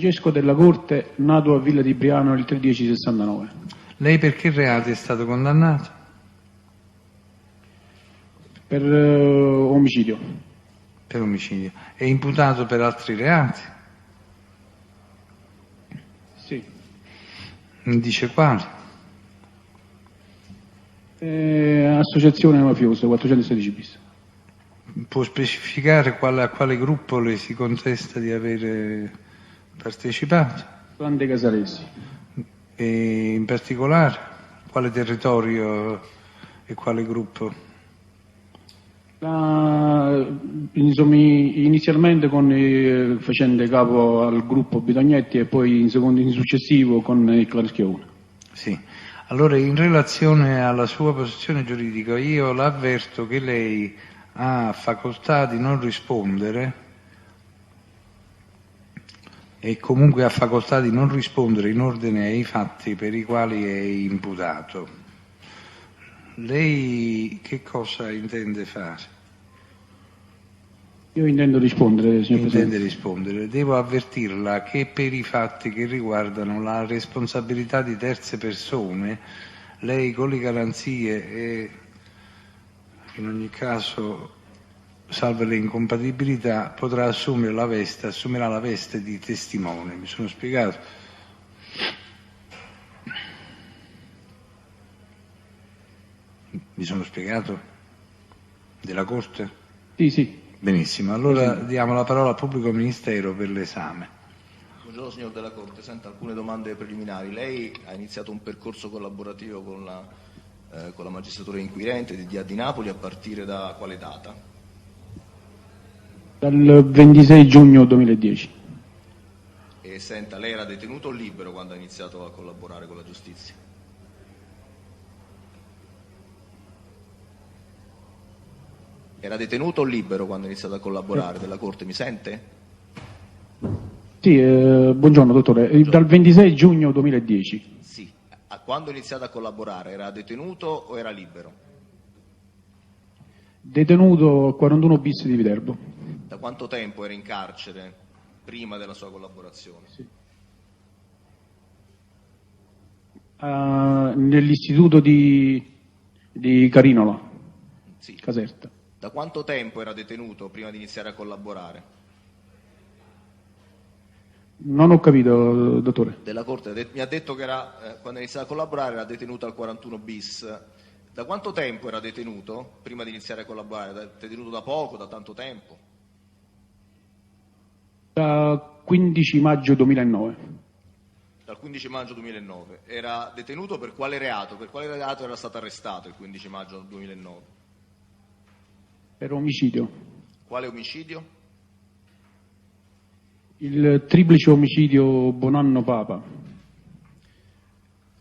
Francesco Della Corte, nato a Villa di Briano il 3/10/69. Lei per che reati è stato condannato? Per omicidio. Per omicidio. È imputato per altri reati? Sì. Dice quali? Associazione mafiosa, 416 bis. Può specificare a quale gruppo le si contesta di avere partecipato? Clan dei Casalesi. E in particolare quale territorio e quale gruppo? Insomma, inizialmente facendo capo al gruppo Bitognetti e poi in successivo con il Clan Schiavone. Sì. Allora, in relazione alla sua posizione giuridica, io l'avverto che lei ha facoltà di non rispondere e comunque ha facoltà di non rispondere in ordine ai fatti per i quali è imputato. Lei che cosa intende fare? Io intendo rispondere, signor Presidente. Intende rispondere. Devo avvertirla che per i fatti che riguardano la responsabilità di terze persone, lei con le garanzie e in ogni caso, salve le incompatibilità, potrà assumerà la veste di testimone. Mi sono spiegato? Mi sono spiegato? Della Corte? Sì. Benissimo, allora diamo la parola al pubblico ministero per l'esame. Buongiorno signor Della Corte, senta alcune domande preliminari. Lei ha iniziato un percorso collaborativo con la magistratura inquirente di DIA di Napoli a partire da quale data? Dal 26 giugno 2010. E senta, lei era detenuto o libero quando ha iniziato a collaborare con la giustizia? Era detenuto o libero quando ha iniziato a collaborare? Della Corte, mi sente? Sì, buongiorno dottore. Buongiorno. Dal 26 giugno 2010. Sì. Quando ha iniziato a collaborare era detenuto o era libero? Detenuto 41 bis di Viterbo. Da quanto tempo era in carcere prima della sua collaborazione? Sì. Nell'istituto di Carinola, Sì. Caserta. Da quanto tempo era detenuto prima di iniziare a collaborare? Non ho capito, dottore. Della Corte mi ha detto che quando ha iniziato a collaborare era detenuto al 41 bis. Da quanto tempo era detenuto prima di iniziare a collaborare? Detenuto da poco, da tanto tempo? Da 15 maggio 2009. Dal 15 maggio 2009. Era detenuto per quale reato? Per quale reato era stato arrestato il 15 maggio 2009? Per omicidio. Quale omicidio? Il triplice omicidio Bonanno Papa.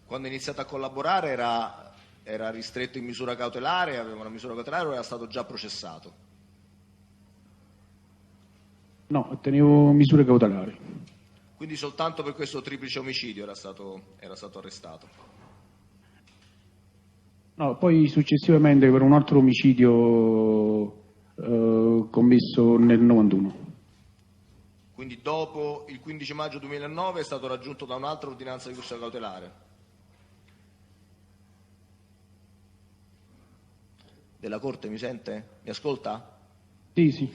Quando ha iniziato a collaborare era ristretto in misura cautelare, aveva una misura cautelare o era stato già processato? No, tenevo misure cautelari. Quindi soltanto per questo triplice omicidio era stato arrestato? No, poi successivamente per un altro omicidio commesso nel 91. Quindi dopo il 15 maggio 2009 è stato raggiunto da un'altra ordinanza di custodia cautelare? Della Corte mi sente? Mi ascolta? Sì,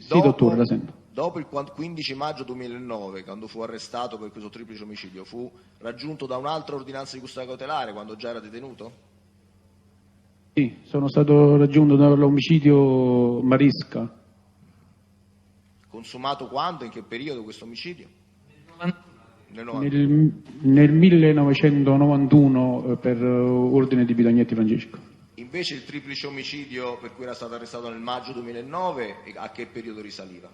Dopo, dottore, la sento. Dopo il 15 maggio 2009, quando fu arrestato per questo triplice omicidio, fu raggiunto da un'altra ordinanza di custodia cautelare quando già era detenuto? Sì, sono stato raggiunto dall'omicidio Maresca. Consumato quando? In che periodo questo omicidio? Nel 1991 per ordine di Bitognetti Francesco. Invece il triplice omicidio per cui era stato arrestato nel maggio 2009, a che periodo risaliva?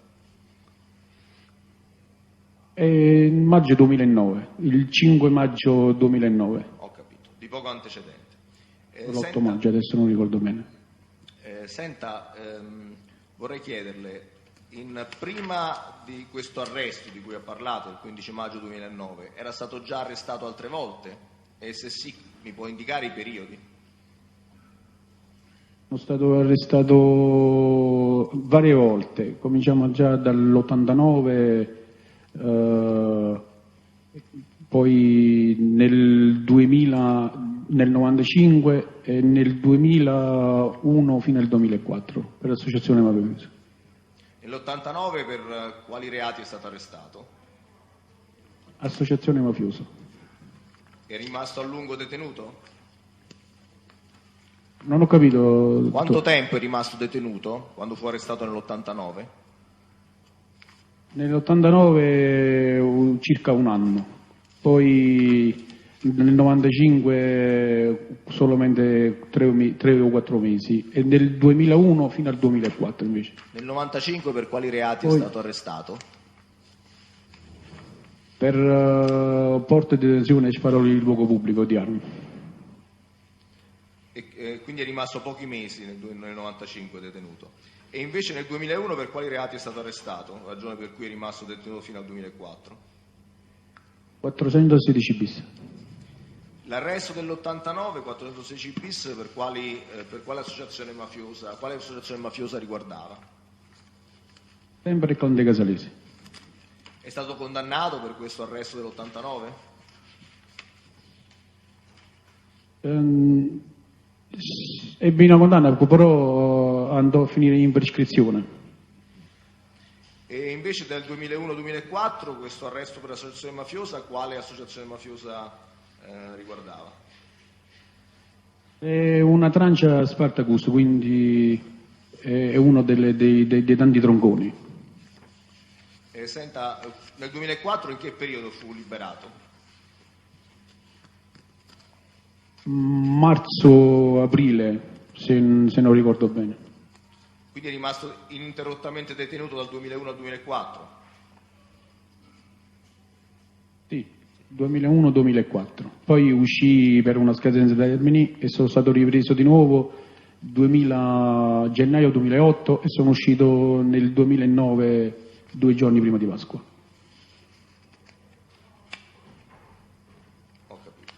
Maggio 2009, il 5 maggio 2009. Ho capito, di poco antecedente. L'8 maggio, adesso non ricordo bene. Vorrei chiederle, prima di questo arresto di cui ha parlato, il 15 maggio 2009, era stato già arrestato altre volte? E se sì, mi può indicare i periodi? Sono stato arrestato varie volte, cominciamo già dall'89, poi nel 2000, nel 95 e nel 2001 fino al 2004 per l'associazione mafiosa. Nell'89 per quali reati è stato arrestato? Associazione mafiosa. È rimasto a lungo detenuto? Non ho capito. Quanto tempo è rimasto detenuto quando fu arrestato nell'89? Nell'89 circa un anno, poi nel 95 solamente 3 o 4 mesi e nel 2001 fino al 2004 invece. Nel 95 per quali reati Poi- è stato arrestato? Per porto e detenzione e sparoli in luogo pubblico di armi. Quindi è rimasto pochi mesi nel 95 detenuto. E invece nel 2001 per quali reati è stato arrestato? Ragione per cui è rimasto detenuto fino al 2004. 416 bis. L'arresto dell'89, 416 bis, per quale associazione mafiosa riguardava? Sempre il Conte Casalesi. È stato condannato per questo arresto dell'89? Ebbe una condanna, però andò a finire in prescrizione. E invece del 2001-2004 questo arresto per associazione mafiosa, quale associazione mafiosa riguardava? È una trancia Spartacus, quindi è uno dei tanti tronconi. Senta, nel 2004 in che periodo fu liberato? Marzo-aprile, se non ricordo bene. Quindi è rimasto ininterrottamente detenuto dal 2001 al 2004? Sì, 2001-2004. Poi uscì per una scadenza dei termini e sono stato ripreso di nuovo gennaio 2008 e sono uscito nel 2009, 2 giorni prima di Pasqua. Ho capito.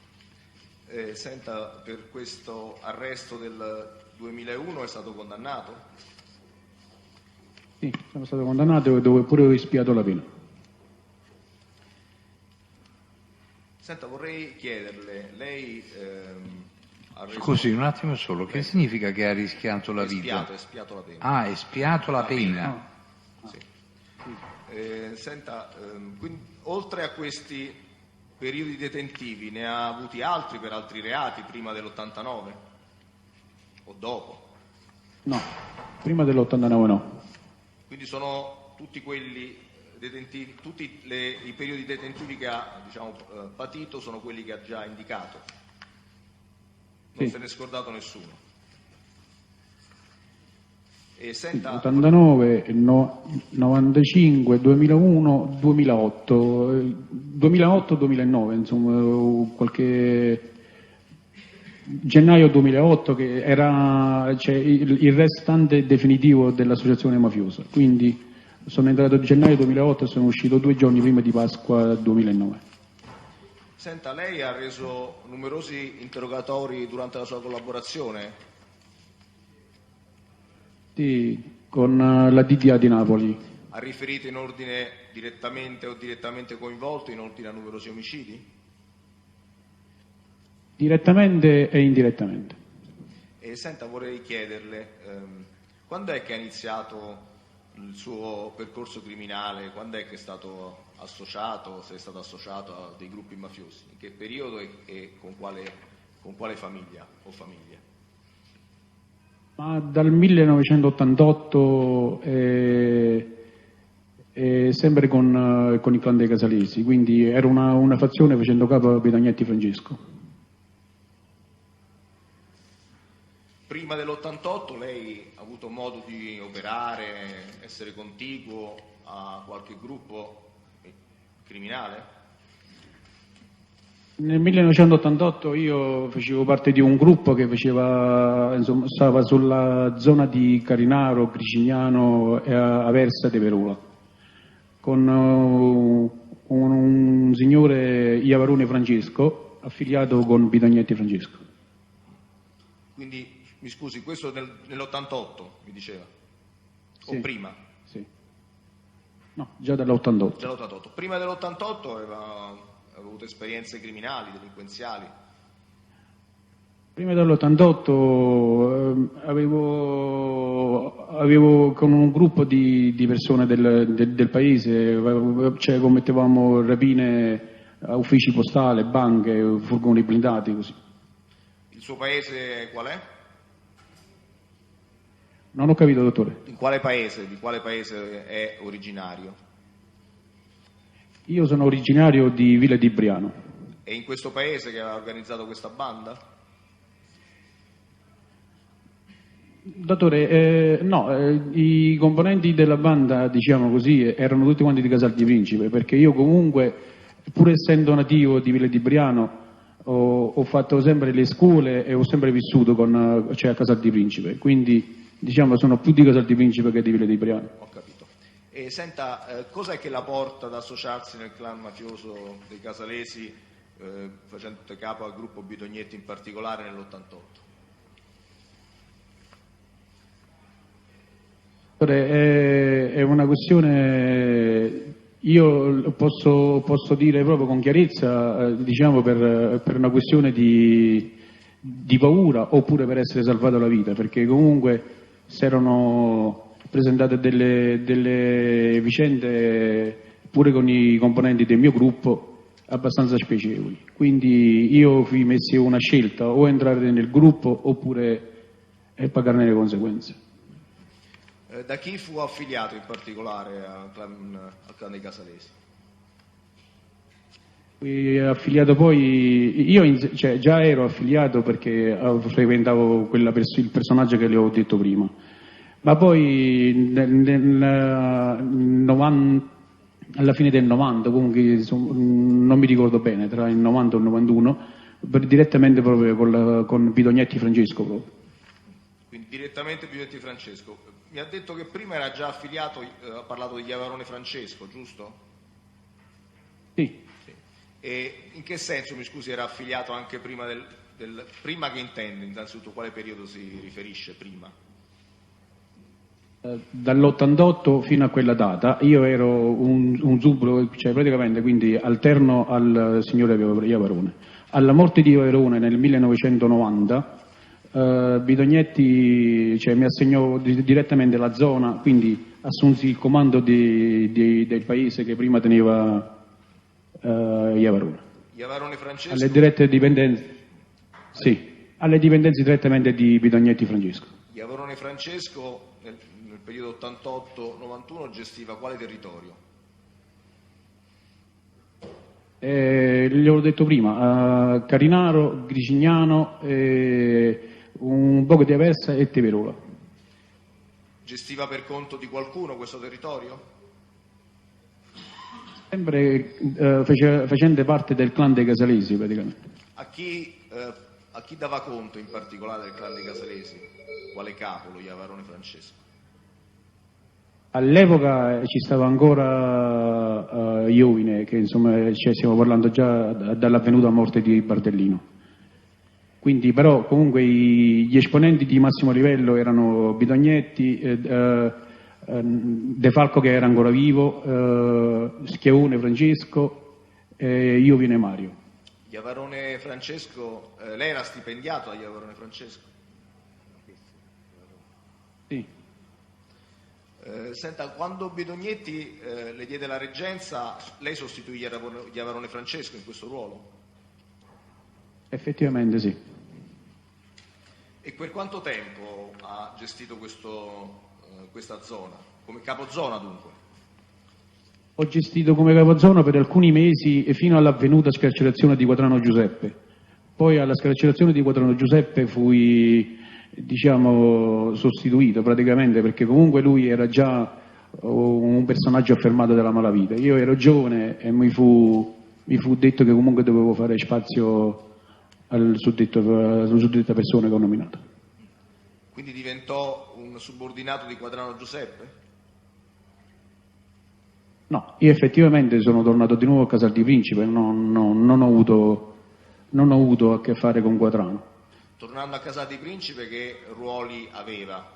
Senta, per questo arresto del 2001 è stato condannato? Sì, sono stato condannato dove pure ho espiato la pena. Senta, vorrei chiederle, lei ha reso... Scusi, un attimo solo, che significa che ha rischiato la vita? Espiato la pena. Ah, espiato la pena. Sì. Senta, quindi, oltre a questi periodi detentivi, ne ha avuti altri per altri reati prima dell'89? O dopo? No, prima dell'89 no. Quindi sono tutti quelli detentivi, i periodi detentivi che ha patito sono quelli che ha già indicato. Non Sì. se ne è scordato nessuno. E Sì, senta, 89, 95, 2001, 2008, 2008-2009, insomma, qualche gennaio 2008 che era il restante definitivo dell'associazione mafiosa. Quindi sono entrato a gennaio 2008 e sono uscito 2 giorni prima di Pasqua 2009. senta, lei ha reso numerosi interrogatori durante la sua collaborazione? Sì, con la DDA di Napoli. Ha riferito in ordine direttamente o direttamente coinvolto in ordine a numerosi omicidi? Direttamente e indirettamente. E senta, vorrei chiederle, quando è che ha iniziato il suo percorso criminale? Quando è che è stato associato, se è stato associato a dei gruppi mafiosi? In che periodo e con quale famiglia o famiglie? Ma dal 1988 sempre con i clan dei Casalesi, quindi era una fazione facendo capo a Bitagnetti Francesco. Prima dell'88 lei ha avuto modo di operare, essere contiguo a qualche gruppo criminale? Nel 1988 io facevo parte di un gruppo che stava sulla zona di Carinaro, Gricignano e Aversa de Verula, con un signore Iavarone Francesco affiliato con Bitagnetti Francesco. Quindi, mi scusi, questo nell'88 mi diceva? Sì. O prima? Sì. No, già dall'88. Già l'88. Prima dell'88 avuto esperienze criminali, delinquenziali? Prima dell'88 avevo con un gruppo di persone del paese, cioè commettevamo rapine a uffici postali, banche, furgoni blindati, così. Il suo paese qual è? Non ho capito, dottore. Di quale paese è originario? Io sono originario di Villa di Briano. È in questo paese che ha organizzato questa banda? Dottore, no, i componenti della banda, diciamo così, erano tutti quanti di Casal di Principe, perché io comunque, pur essendo nativo di Villa di Briano, ho fatto sempre le scuole e ho sempre vissuto cioè a Casal di Principe, quindi diciamo sono più di Casal di Principe che di Villa di Briano. Ho capito. E senta, cos'è che la porta ad associarsi nel clan mafioso dei casalesi, facendo capo al gruppo Bidognetti in particolare nell'88? È una questione, io posso dire proprio con chiarezza, diciamo per una questione di paura oppure per essere salvato la vita, perché comunque si erano presentate delle vicende pure con i componenti del mio gruppo abbastanza spiacevoli, quindi io fui messi una scelta, o entrare nel gruppo oppure pagarne le conseguenze. Da chi fu affiliato in particolare al clan dei casalesi? Fui affiliato poi, cioè, già ero affiliato perché frequentavo il personaggio che le ho detto prima, ma poi alla fine del 90, comunque non mi ricordo bene, tra il 90 e il 91, direttamente proprio con Bidognetti Francesco proprio. Quindi direttamente Bidognetti Francesco. Mi ha detto che prima era già affiliato, ha parlato di Iavarone Francesco, giusto? Sì. E in che senso, mi scusi, era affiliato anche prima prima che intende, innanzitutto quale periodo si riferisce prima? Dall'88 fino a quella data io ero un subro, cioè praticamente quindi alterno al signore Iavarone. Alla morte di Iavarone nel 1990 Bidognetti, cioè, mi assegnò direttamente la zona, quindi assunsi il comando del paese che prima teneva Iavarone. Iavarone Francesco? Alle dirette dipendenze, sì, alle dipendenze direttamente di Bidognetti Francesco. Iavarone Francesco nel periodo 88-91 gestiva quale territorio? Gli ho detto prima, Carinaro, Gricignano, un poco di Aversa e Teverola. Gestiva per conto di qualcuno questo territorio? Sempre facente parte del clan dei Casalesi praticamente. A chi dava conto in particolare del clan dei Casalesi? Quale capo, lo Iavarone Francesco? All'epoca ci stava ancora Iovine, che insomma stiamo parlando già dall'avvenuta morte di Bardellino. Quindi però comunque gli esponenti di massimo livello erano Bidognetti, De Falco che era ancora vivo, Schiavone Francesco, Iovine Mario. Iavarone Francesco, lei era stipendiato da Iavarone Francesco? Sì. Senta, quando Bidognetti le diede la reggenza, lei sostituì Iavarone Francesco in questo ruolo? Effettivamente sì. E per quanto tempo ha gestito questa zona? Come capozona dunque? Ho gestito come capozona per alcuni mesi fino all'avvenuta scarcerazione di Quadrano Giuseppe. Poi alla scarcerazione di Quadrano Giuseppe fui, diciamo, sostituito praticamente perché comunque lui era già un personaggio affermato della malavita. Io ero giovane e mi fu detto che comunque dovevo fare spazio alla suddetta persona che ho nominato. Quindi diventò un subordinato di Quadrano Giuseppe? No, io effettivamente sono tornato di nuovo a Casal di Principe, non ho avuto a che fare con Quadrano. Tornando a Casal di Principe, che ruoli aveva?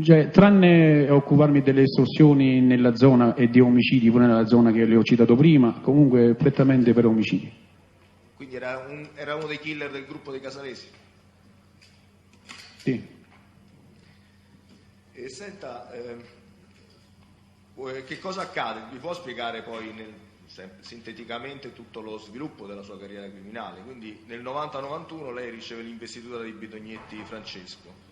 Cioè, tranne occuparmi delle estorsioni nella zona e di omicidi pure nella zona che le ho citato prima, comunque prettamente per omicidi. Quindi era uno dei killer del gruppo dei Casalesi? Sì. E senta, che cosa accade? Mi può spiegare poi sinteticamente tutto lo sviluppo della sua carriera criminale? Quindi nel 90-91 lei riceve l'investitura di Bidognetti Francesco.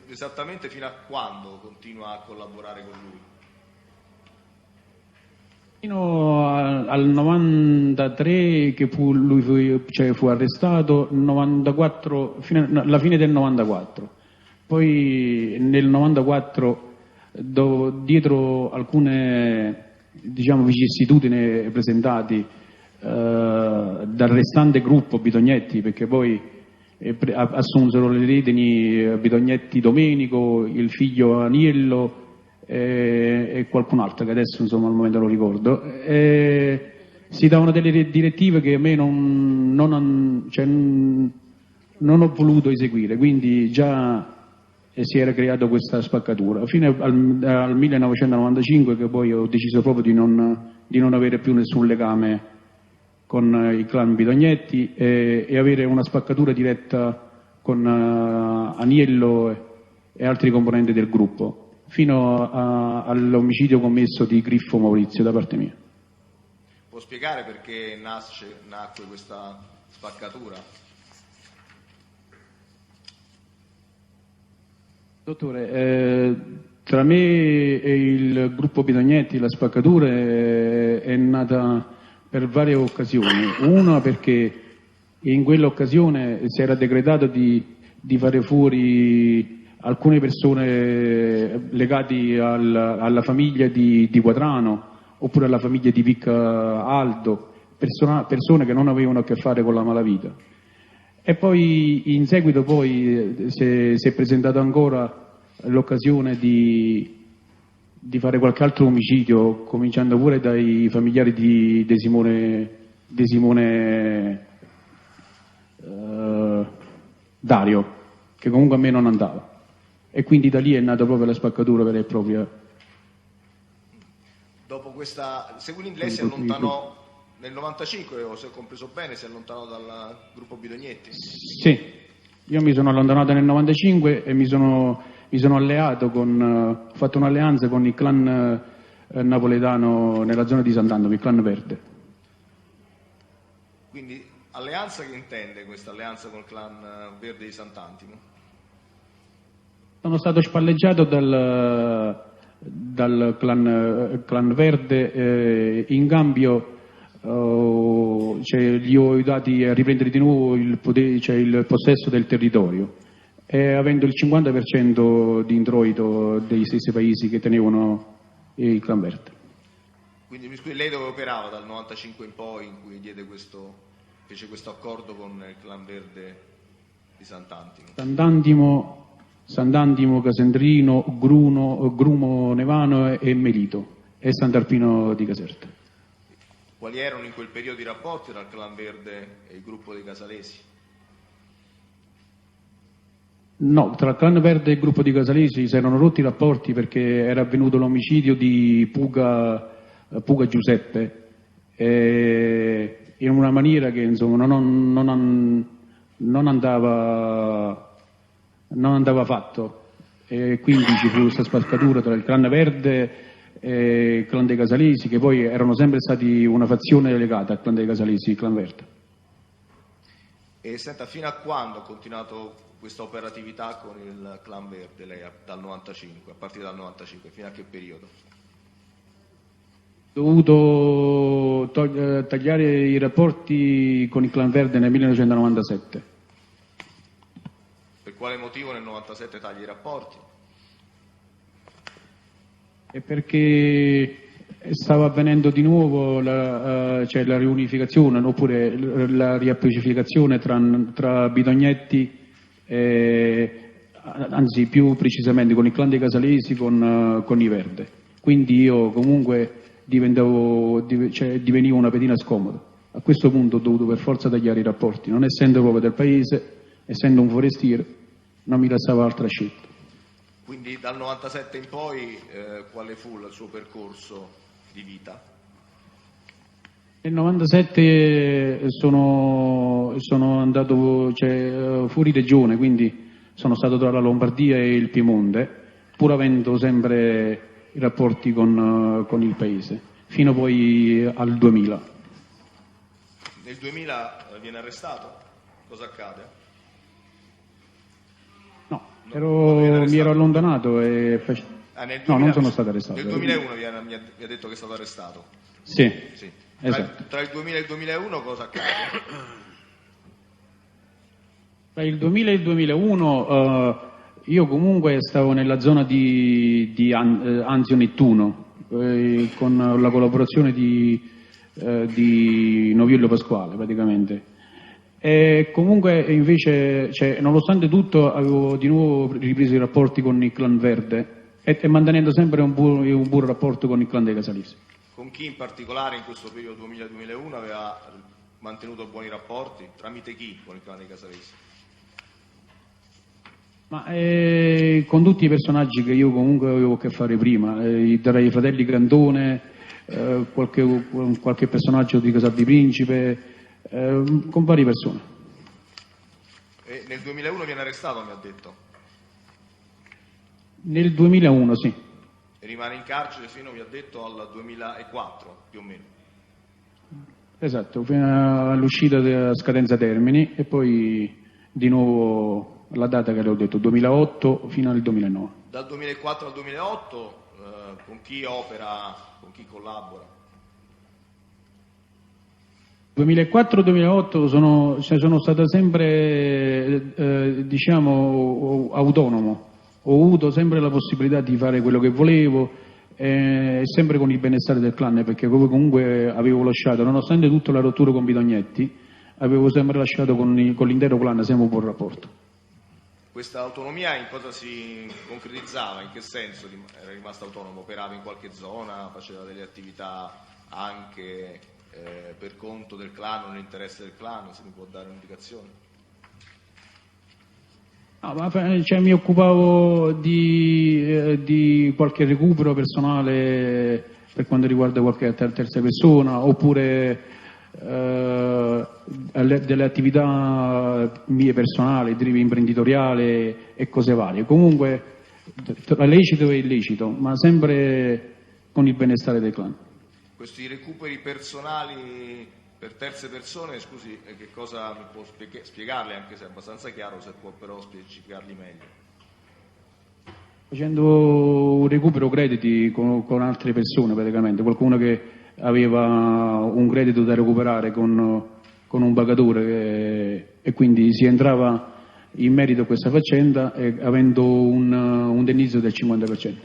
Esattamente fino a quando continua a collaborare con lui? Fino al 93 che lui fu arrestato, 94, alla fine del 94. Poi nel 94, dietro alcune vicissitudini presentate dal restante gruppo Bidognetti, perché poi assunsero le redini Bidognetti Domenico, il figlio Aniello e qualcun altro che adesso insomma al momento lo ricordo. Si davano delle direttive che a me non ho voluto eseguire, quindi già si era creata questa spaccatura fino al 1995, che poi ho deciso proprio di non avere più nessun legame con il clan Bidognetti e avere una spaccatura diretta con Aniello e altri componenti del gruppo, fino all'omicidio commesso di Griffo Maurizio da parte mia. Può spiegare perché nacque questa spaccatura? Dottore, tra me e il gruppo Bidognetti la spaccatura è nata per varie occasioni. Una perché in quell'occasione si era decretato di fare fuori alcune persone legate alla famiglia di Quadrano oppure alla famiglia di Picca Aldo, persone che non avevano a che fare con la malavita. E poi in seguito si è presentata ancora l'occasione di fare qualche altro omicidio, cominciando pure dai familiari di De Simone Dario, che comunque a me non andava. E quindi da lì è nata proprio la spaccatura vera e propria. Dopo questa, quindi lei si allontanò nel 95, o se ho compreso bene, si allontanò dal gruppo Bidognetti? Sì, io mi sono allontanato nel 95 e mi sono alleato ho fatto un'alleanza con il clan napoletano nella zona di Sant'Antimo, il clan Verde. Quindi alleanza, che intende questa alleanza con il clan Verde di Sant'Antimo? Sono stato spalleggiato dal clan Verde, in cambio gli ho aiutati a riprendere di nuovo il possesso del territorio, avendo il 50% di introito dei stessi paesi che tenevano il clan Verde. Quindi lei dove operava dal 95 in poi, in cui fece questo accordo con il clan Verde di Sant'Antimo? Sant'Antimo, Casendrino, Grumo Nevano e Melito e Sant'Arpino di Caserta. Quali erano in quel periodo i rapporti tra il clan Verde e il gruppo dei Casalesi? No, tra il clan Verde e il gruppo di Casalesi si erano rotti i rapporti perché era avvenuto l'omicidio di Puga Giuseppe, in una maniera che insomma non andava fatto, e quindi ci fu questa spaccatura tra il clan Verde e il clan dei Casalesi, che poi erano sempre stati una fazione legata al clan dei Casalesi, il clan Verde. E senta, fino a quando ha continuato questa operatività con il clan Verde, lei dal 95, a partire dal 95, fino a che periodo? Ho dovuto tagliare i rapporti con il clan Verde nel 1997. Per quale motivo nel 97 tagli i rapporti? È perché stava avvenendo di nuovo la riunificazione, oppure la riappacificazione tra Bidognetti, anzi più precisamente con il clan dei Casalesi, con i Verde. Quindi io comunque divenivo una pedina scomoda. A questo punto ho dovuto per forza tagliare i rapporti, non essendo proprio del paese, essendo un forestiere, non mi restava altra scelta. Quindi dal 97 in poi quale fu il suo percorso di vita? Nel 97 sono andato fuori regione, quindi sono stato tra la Lombardia e il Piemonte, pur avendo sempre i rapporti con il paese, fino poi al 2000. Nel 2000 viene arrestato? Cosa accade? No, non mi ero allontanato nel no, 2000, non sono stato arrestato. Nel 2001 mi ha detto che è stato arrestato. Sì, Sì. esatto. Tra il 2000 e il 2001 cosa accade? Tra il 2000 e il 2001 io comunque stavo nella zona di Anzio Nettuno, con la collaborazione di Noviello Pasquale praticamente. E comunque invece, nonostante tutto, avevo di nuovo ripreso i rapporti con il clan Verde e mantenendo sempre un buon rapporto con il clan dei Casalisi. Con chi in particolare in questo periodo 2000-2001 aveva mantenuto buoni rapporti? Tramite chi con il clan dei Casalesi? Ma con tutti i personaggi che io comunque avevo a che fare prima, dai fratelli Cantone, qualche personaggio di Casal di Principe, con varie persone. E nel 2001 viene arrestato, mi ha detto. Nel 2001, sì. E rimane in carcere fino, mi ha detto, al 2004, più o meno. Esatto, fino all'uscita della scadenza termini e poi di nuovo la data che le ho detto, 2008 fino al 2009. Dal 2004 al 2008 con chi opera, con chi collabora? 2004-2008 sono stato sempre diciamo autonomo, ho avuto sempre la possibilità di fare quello che volevo, sempre con il benestare del clan, perché comunque avevo lasciato, nonostante tutta la rottura con Bidognetti, avevo sempre lasciato con l'intero clan sempre un buon rapporto. Questa autonomia in cosa si concretizzava? In che senso era rimasto autonomo? Operava in qualche zona, faceva delle attività anche per conto del clan o nell'interesse del clan? Se mi può dare un'indicazione? No, ma mi occupavo di qualche recupero personale per quanto riguarda qualche terza persona, oppure delle attività mie personali, imprenditoriale e cose varie. Comunque tra lecito e illecito, ma sempre con il benestare del clan. Questi recuperi personali per terze persone, scusi, che cosa mi può spiegarli, anche se è abbastanza chiaro, se può però specificarli meglio? Facendo un recupero crediti con altre persone praticamente, qualcuno che aveva un credito da recuperare con un pagatore e quindi si entrava in merito a questa faccenda avendo un indennizzo del 50%.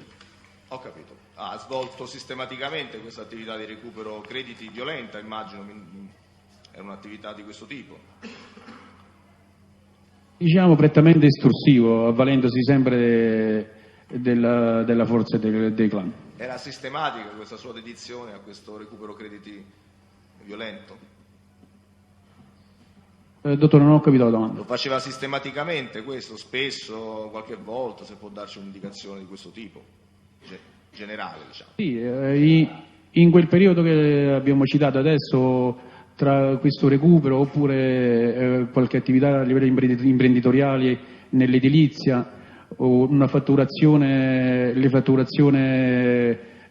Ho capito. Ha svolto sistematicamente questa attività di recupero crediti violenta, immagino, è un'attività di questo tipo? Diciamo prettamente estorsivo, avvalendosi sempre della forza dei clan. Era sistematica questa sua dedizione a questo recupero crediti violento? Dottore, non ho capito la domanda. Lo faceva sistematicamente questo, spesso, qualche volta, se può darci un'indicazione di questo tipo, generale, diciamo. Sì, in quel periodo che abbiamo citato adesso, tra questo recupero oppure qualche attività a livello imprenditoriale nell'edilizia o una fatturazione,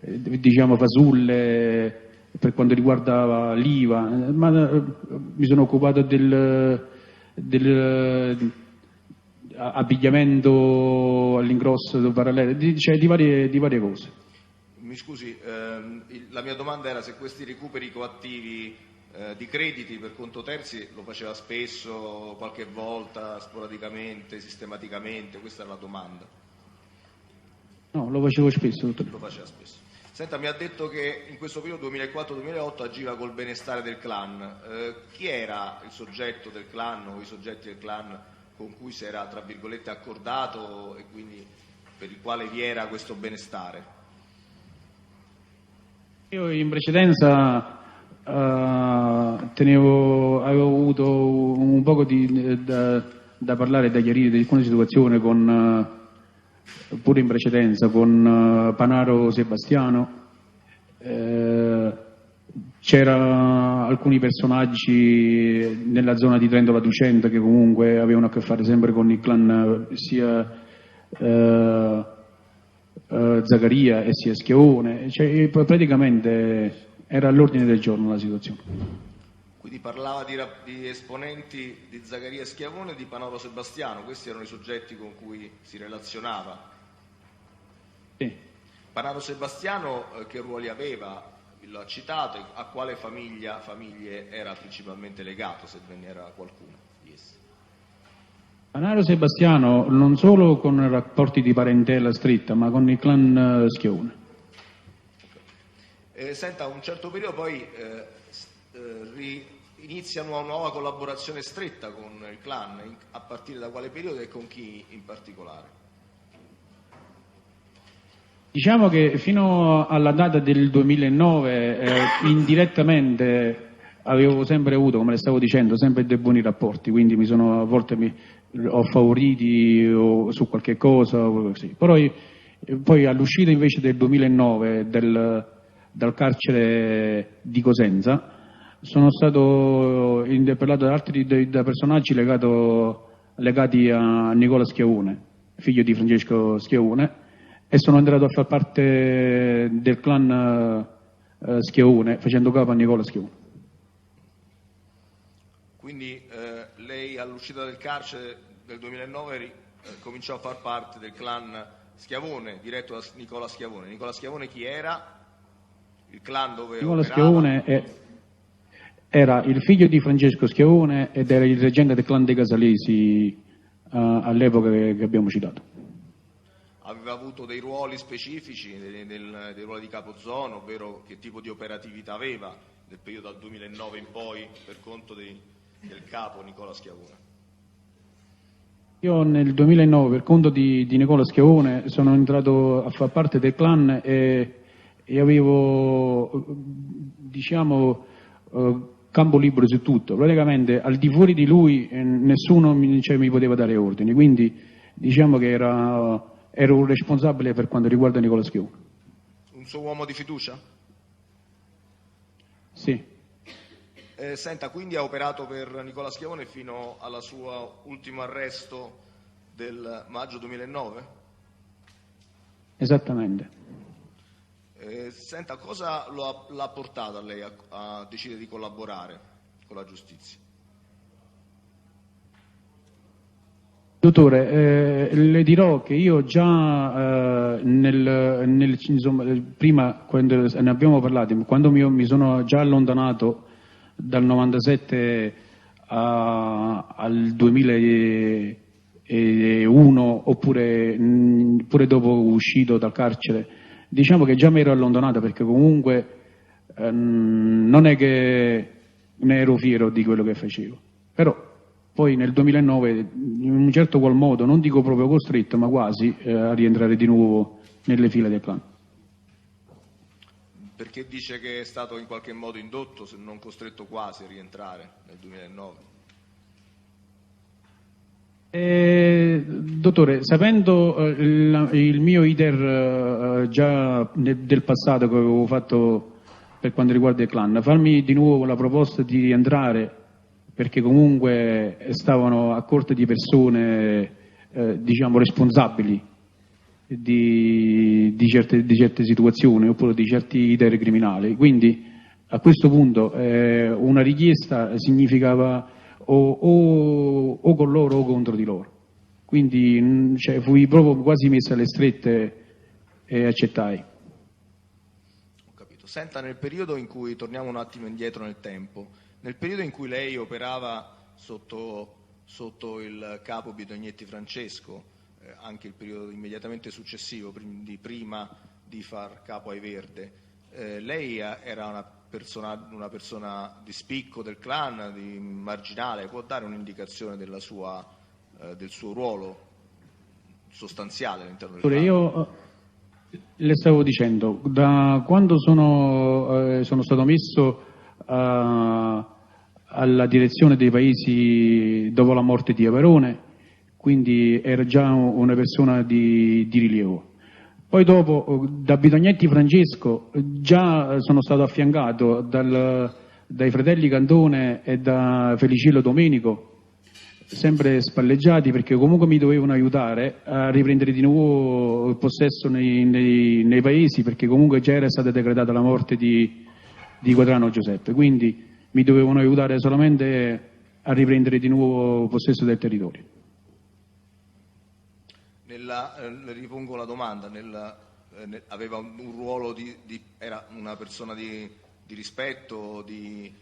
diciamo fasulle per quanto riguarda l'IVA, ma mi sono occupato del abbigliamento all'ingrosso parallelo, di varie cose. Mi scusi, la mia domanda era se questi recuperi coattivi di crediti per conto terzi lo faceva spesso, qualche volta, sporadicamente, sistematicamente, questa è la domanda. No, lo facevo spesso. Lo faceva spesso. Senta, mi ha detto che in questo periodo 2004-2008 agiva col benestare del clan. Chi era il soggetto del clan o i soggetti del clan con cui si era, tra virgolette, accordato e quindi per il quale vi era questo benestare? Io in precedenza avevo avuto un poco da parlare e da chiarire di alcune situazioni con pure in precedenza con Panaro Sebastiano. C'era alcuni personaggi nella zona di Trento Ducente che comunque avevano a che fare sempre con il clan sia Zaccaria e sia Schiavone, cioè, praticamente era all'ordine del giorno la situazione. Quindi parlava di esponenti di Zaccaria e Schiavone e di Panaro Sebastiano, questi erano i soggetti con cui si relazionava. Sì. Panaro Sebastiano che ruoli aveva? L'ha citato, a quale famiglie era principalmente legato, se ve ne era qualcuno di essi? Panaro Sebastiano non solo con rapporti di parentela stretta, ma con il clan Schiavone. Senta, a un certo periodo poi inizia una nuova collaborazione stretta con il clan, a partire da quale periodo e con chi in particolare? Diciamo che fino alla data del 2009 indirettamente avevo sempre avuto, come le stavo dicendo, sempre dei buoni rapporti, quindi a volte ho favoriti su qualche cosa, così. Poi all'uscita invece del 2009 dal carcere di Cosenza sono stato interpellato da personaggi legati a Nicola Schiavone, figlio di Francesco Schiavone, e sono entrato a far parte del clan Schiavone, facendo capo a Nicola Schiavone. Quindi lei all'uscita del carcere del 2009 cominciò a far parte del clan Schiavone, diretto da Nicola Schiavone. Nicola Schiavone chi era? Il clan dove Nicola operava? Schiavone era il figlio di Francesco Schiavone ed era il reggente del clan dei Casalesi all'epoca che abbiamo citato. Aveva avuto dei ruoli specifici, dei ruoli di capozona, ovvero che tipo di operatività aveva nel periodo dal 2009 in poi per conto del capo Nicola Schiavone? Io nel 2009 per conto di Nicola Schiavone sono entrato a far parte del clan e avevo, diciamo, campo libero su tutto. Praticamente al di fuori di lui nessuno mi poteva dare ordini, quindi diciamo che ero un responsabile per quanto riguarda Nicola Schiavone. Un suo uomo di fiducia? Sì. Senta, quindi ha operato per Nicola Schiavone fino alla sua ultimo arresto del maggio 2009? Esattamente. Senta, cosa l'ha portato a lei a decidere di collaborare con la giustizia? Dottore, le dirò che io già insomma, prima quando ne abbiamo parlato, quando mi sono già allontanato dal 97 al 2001 oppure pure dopo uscito dal carcere, diciamo che già mi ero allontanata perché comunque non è che ne ero fiero di quello che facevo, però poi nel 2009 in un certo qual modo, non dico proprio costretto ma quasi, a rientrare di nuovo nelle file del clan. Perché dice che è stato in qualche modo indotto, se non costretto quasi, a rientrare nel 2009? Dottore, sapendo il mio iter già del passato che avevo fatto per quanto riguarda il clan, farmi di nuovo la proposta di rientrare perché comunque stavano a corte di persone diciamo responsabili di certe situazioni oppure di certi iter criminali, quindi a questo punto una richiesta significava o con loro o contro di loro, quindi fui proprio quasi messo alle strette e accettai. Ho capito. Senta, nel periodo in cui, torniamo un attimo indietro nel tempo, nel periodo in cui lei operava sotto il capo Bidognetti Francesco, anche il periodo immediatamente successivo, quindi prima di far capo ai Verde, lei era una persona di spicco del clan, di marginale, può dare un'indicazione del suo ruolo sostanziale all'interno del clan? Io le stavo dicendo, da quando sono stato messo alla direzione dei paesi dopo la morte di Averone, quindi era già una persona di rilievo. Poi dopo, da Bidognetti Francesco, già sono stato affiancato dai fratelli Cantone e da Felicillo Domenico, sempre spalleggiati perché comunque mi dovevano aiutare a riprendere di nuovo il possesso nei paesi, perché comunque già era stata decretata la morte di Quadrano Giuseppe, quindi mi dovevano aiutare solamente a riprendere di nuovo possesso del territorio. Le ripongo la domanda, aveva un ruolo era una persona di rispetto, di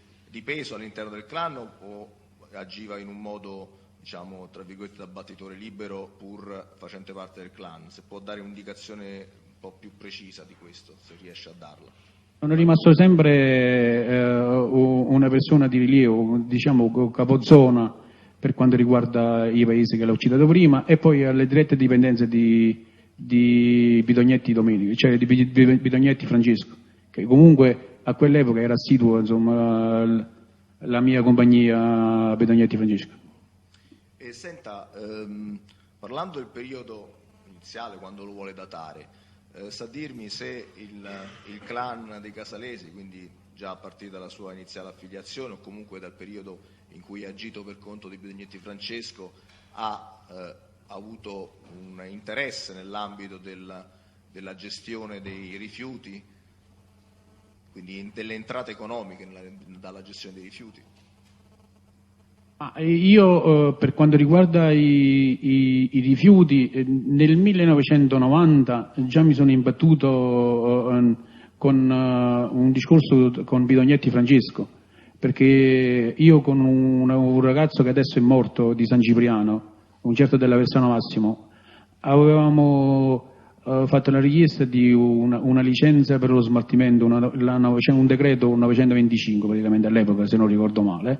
peso all'interno del clan, o agiva in un modo, diciamo, tra virgolette, da battitore libero pur facente parte del clan? Se può dare un'indicazione un po' più precisa di questo, se riesce a darla. Sono rimasto sempre una persona di rilievo, diciamo capozona per quanto riguarda i paesi che l'ho citato prima, e poi alle dirette dipendenze di Bidognetti Domenico, cioè di Bidognetti Francesco, che comunque a quell'epoca era assiduo, insomma, la mia compagnia Bidognetti Francesco. E senta, parlando del periodo iniziale, quando lo vuole datare, sa dirmi se il clan dei Casalesi, quindi già a partire dalla sua iniziale affiliazione o comunque dal periodo in cui ha agito per conto di Bidognetti Francesco, ha avuto un interesse nell'ambito della gestione dei rifiuti, quindi delle entrate economiche dalla gestione dei rifiuti? Io per quanto riguarda i rifiuti, nel 1990 già mi sono imbattuto con un discorso con Bidognetti Francesco, perché io con un ragazzo che adesso è morto di San Cipriano, un certo Della Versano Massimo, avevamo fatto la richiesta di una licenza per lo smaltimento, un decreto 925 praticamente all'epoca, se non ricordo male,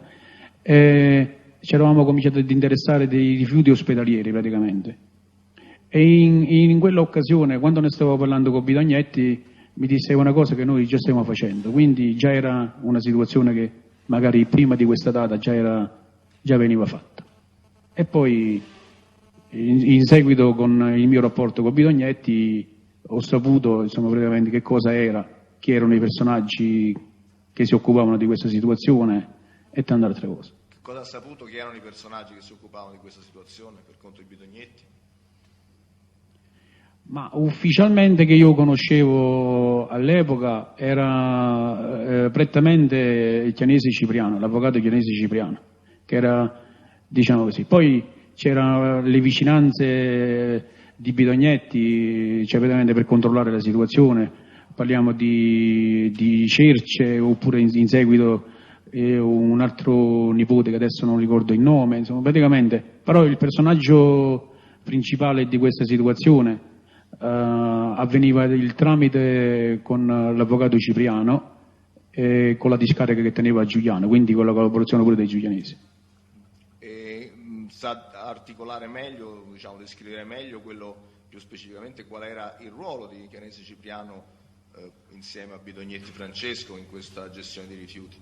e ci eravamo cominciati ad interessare dei rifiuti ospedalieri praticamente. E in quell'occasione, quando ne stavo parlando con Bidognetti, mi disse una cosa che noi già stiamo facendo, quindi già era una situazione che magari prima di questa data già veniva fatta. E poi in seguito con il mio rapporto con Bidognetti ho saputo, insomma, praticamente che cosa era, chi erano i personaggi che si occupavano di questa situazione e tante altre cose. Che cosa ha saputo, chi erano i personaggi che si occupavano di questa situazione per conto di Bidognetti? Ma ufficialmente che io conoscevo all'epoca era prettamente Chianesi Cipriano, l'avvocato Chianesi Cipriano, che era, diciamo così. Poi c'erano le vicinanze di Bidognetti, cioè praticamente per controllare la situazione, parliamo di Cerce, oppure in seguito un altro nipote che adesso non ricordo il nome, insomma praticamente, però il personaggio principale di questa situazione avveniva il tramite con l'avvocato Cipriano e con la discarica che teneva a Giuliano, quindi con la collaborazione pure dei giulianesi. E sa articolare meglio, diciamo, descrivere meglio quello più specificamente qual era il ruolo di Chianesi Cipriano insieme a Bidognetti Francesco in questa gestione dei rifiuti?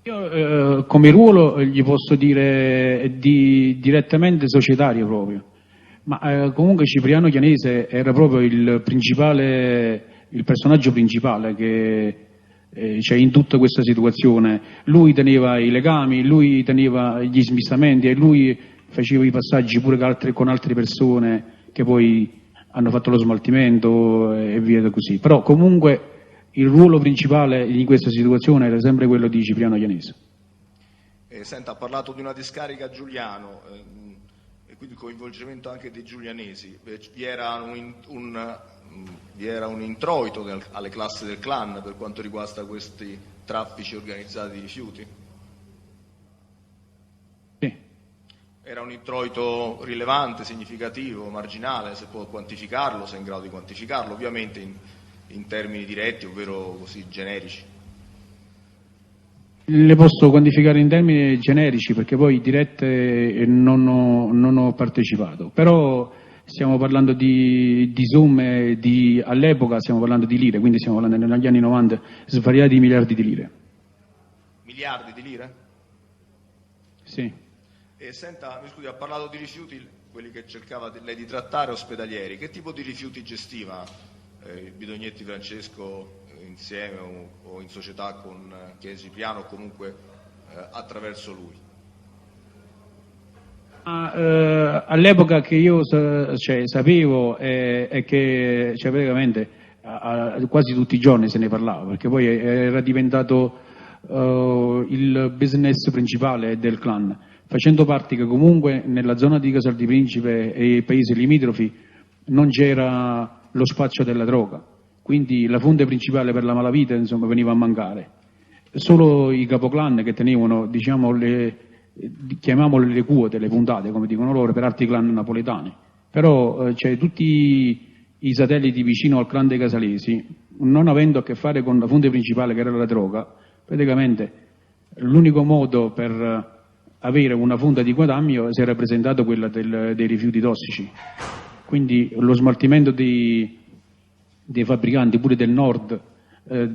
Io come ruolo gli posso dire direttamente societario proprio. Ma comunque Cipriano Chianese era proprio il personaggio principale che c'è in tutta questa situazione. Lui teneva i legami, lui teneva gli smistamenti e lui faceva i passaggi pure con altre persone che poi hanno fatto lo smaltimento e via così. Però comunque il ruolo principale in questa situazione era sempre quello di Cipriano Chianese. Senta, ha parlato di una discarica a Giuliano, e quindi il coinvolgimento anche dei giulianesi. Vi era un introito alle classi del clan per quanto riguarda questi traffici organizzati di rifiuti? Sì. Era un introito rilevante, significativo, marginale? Se può quantificarlo, se è in grado di quantificarlo, ovviamente in termini diretti, ovvero così generici. Le posso quantificare in termini generici perché poi dirette non ho partecipato, però stiamo parlando di somme, all'epoca stiamo parlando di lire, quindi stiamo parlando negli anni 90 svariati miliardi di lire. Miliardi di lire? Sì. E senta, mi scusi, ha parlato di rifiuti, quelli che cercava lei di trattare, ospedalieri. Che tipo di rifiuti gestiva il Bidognetti Francesco insieme o in società con Chiesa Cipriano o comunque attraverso lui? All'epoca che io sapevo è che praticamente quasi tutti i giorni se ne parlava, perché poi era diventato il business principale del clan, facendo parte che comunque nella zona di Casal di Principe e i paesi limitrofi non c'era lo spazio della droga, quindi la fonte principale per la malavita insomma veniva a mancare. Solo i capoclan che tenevano, diciamo, chiamiamole le quote, le puntate, come dicono loro, per altri clan napoletani. Però tutti i satelliti vicino al clan dei Casalesi, non avendo a che fare con la fonte principale che era la droga, praticamente l'unico modo per avere una fonte di guadagno si era presentato quella dei rifiuti tossici. Quindi lo smaltimento dei fabbricanti, pure del nord,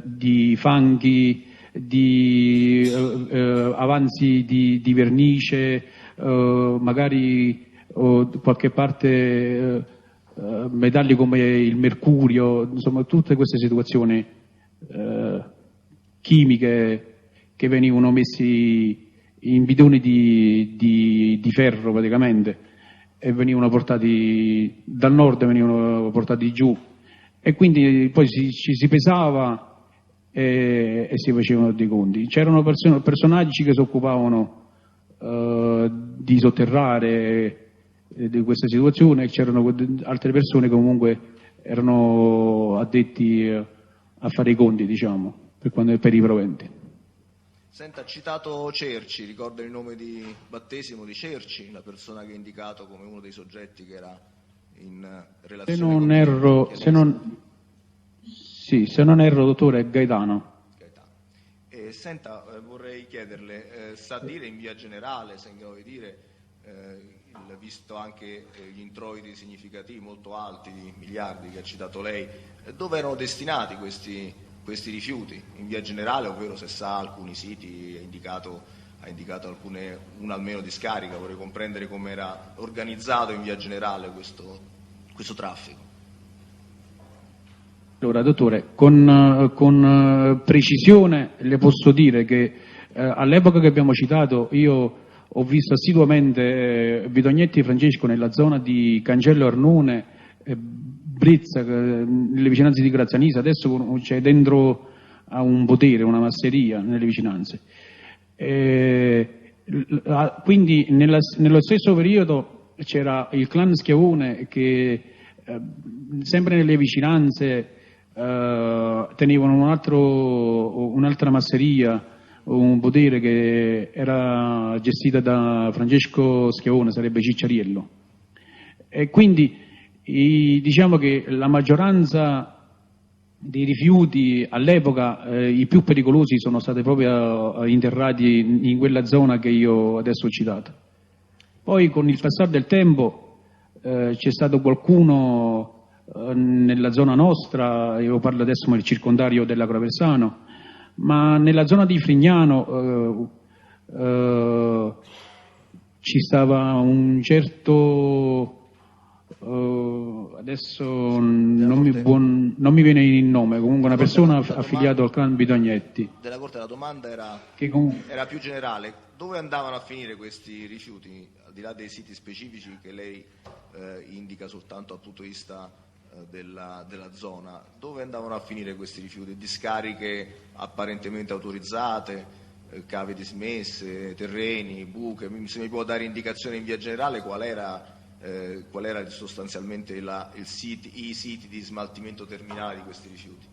di fanghi, di avanzi di vernice, magari qualche parte metalli come il mercurio, insomma tutte queste situazioni chimiche che venivano messi in bidoni di ferro praticamente e venivano portati dal nord, venivano portati giù e quindi poi ci si pesava e si facevano dei conti. C'erano personaggi che si occupavano di sotterrare di questa situazione e c'erano altre persone che comunque erano addetti a fare i conti, diciamo, per i proventi. Senta, ha citato Cerci, ricorda il nome di battesimo di Cerci, la persona che ha indicato come uno dei soggetti che era in relazione se non erro, se non erro, dottore, è Gaetano. Senta, vorrei chiederle, sa dire in via generale, se vuoi dire, visto anche gli introiti significativi molto alti di miliardi che ha citato lei, dove erano destinati questi rifiuti in via generale, ovvero se sa alcuni siti, ha indicato alcune, una almeno di scarica, vorrei comprendere come era organizzato in via generale questo traffico. Allora, dottore, con precisione le posso dire che all'epoca che abbiamo citato io ho visto assiduamente Bidognetti Francesco nella zona di Cancello Arnone, Brezza, nelle vicinanze di Grazzanisa, adesso c'è dentro a un potere, una masseria nelle vicinanze. Quindi nello stesso periodo c'era il clan Schiavone che sempre nelle vicinanze tenevano un'altra masseria, un potere che era gestita da Francesco Schiavone, sarebbe Cicciariello. E quindi diciamo che la maggioranza dei rifiuti all'epoca, i più pericolosi, sono stati proprio interrati in quella zona che io adesso ho citato. Poi con il passare del tempo c'è stato qualcuno nella zona nostra, io parlo adesso del circondario dell'Agroversano, ma nella zona di Frignano ci stava un certo, adesso non mi viene il nome, comunque una persona affiliata al clan Bidognetti. Della Corte la domanda era più generale: dove andavano a finire questi rifiuti, al di là dei siti specifici che lei indica soltanto dal punto di vista della zona, dove andavano a finire questi rifiuti? Discariche apparentemente autorizzate, cave dismesse, terreni, buche? Se mi può dare indicazione in via generale qual era sostanzialmente i siti di smaltimento terminale di questi rifiuti?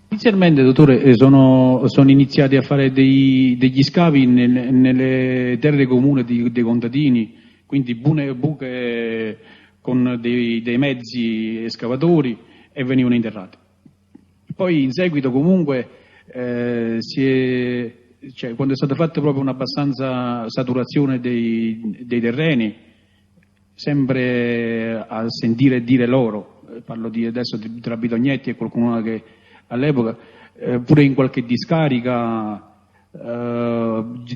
Inizialmente, dottore, sono iniziati a fare degli scavi nelle terre comuni dei contadini, quindi buche con dei mezzi escavatori, e venivano interrati. Poi in seguito comunque quando è stata fatta proprio un'abbastanza saturazione dei terreni, sempre a sentire dire loro, parlo adesso tra Bidognetti e qualcuno che all'epoca, pure in qualche discarica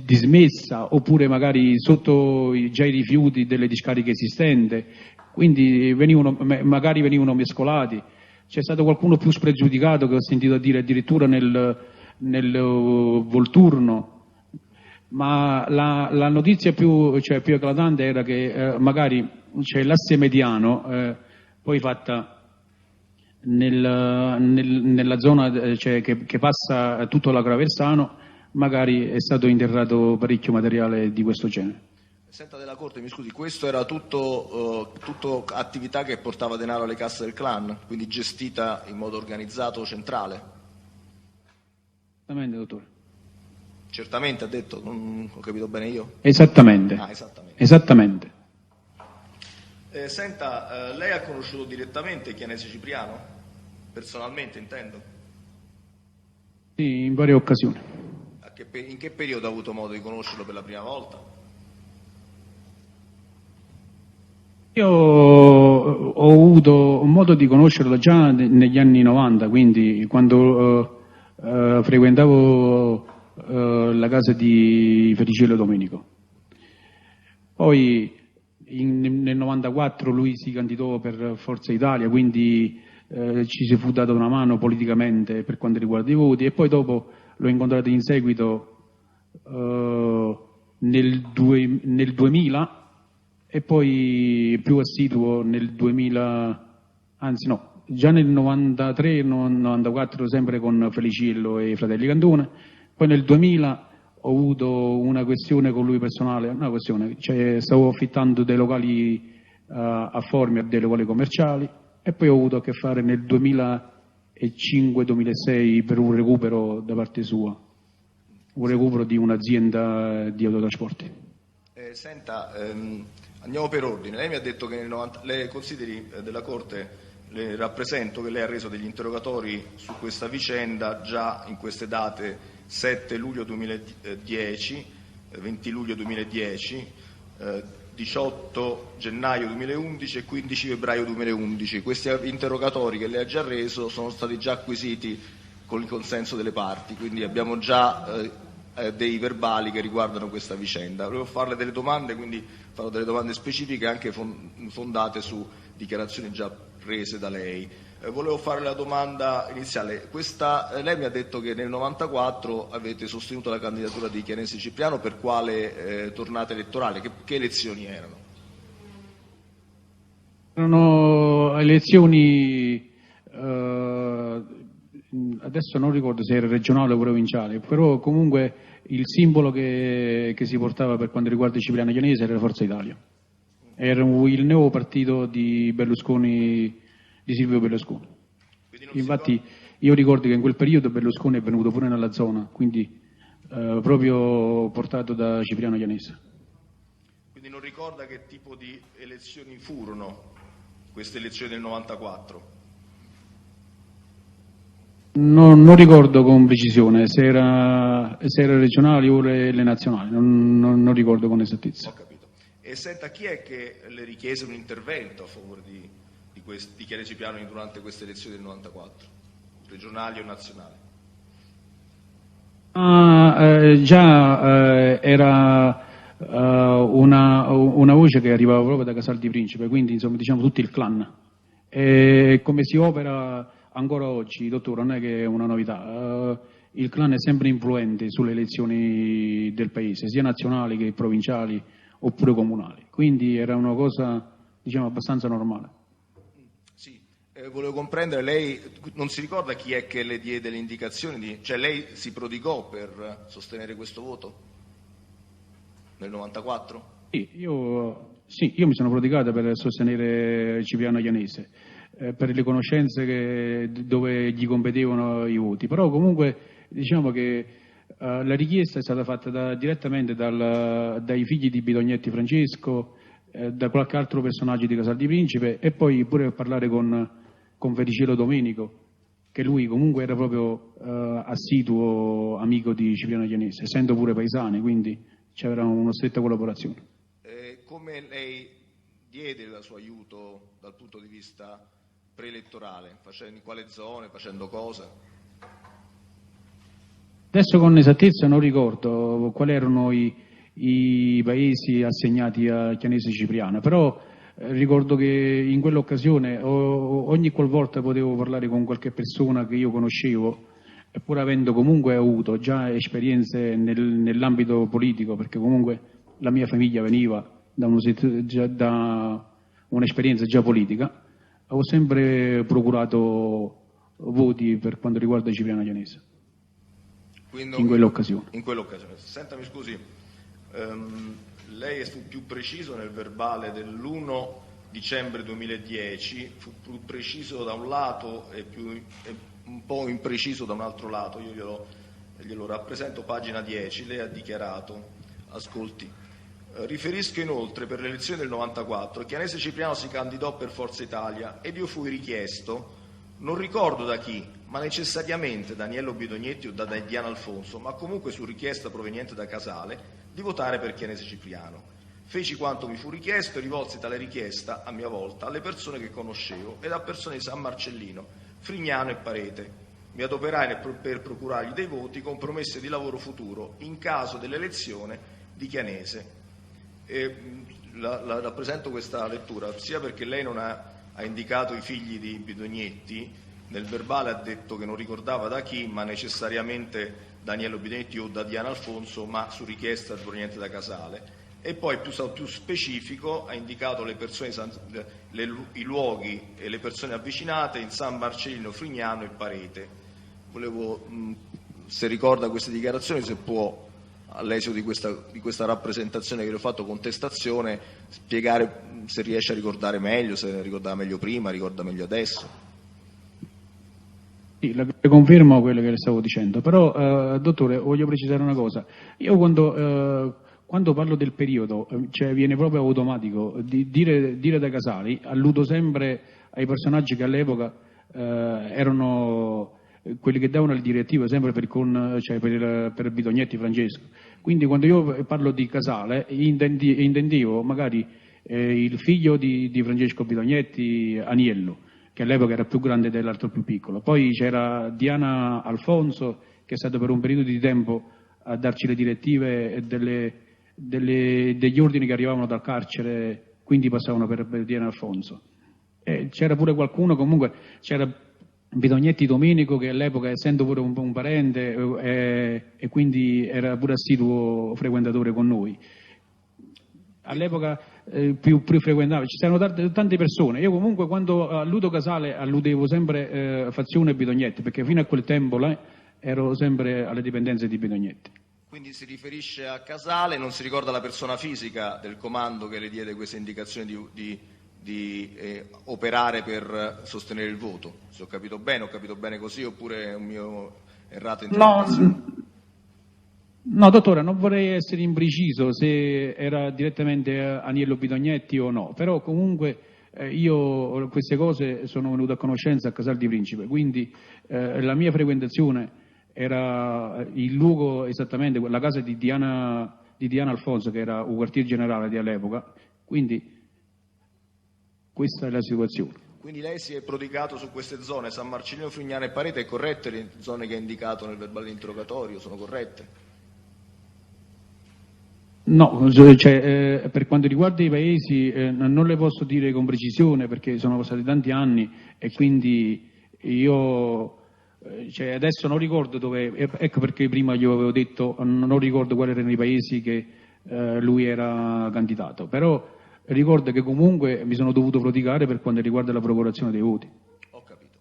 dismessa, oppure magari sotto già i rifiuti delle discariche esistenti, quindi magari venivano mescolati. C'è stato qualcuno più spregiudicato che ho sentito dire addirittura nel Volturno, ma la notizia più eclatante era che magari c'è l'asse mediano, poi fatta nella zona che passa tutto l'Agraversano, magari è stato interrato parecchio materiale di questo genere. Senta della Corte, mi scusi, questo era tutto attività che portava denaro alle casse del clan, quindi gestita in modo organizzato centrale? Esattamente, dottore. Certamente, ha detto, non ho capito bene io? Esattamente. Ah, esattamente. Esattamente. Senta, lei ha conosciuto direttamente Chianesi Cipriano? Personalmente, intendo? Sì, in varie occasioni. In che periodo ha avuto modo di conoscerlo per la prima volta? Io ho avuto modo di conoscerlo già negli anni 90, quindi quando frequentavo la casa di Felicello Domenico. Poi nel 94 lui si candidò per Forza Italia, quindi ci si fu data una mano politicamente per quanto riguarda i voti, e poi dopo l'ho incontrato in seguito nel 2000, e poi più assiduo nel 2000, anzi no, già nel 93, 94 sempre con Feliciello e i fratelli Cantone, poi nel 2000 ho avuto una questione con lui personale, cioè stavo affittando dei locali a Formia, dei locali commerciali, e poi ho avuto a che fare nel 2005-2006 per un recupero da parte sua, un recupero di un'azienda di autotrasporti. Senta, andiamo per ordine. Lei mi ha detto che lei consideri della Corte, le rappresento che lei ha reso degli interrogatori su questa vicenda già in queste date 7 luglio 2010, 20 luglio 2010, 18 gennaio 2011 e 15 febbraio 2011. Questi interrogatori che lei ha già reso sono stati già acquisiti con il consenso delle parti, quindi abbiamo già dei verbali che riguardano questa vicenda. Volevo farle delle domande, quindi farò delle domande specifiche anche fondate su dichiarazioni già rese da lei. Volevo fare la domanda iniziale. Lei mi ha detto che nel 94 avete sostenuto la candidatura di Chianesi Cipriano, per quale tornata elettorale? Che elezioni erano? Erano elezioni, adesso non ricordo se era regionale o provinciale, però comunque il simbolo che si portava per quanto riguarda Cipriano Chianesi era Forza Italia. Era il nuovo partito di Berlusconi, di Silvio Berlusconi. Infatti io ricordo che in quel periodo Berlusconi è venuto pure nella zona, quindi proprio portato da Cipriano Chianesi. Quindi non ricorda che tipo di elezioni furono queste elezioni del 94? Non ricordo con precisione se era regionali o le nazionali, non ricordo con esattezza. Ho capito. E senta, chi è che le richiese un intervento a favore di Chianesi Cipriano durante queste elezioni del 94? Regionali o nazionali? Era una voce che arrivava proprio da Casal di Principe, quindi insomma diciamo tutto il clan. E come si opera ancora oggi, dottore, non è che è una novità. Il clan è sempre influente sulle elezioni del paese, sia nazionali che provinciali oppure comunali, quindi era una cosa diciamo abbastanza normale. Sì, volevo comprendere, lei non si ricorda chi è che le diede le indicazioni, cioè lei si prodigò per sostenere questo voto nel 94? Sì, io mi sono prodigato per sostenere Cipriano Chianese, per le conoscenze dove gli competevano i voti, però comunque diciamo che la richiesta è stata fatta direttamente dai figli di Bidognetti Francesco, da qualche altro personaggio di Casal di Principe, e poi pure a parlare con Feliciello Domenico, che lui comunque era proprio assiduo amico di Cipriano Chianese, essendo pure paesani, quindi c'era una stretta collaborazione. Come lei diede il suo aiuto dal punto di vista preelettorale? In quale zone, facendo cosa? Adesso con esattezza non ricordo quali erano i paesi assegnati a Chianese Cipriano, però ricordo che in quell'occasione ogni qualvolta potevo parlare con qualche persona che io conoscevo, pur avendo comunque avuto già esperienze nell'ambito politico, perché comunque la mia famiglia veniva da un'esperienza già politica, avevo sempre procurato voti per quanto riguarda Cipriano Chianese. Quindi, in quell'occasione. In quell'occasione. Senta, mi scusi, lei fu più preciso nel verbale dell'1 dicembre 2010, fu più preciso da un lato e un po' impreciso da un altro lato. Io glielo rappresento, pagina 10. Lei ha dichiarato, ascolti, riferisco inoltre per le elezioni del 94 Chianese Cipriano si candidò per Forza Italia ed io fui richiesto, non ricordo da chi, ma necessariamente da Aniello Bidognetti o da Diana Alfonso, ma comunque su richiesta proveniente da Casale, di votare per Chianese Cipriano. Feci quanto mi fu richiesto e rivolsi tale richiesta, a mia volta, alle persone che conoscevo ed a persone di San Marcellino, Frignano e Parete. Mi adoperai per procurargli dei voti con promesse di lavoro futuro in caso dell'elezione di Chianese. La rappresento questa lettura sia perché lei non ha indicato i figli di Bidognetti. Nel verbale ha detto che non ricordava da chi, ma necessariamente Daniello Bidognetti o da Diana Alfonso, ma su richiesta proveniente da Casale. E poi più specifico ha indicato le persone, i luoghi e le persone avvicinate in San Marcellino, Frignano e Parete. Volevo, se ricorda queste dichiarazioni, se può, all'esito di questa rappresentazione che le ho fatto, contestazione, spiegare se riesce a ricordare meglio, se ricordava meglio prima, ricorda meglio adesso. Sì, le confermo quello che le stavo dicendo, però dottore, voglio precisare una cosa. Io quando parlo del periodo, cioè viene proprio automatico, dire da Casali, alludo sempre ai personaggi che all'epoca erano quelli che davano le direttive sempre per Bidognetti Francesco. Quindi quando io parlo di Casale intendevo magari il figlio di Francesco Bidognetti, Aniello, che all'epoca era più grande dell'altro più piccolo. Poi c'era Diana Alfonso, che è stata per un periodo di tempo a darci le direttive degli ordini che arrivavano dal carcere, quindi passavano per Diana Alfonso. C'era pure qualcuno, comunque c'era Bidognetti Domenico, che all'epoca, essendo pure un parente, e quindi era pure assiduo frequentatore con noi. All'epoca più frequentava, ci c'erano tante persone. Io comunque quando alludo Casale alludevo sempre Fazione e Bidognetti, perché fino a quel tempo là ero sempre alle dipendenze di Bidognetti. Quindi si riferisce a Casale, non si ricorda la persona fisica del comando che le diede queste indicazioni di operare per sostenere il voto. Se ho capito bene così, oppure è un mio errato interpretazione? No, dottore, non vorrei essere impreciso se era direttamente Aniello Bidognetti o no, però comunque io queste cose sono venuto a conoscenza a Casal di Principe, quindi la mia frequentazione era il luogo esattamente, la casa di Diana Alfonso, che era un quartier generale di all'epoca, quindi questa è la situazione. Quindi lei si è prodigato su queste zone, San Marcellino, Frignano e Parete, è corrette le zone che ha indicato nel verbale di interrogatorio, sono corrette? No, per quanto riguarda i paesi non le posso dire con precisione perché sono passati tanti anni e quindi io adesso non ricordo dove, ecco perché prima gli avevo detto non ricordo quali erano i paesi che lui era candidato, però ricordo che comunque mi sono dovuto prodigare per quanto riguarda la procurazione dei voti. Ho capito.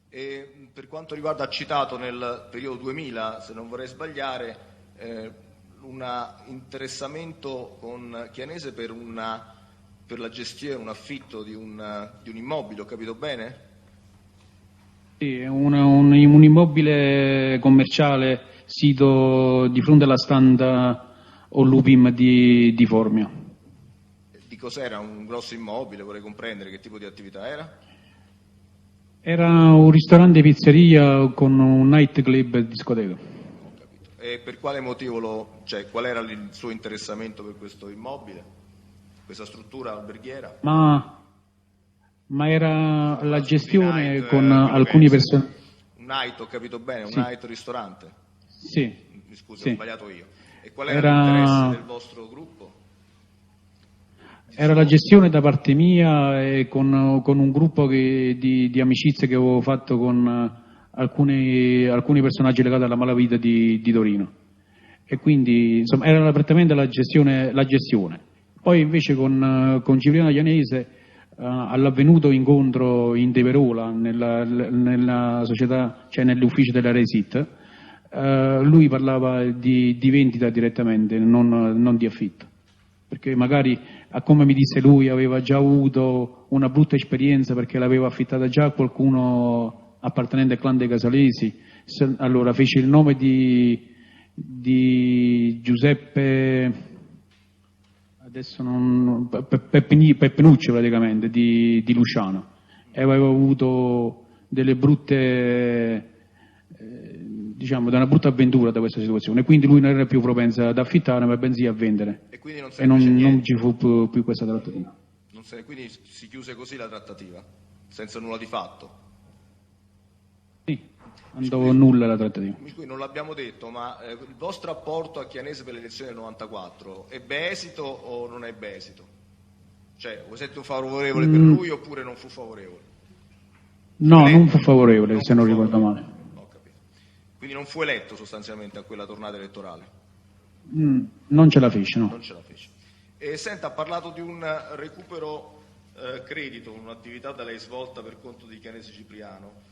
E per quanto riguarda, ha citato nel periodo 2000, se non vorrei sbagliare, un interessamento con Chianese per la gestione, un affitto di un immobile, ho capito bene? Sì, un immobile commerciale sito di fronte alla standa Ollupim di Formia. Di cos'era? Un grosso immobile, vorrei comprendere che tipo di attività era? Era un ristorante pizzeria con un nightclub e discoteca. E per quale motivo qual era il suo interessamento per questo immobile, questa struttura alberghiera? Ma era la gestione con alcuni personaggi. Un night, ho capito bene, un sì. night ristorante. Sì. Mi scusi, Sì. ho sbagliato io. E qual era l'interesse del vostro gruppo? Era la gestione da parte mia e con un gruppo di amicizie che avevo fatto con alcuni personaggi legati alla malavita di Torino. E quindi insomma era prettamente la gestione. Poi invece con Cipriano Ianese all'avvenuto incontro in Teverola nella società, cioè nell'ufficio della Resit, lui parlava di vendita direttamente, non di affitto, perché magari, come mi disse lui, aveva già avuto una brutta esperienza perché l'aveva affittata già a qualcuno appartenente al clan dei Casalesi. Allora fece il nome di Giuseppe, adesso non, Peppenuccio praticamente, di Luciano, e aveva avuto delle brutte, diciamo, da una brutta avventura da questa situazione, quindi lui non era più propenso ad affittare ma bensì a vendere, E quindi non, e non ci fu più questa trattativa. quindi si chiuse così la trattativa, senza nulla di fatto. Sì, andò nulla la trattativa. Mi scusi, non l'abbiamo detto, ma il vostro apporto a Chianese per le elezioni del 94 ebbe esito o non ebbe esito? Cioè, voi siete favorevole per lui oppure non fu favorevole? No, non fu favorevole, Non se fu non ricordo favorevole. male. Ho capito. Quindi non fu eletto sostanzialmente a quella tornata elettorale? Non ce la fece, no. Non ce la fece. E senta, ha parlato di un recupero credito, un'attività da lei svolta per conto di Chianese Cipriano,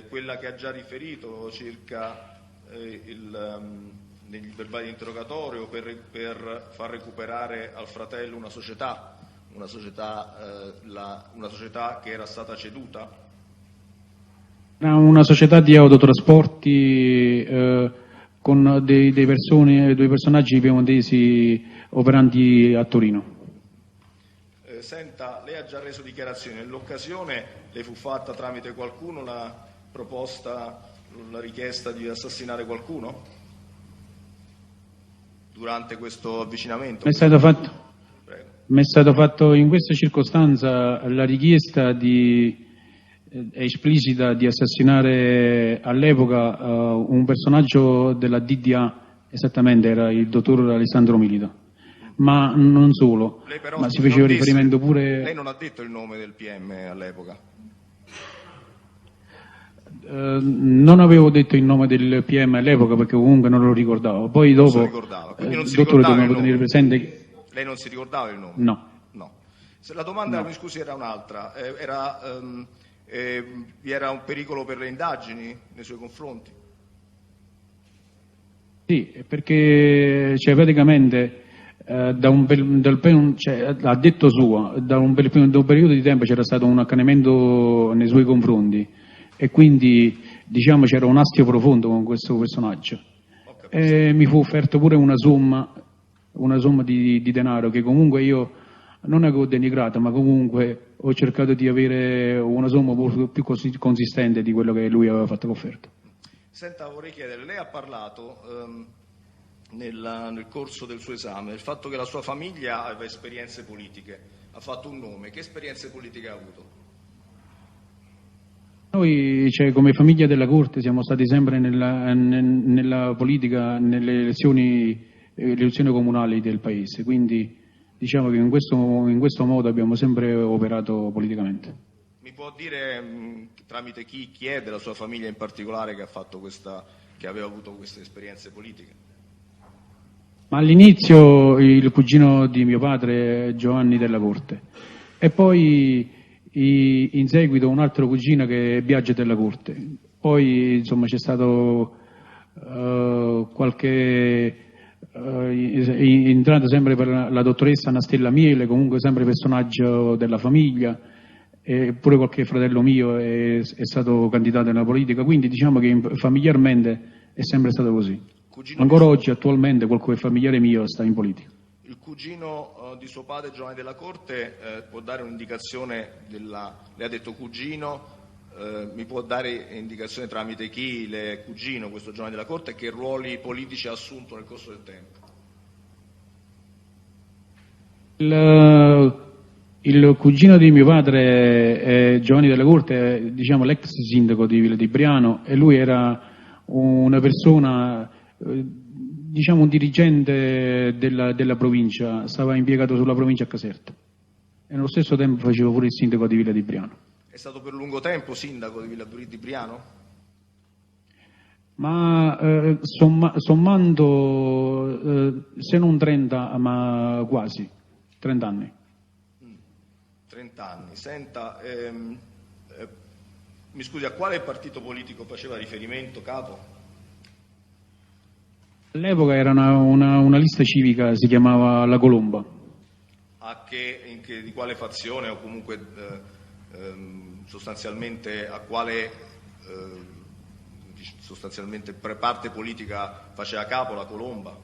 quella che ha già riferito circa negli verbali di interrogatorio per far recuperare al fratello una società che era stata ceduta? Era una società di autotrasporti con due personaggi piemontesi operanti a Torino. Senta, lei ha già reso dichiarazioni. Nell'occasione le fu fatta tramite qualcuno la richiesta di assassinare qualcuno? Durante questo avvicinamento? Mi è stato fatto, Prego. mi è stato fatto in questa circostanza la richiesta esplicita di assassinare all'epoca un personaggio della DDA, esattamente era il dottor Alessandro Milito. Ma non solo, Lei però, ma si scusi, faceva non disse- riferimento pure. Lei non ha detto il nome del PM all'epoca? Non avevo detto il nome del PM all'epoca perché comunque non lo ricordavo. Poi Non se dopo, lo ricordava, quindi non si dottore, ricordava dobbiamo il tenere nome. presente che Lei non si ricordava il nome? no. No. Se la domanda, mi scusi, era un'altra. Vi era un pericolo per le indagini nei suoi confronti? Sì, perché cioè, praticamente a detto suo, da un periodo di tempo c'era stato un accanimento nei suoi confronti e quindi diciamo c'era un astio profondo con questo personaggio. Ho capito. E mi fu offerto pure una somma di denaro che comunque io non avevo denigrato, ma comunque ho cercato di avere una somma più consistente di quello che lui aveva fatto l'offerta. Senta, vorrei chiedere, lei ha parlato nel corso del suo esame del fatto che la sua famiglia aveva esperienze politiche, ha fatto un nome. Che esperienze politiche ha avuto? Noi, cioè, come famiglia della Corte, siamo stati sempre nella politica, nelle elezioni comunali del Paese, quindi diciamo che in questo modo abbiamo sempre operato politicamente. Mi può dire tramite chi è della sua famiglia in particolare che aveva avuto queste esperienze politiche? Ma all'inizio il cugino di mio padre, Giovanni della Corte, e poi in seguito un altro cugino che è Biagio della Corte. Poi insomma c'è stato qualche entrata sempre per la dottoressa Anastella Miele, comunque sempre personaggio della famiglia, e pure qualche fratello mio è stato candidato nella politica, quindi diciamo che familiarmente è sempre stato così. Ancora oggi attualmente qualche familiare mio sta in politica. Il cugino di suo padre, Giovanni della Corte, può dare un'indicazione lei ha detto cugino, mi può dare indicazione tramite chi le cugino, questo Giovanni della Corte, che ruoli politici ha assunto nel corso del tempo? Il cugino di mio padre, Giovanni della Corte, è diciamo, l'ex sindaco di Villa di Briano, e lui era una persona diciamo un dirigente della provincia, stava impiegato sulla provincia a Caserta e nello stesso tempo facevo pure il sindaco di Villa di Briano. È stato per lungo tempo sindaco di Villa di Briano? Ma sommando, se non 30, ma quasi 30 anni. 30 anni. Senta, mi scusi, a quale partito politico faceva riferimento, capo? All'epoca era una lista civica, si chiamava La Colomba. Di quale fazione o comunque sostanzialmente a quale sostanzialmente parte politica faceva capo La Colomba?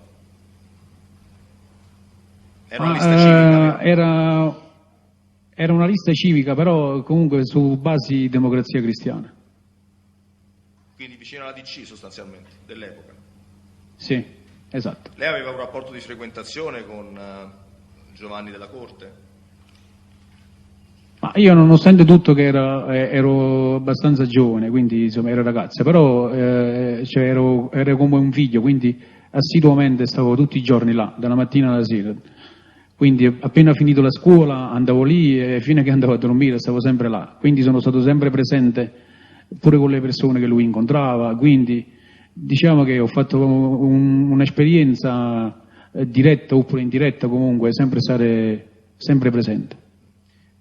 Era una lista civica? Era una lista civica, però comunque su basi democrazia cristiana. Quindi vicino alla DC sostanzialmente, dell'epoca? Sì, esatto. Lei aveva un rapporto di frequentazione con Giovanni della Corte? Ma io, nonostante tutto, che ero abbastanza giovane, quindi insomma ero ragazza, però ero come un figlio, quindi assiduamente stavo tutti i giorni là, dalla mattina alla sera. Quindi appena finito la scuola andavo lì e fino a che andavo a dormire stavo sempre là. Quindi sono stato sempre presente pure con le persone che lui incontrava, quindi diciamo che ho fatto un'esperienza diretta oppure indiretta, comunque sempre stare sempre presente.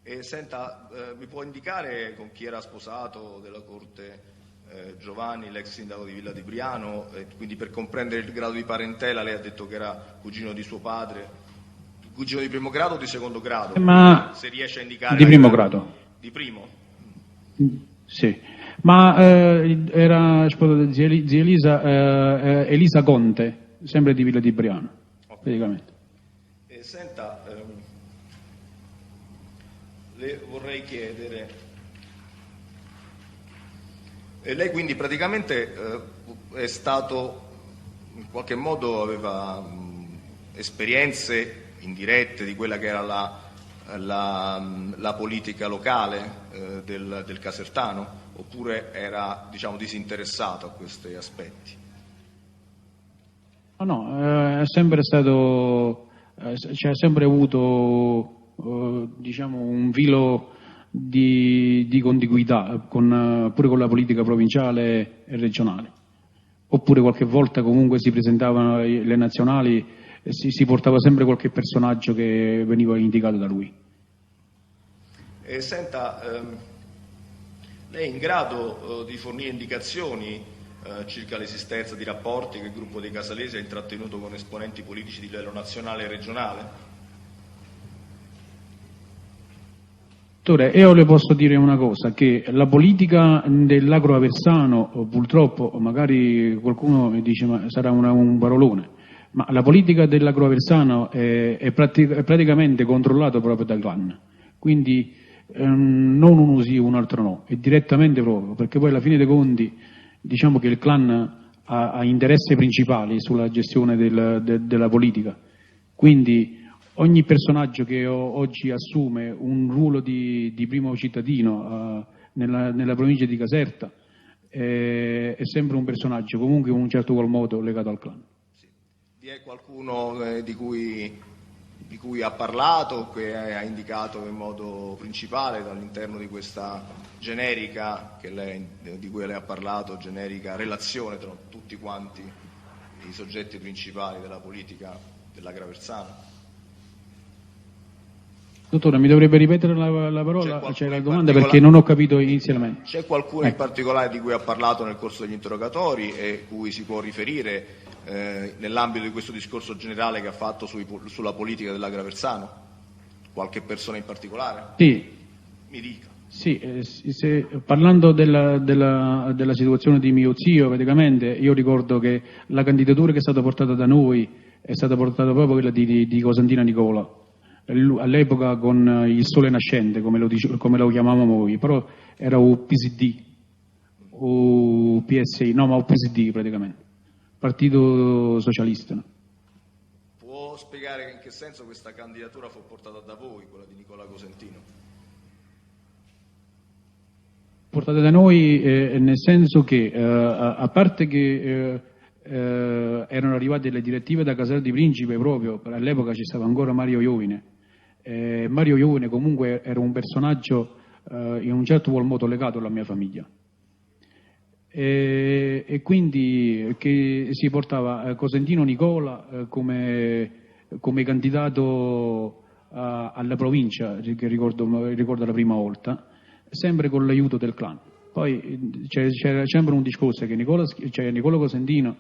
E senta, mi può indicare con chi era sposato della Corte Giovanni, l'ex sindaco di Villa di Briano? Quindi per comprendere il grado di parentela lei ha detto che era cugino di suo padre. Cugino di primo grado o di secondo grado? Ma se riesce a indicare di primo grado. Di primo? Sì, ma era sposa di zia Elisa, Elisa Conte, sempre di Villa di Briano, praticamente. Senta, le vorrei chiedere, lei quindi praticamente è stato, in qualche modo aveva esperienze indirette di quella che era la politica locale del casertano, oppure era, diciamo, disinteressato a questi aspetti? No, è sempre stato, c'è sempre avuto, diciamo, un filo di contiguità pure con la politica provinciale e regionale, oppure qualche volta comunque si presentavano le nazionali e si portava sempre qualche personaggio che veniva indicato da lui. Senta, lei è in grado di fornire indicazioni circa l'esistenza di rapporti che il gruppo dei Casalesi ha intrattenuto con esponenti politici di livello nazionale e regionale? Dottore, io le posso dire una cosa, che la politica dell'Agro Aversano, purtroppo, magari qualcuno mi dice ma sarà un parolone, ma la politica dell'Agro Aversano è praticamente controllata proprio dal clan, quindi non uno sì, un altro no, è direttamente proprio, perché poi alla fine dei conti diciamo che il clan ha interessi principali sulla gestione della politica, quindi ogni personaggio che oggi assume un ruolo di primo cittadino nella provincia di Caserta è sempre un personaggio comunque in un certo qual modo legato al clan. Vi è qualcuno di cui ha parlato, che ha indicato in modo principale all'interno di questa generica di cui lei ha parlato, generica relazione tra tutti quanti i soggetti principali della politica dell'Agro Aversano? Dottore, mi dovrebbe ripetere la parola, cioè la domanda, perché non ho capito inizialmente. C'è qualcuno in particolare di cui ha parlato nel corso degli interrogatori e cui si può riferire nell'ambito di questo discorso generale che ha fatto sulla politica dell'Agro Aversano? Qualche persona in particolare? Sì. Mi dica. Sì, parlando della situazione di mio zio, praticamente, io ricordo che la candidatura che è stata portata da noi è stata portata proprio quella di Cosantina Nicola. All'epoca con il sole nascente, come lo chiamavamo noi, però era un PSD, o PSI, no, ma un PSD praticamente, Partito Socialista. Può spiegare in che senso questa candidatura fu portata da voi, quella di Nicola Cosentino? Portata da noi nel senso che, a parte che erano arrivate le direttive da Casal di Principe proprio, all'epoca ci stava ancora Mario Iovine. Mario Iovine comunque era un personaggio in un certo qual modo legato alla mia famiglia. E quindi che si portava Cosentino Nicola come candidato alla provincia, che ricordo la prima volta, sempre con l'aiuto del clan. Poi c'era sempre un discorso che Nicola Cosentino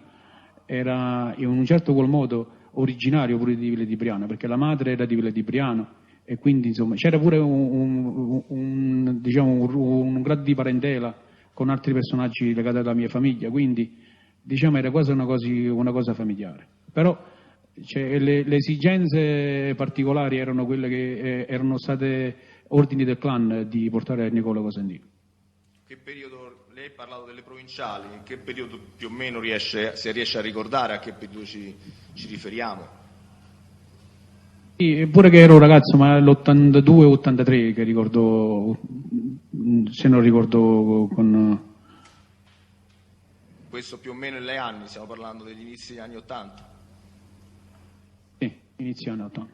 era in un certo qual modo originario pure di Villa di Briano, perché la madre era di Villa di Briano, e quindi insomma c'era pure un grado di parentela con altri personaggi legati alla mia famiglia, quindi diciamo era quasi una cosa familiare. Però le esigenze particolari erano quelle che erano state ordini del clan di portare Nicola Cosentino. Che periodo, lei ha parlato delle provinciali, in che periodo più o meno se riesce a ricordare a che periodo ci riferiamo? Sì, pure che ero ragazzo, ma l'82-83 che ricordo, se non ricordo con... Questo più o meno negli anni, stiamo parlando degli inizi degli anni 80? Sì, inizio anni 80.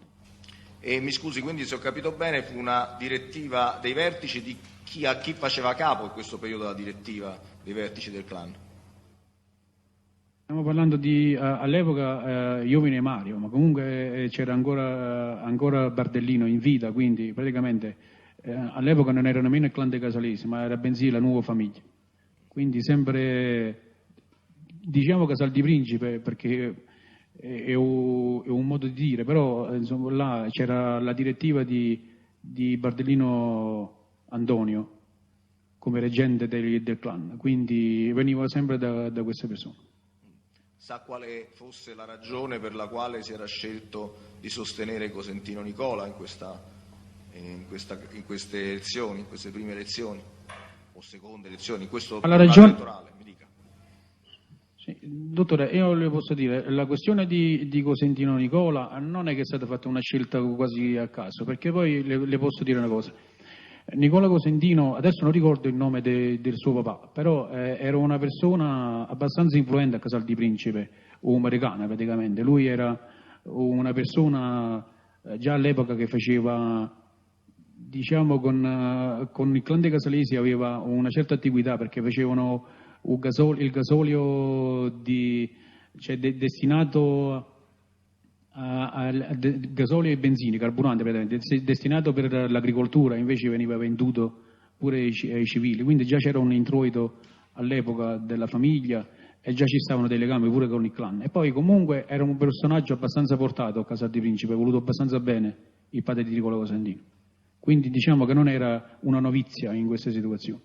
E mi scusi, quindi se ho capito bene fu una direttiva dei vertici di a chi faceva capo in questo periodo la direttiva dei vertici del clan? Stiamo parlando di all'epoca Iovine e Mario, ma comunque c'era ancora Bardellino in vita, quindi praticamente all'epoca non era nemmeno il clan dei Casalesi, ma era bensì la nuova famiglia. Quindi sempre, diciamo Casal di Principe, perché è un modo di dire, però insomma, là c'era la direttiva di Bardellino Antonio come reggente del clan, quindi veniva sempre da queste persone. Sa quale fosse la ragione per la quale si era scelto di sostenere Cosentino Nicola in queste elezioni, in queste prime elezioni o seconde elezioni, in questo elettorale? Mi dica. Sì, dottore, io le posso dire, la questione di Cosentino Nicola non è che è stata fatta una scelta quasi a caso, perché poi le posso dire una cosa. Nicola Cosentino, adesso non ricordo il nome del suo papà, però era una persona abbastanza influente a Casal di Principe, americana praticamente. Lui era una persona già all'epoca che faceva, diciamo, con il clan dei Casalesi aveva una certa attività, perché facevano il gasolio destinato gasolio e benzina, carburante destinato per l'agricoltura, invece veniva venduto pure ai civili, quindi già c'era un introito all'epoca della famiglia e già ci stavano dei legami pure con il clan. E poi comunque era un personaggio abbastanza portato a Casal di Principe, voluto abbastanza bene il padre di Nicola Cosentino, quindi diciamo che non era una novizia in queste situazioni.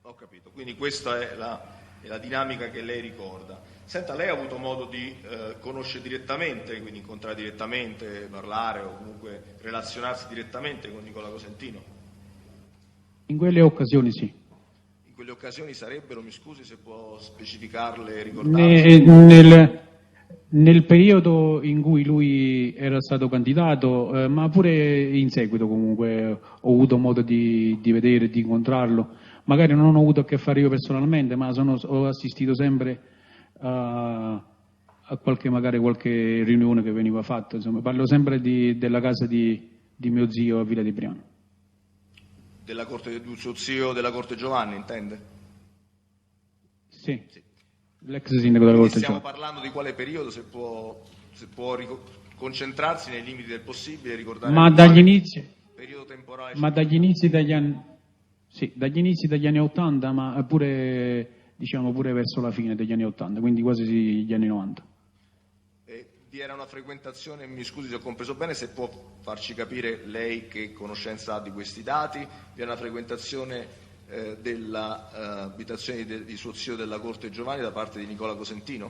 Ho capito, quindi questa è la dinamica che lei ricorda. Senta, lei ha avuto modo di conoscere direttamente, quindi incontrare direttamente, parlare o comunque relazionarsi direttamente con Nicola Cosentino? In quelle occasioni sì. In quelle occasioni sarebbero, mi scusi se può specificarle e ricordarle? Nel periodo in cui lui era stato candidato, ma pure in seguito comunque ho avuto modo di vedere, di incontrarlo. Magari non ho avuto a che fare io personalmente, ma ho assistito sempre a qualche riunione che veniva fatta. Insomma, parlo sempre della casa di mio zio a Villa di Briano. Della corte di suo zio della Corte Giovanni, intende? Sì. L'ex sindaco della Corte Stiamo Giovanni. parlando di quale periodo, se può concentrarsi nei limiti del possibile, ricordare Ma dagli inizi, periodo temporale. ma dagli inizi degli anni, sì, dagli inizi degli anni 80, ma pure verso la fine degli anni 80, quindi quasi gli anni 90. Vi era una frequentazione, mi scusi se ho compreso bene, se può farci capire lei che conoscenza ha di questi dati, vi era una frequentazione dell'abitazione di suo zio della Corte Giovanni da parte di Nicola Cosentino?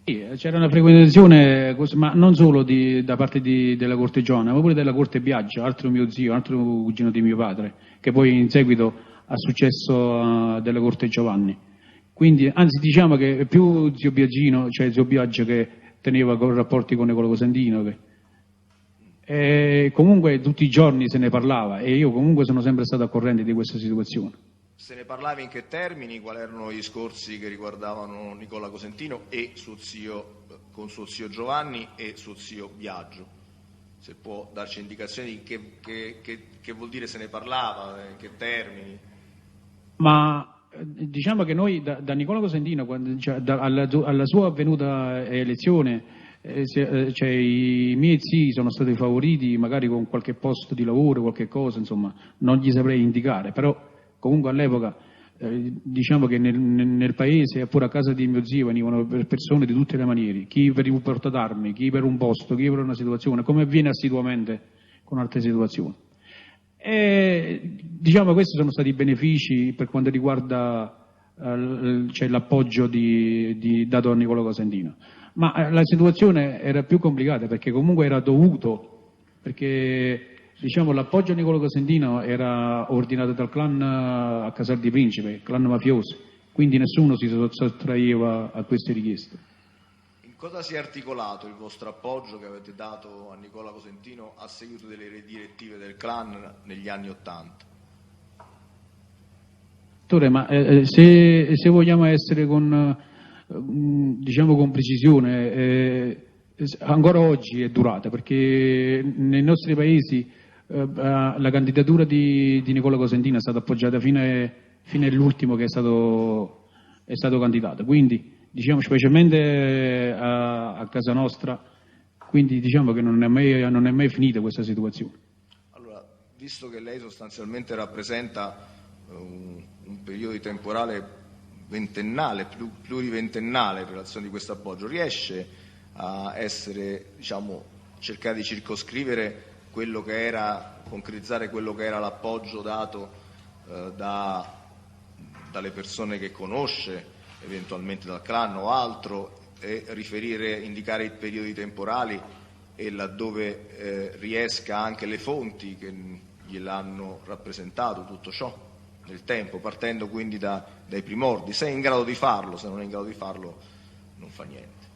Sì, c'era una frequentazione, ma non solo da parte della Corte Giovanni, ma pure della Corte Biaggia, altro mio zio, altro cugino di mio padre, che poi in seguito ha successo della Corte Giovanni. Quindi, anzi, diciamo che più zio Biagino, cioè zio Biagio, che teneva rapporti con Nicola Cosentino, comunque tutti i giorni se ne parlava e io comunque sono sempre stato a corrente di questa situazione. Se ne parlava in che termini? Quali erano i discorsi che riguardavano Nicola Cosentino e suo zio, con suo zio Giovanni e suo zio Biagio? Se può darci indicazioni di che vuol dire se ne parlava, in che termini? Ma diciamo che noi da Nicola Cosentino, alla sua avvenuta elezione, cioè, i miei zii sono stati favoriti magari con qualche posto di lavoro, qualche cosa, insomma, non gli saprei indicare, però comunque all'epoca diciamo che nel paese, pure a casa di mio zio, venivano persone di tutte le maniere, chi per un porto d'armi, chi per un posto, chi per una situazione, come avviene assiduamente con altre situazioni. E diciamo questi sono stati i benefici per quanto riguarda cioè, l'appoggio dato a Nicola Cosentino. Ma la situazione era più complicata perché comunque era dovuto, perché diciamo, l'appoggio a Nicola Cosentino era ordinato dal clan a Casal di Principe, clan mafioso, quindi nessuno si sottraeva a queste richieste. In cosa si è articolato il vostro appoggio che avete dato a Nicola Cosentino a seguito delle direttive del clan negli anni '80? Dottore, ma se vogliamo essere diciamo con precisione, ancora oggi è durata, perché nei nostri paesi la candidatura di Nicola Cosentino è stata appoggiata fino all'ultimo che è stato candidato, quindi diciamo specialmente a casa nostra, quindi diciamo che non è mai finita questa situazione. Allora, visto che lei sostanzialmente rappresenta un periodo temporale ventennale, pluriventennale in relazione di questo appoggio, riesce a essere, diciamo, cercare di circoscrivere quello che era, concretizzare quello che era l'appoggio dato dalle persone che conosce, eventualmente dal clan o altro, e indicare i periodi temporali e laddove riesca anche le fonti che gliel'hanno rappresentato tutto ciò nel tempo, partendo quindi dai primordi. Se è in grado di farlo, se non è in grado di farlo non fa niente.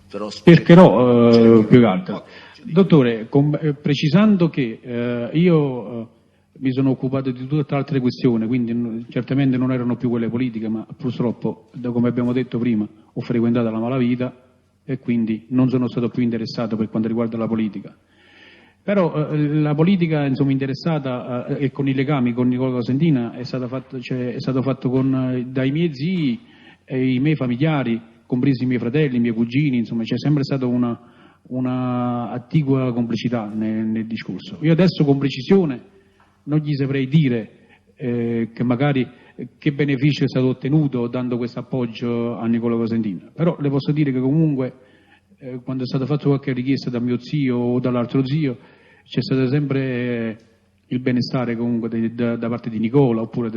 Però cercherò più che altro. Dottore, precisando che io mi sono occupato di tutte altre questioni, quindi certamente non erano più quelle politiche, ma purtroppo, come abbiamo detto prima, ho frequentato la malavita e quindi non sono stato più interessato per quanto riguarda la politica. Però la politica, insomma, interessata e con i legami con Nicola Cosentino è stato fatto dai miei zii e i miei familiari, compresi i miei fratelli, i miei cugini, insomma, c'è sempre stata una attigua complicità nel discorso. Io adesso con precisione non gli saprei dire che magari che beneficio è stato ottenuto dando questo appoggio a Nicola Cosentino, però le posso dire che comunque quando è stata fatta qualche richiesta da mio zio o dall'altro zio c'è stato sempre il benestare comunque da parte di Nicola oppure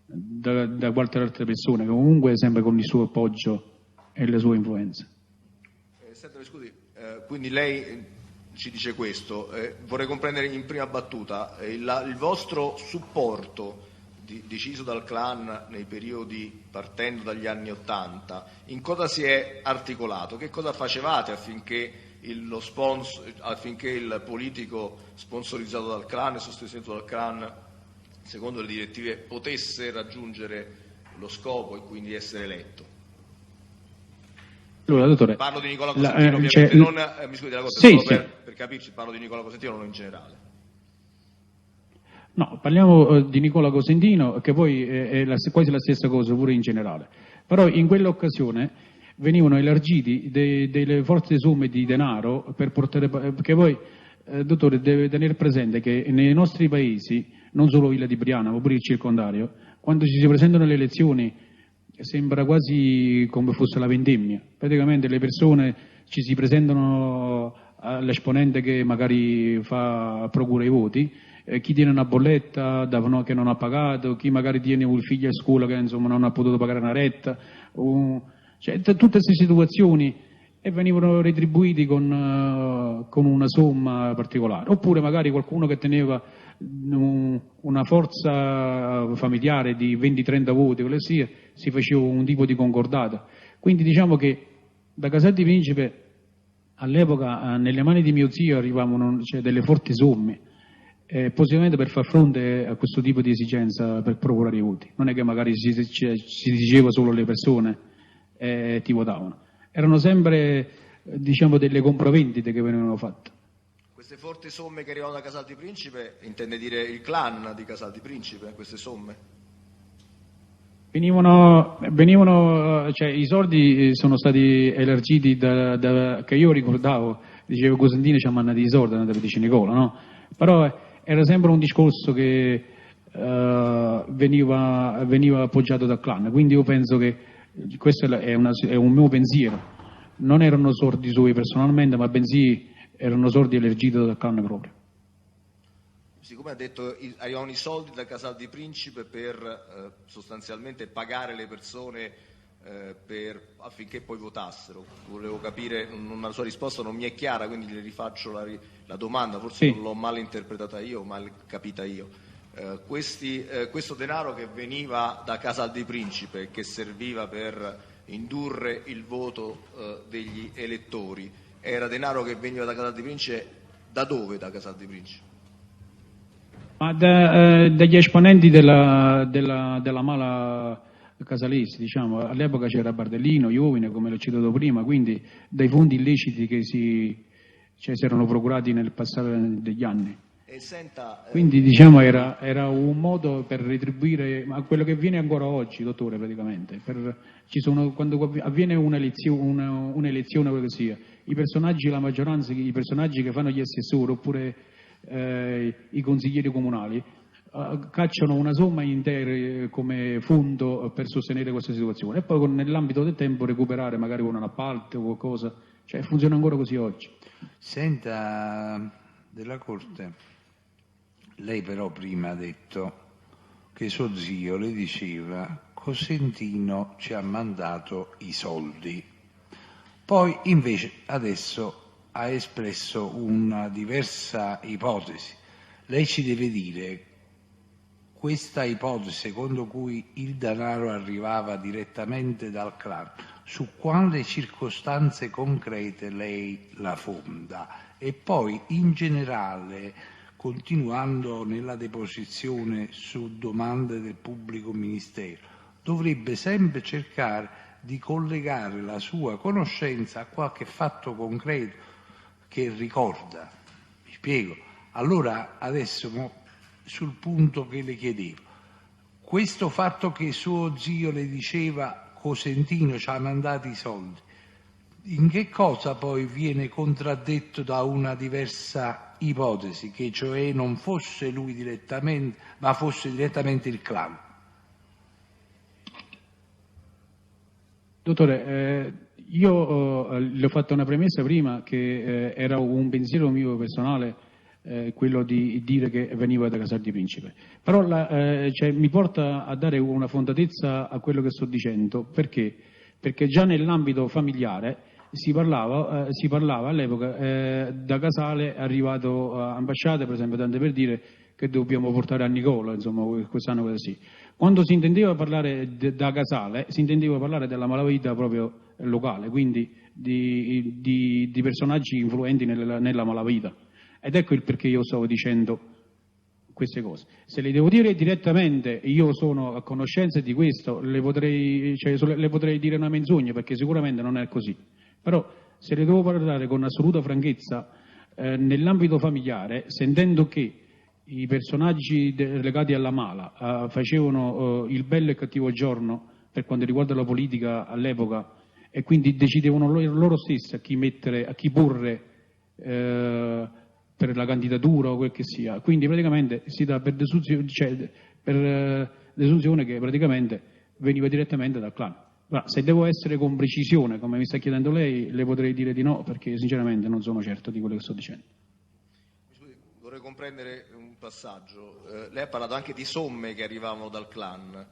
da qualche altra persona, comunque sempre con il suo appoggio e le sue influenze. Scusi, quindi lei ci dice questo, vorrei comprendere in prima battuta il vostro supporto deciso dal clan nei periodi partendo dagli anni '80, in cosa si è articolato? Che cosa facevate affinché il politico sponsorizzato dal clan e sostenuto dal clan secondo le direttive potesse raggiungere lo scopo e quindi essere eletto? Allora, dottore, parlo di Nicola Cosentino, ovviamente non mi scusi la cosa, sì, solo sì. Per capirci, parlo di Nicola Cosentino, non in generale. No, parliamo di Nicola Cosentino, che poi è quasi la stessa cosa pure in generale. Però in quell'occasione venivano elargiti delle forti somme di denaro per portare, perché poi, dottore, deve tenere presente che nei nostri paesi, non solo Villa di Briana, ma pure il circondario, quando ci si presentano le elezioni sembra quasi come fosse la vendemmia. Praticamente le persone ci si presentano all'esponente che magari procura i voti, chi tiene una bolletta che non ha pagato, chi magari tiene un figlio a scuola che insomma non ha potuto pagare una retta, cioè, tutte queste situazioni e venivano retribuiti con una somma particolare. Oppure magari qualcuno che teneva una forza familiare di 20-30 voti, si faceva un tipo di concordata. Quindi diciamo che da Casal di Principe all'epoca nelle mani di mio zio arrivavano delle forti somme positivamente per far fronte a questo tipo di esigenza per procurare i voti. Non è che magari si diceva solo alle persone ti votavano. Erano sempre diciamo delle compravendite che venivano fatte. Queste forti somme che arrivavano da Casal di Principe intende dire il clan di Casal di Principe, queste somme? Cioè, i soldi sono stati elargiti che io ricordavo, dicevo Cosentino ci ha mandato i soldi, andate per dice Nicola, no? Però era sempre un discorso che veniva appoggiato dal clan, quindi io penso che questo è un mio pensiero, non erano soldi suoi personalmente, ma bensì erano soldi elargiti dal clan proprio. Siccome ha detto arrivavano i soldi da Casal di Principe per sostanzialmente pagare le persone affinché poi votassero, volevo capire, la sua risposta non mi è chiara, quindi le rifaccio la domanda, forse sì. Non l'ho mal interpretata io, mal capita io. Questo denaro che veniva da Casal di Principe, che serviva per indurre il voto degli elettori, era denaro che veniva da Casal di Principe, da dove da Casal di Principe? Ma dagli esponenti della mala casalese, diciamo, all'epoca c'era Bardellino, Iovine, come l'ho citato prima, quindi dai fondi illeciti che si erano procurati nel passare degli anni. Quindi diciamo era un modo per retribuire, ma quello che avviene ancora oggi, dottore, praticamente. Quando avviene un'elezione, quello che sia, i personaggi, la maggioranza, i personaggi che fanno gli assessori oppure i consiglieri comunali cacciano una somma intera come fondo per sostenere questa situazione e poi nell'ambito del tempo recuperare magari con un appalto o qualcosa, cioè funziona ancora così oggi. Senta, della Corte, lei però prima ha detto che suo zio le diceva Cosentino ci ha mandato i soldi, poi invece adesso ha espresso una diversa ipotesi. Lei ci deve dire questa ipotesi secondo cui il denaro arrivava direttamente dal clan, su quali circostanze concrete lei la fonda e poi in generale, continuando nella deposizione su domande del pubblico ministero, dovrebbe sempre cercare di collegare la sua conoscenza a qualche fatto concreto che ricorda. Mi spiego? Allora adesso sul punto che le chiedevo, questo fatto che suo zio le diceva Cosentino ci ha mandato i soldi, in che cosa poi viene contraddetto da una diversa ipotesi, che cioè non fosse lui direttamente, ma fosse direttamente il clan? Dottore, io le ho fatto una premessa prima che era un pensiero mio personale quello di dire che veniva da Casal di Principe, però mi porta a dare una fondatezza a quello che sto dicendo, perché già nell'ambito familiare si parlava all'epoca da Casale è arrivato a ambasciate, per esempio, tanto per dire che dobbiamo portare a Nicola, insomma, quest'anno così. Quando si intendeva parlare da Casale, si intendeva parlare della malavita proprio locale, quindi di personaggi influenti nella malavita. Ed ecco il perché io stavo dicendo queste cose. Se le devo dire direttamente, io sono a conoscenza di questo, le potrei dire una menzogna, perché sicuramente non è così. Però se le devo parlare con assoluta franchezza, nell'ambito familiare, sentendo che i personaggi legati alla mala facevano il bello e cattivo giorno per quanto riguarda la politica all'epoca e quindi decidevano loro stessi a chi mettere, a chi porre per la candidatura o quel che sia, quindi praticamente si dà per desunzione che praticamente veniva direttamente dal clan. Ma se devo essere con precisione, come mi sta chiedendo lei, le potrei dire di no, perché sinceramente non sono certo di quello che sto dicendo. Vorrei comprendere un passaggio. Lei ha parlato anche di somme che arrivavano dal clan,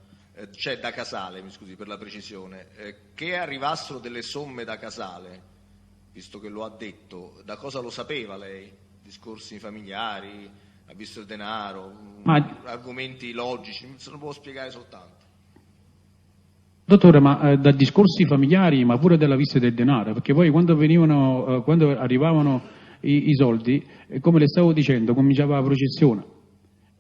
cioè da Casale, mi scusi per la precisione. Che arrivassero delle somme da Casale, visto che lo ha detto, da cosa lo sapeva lei? Discorsi familiari, ha visto il denaro, argomenti logici, se lo può spiegare soltanto. Dottore, ma da discorsi familiari, ma pure della vista del denaro, perché poi quando arrivavano i soldi, e come le stavo dicendo, cominciava la processione.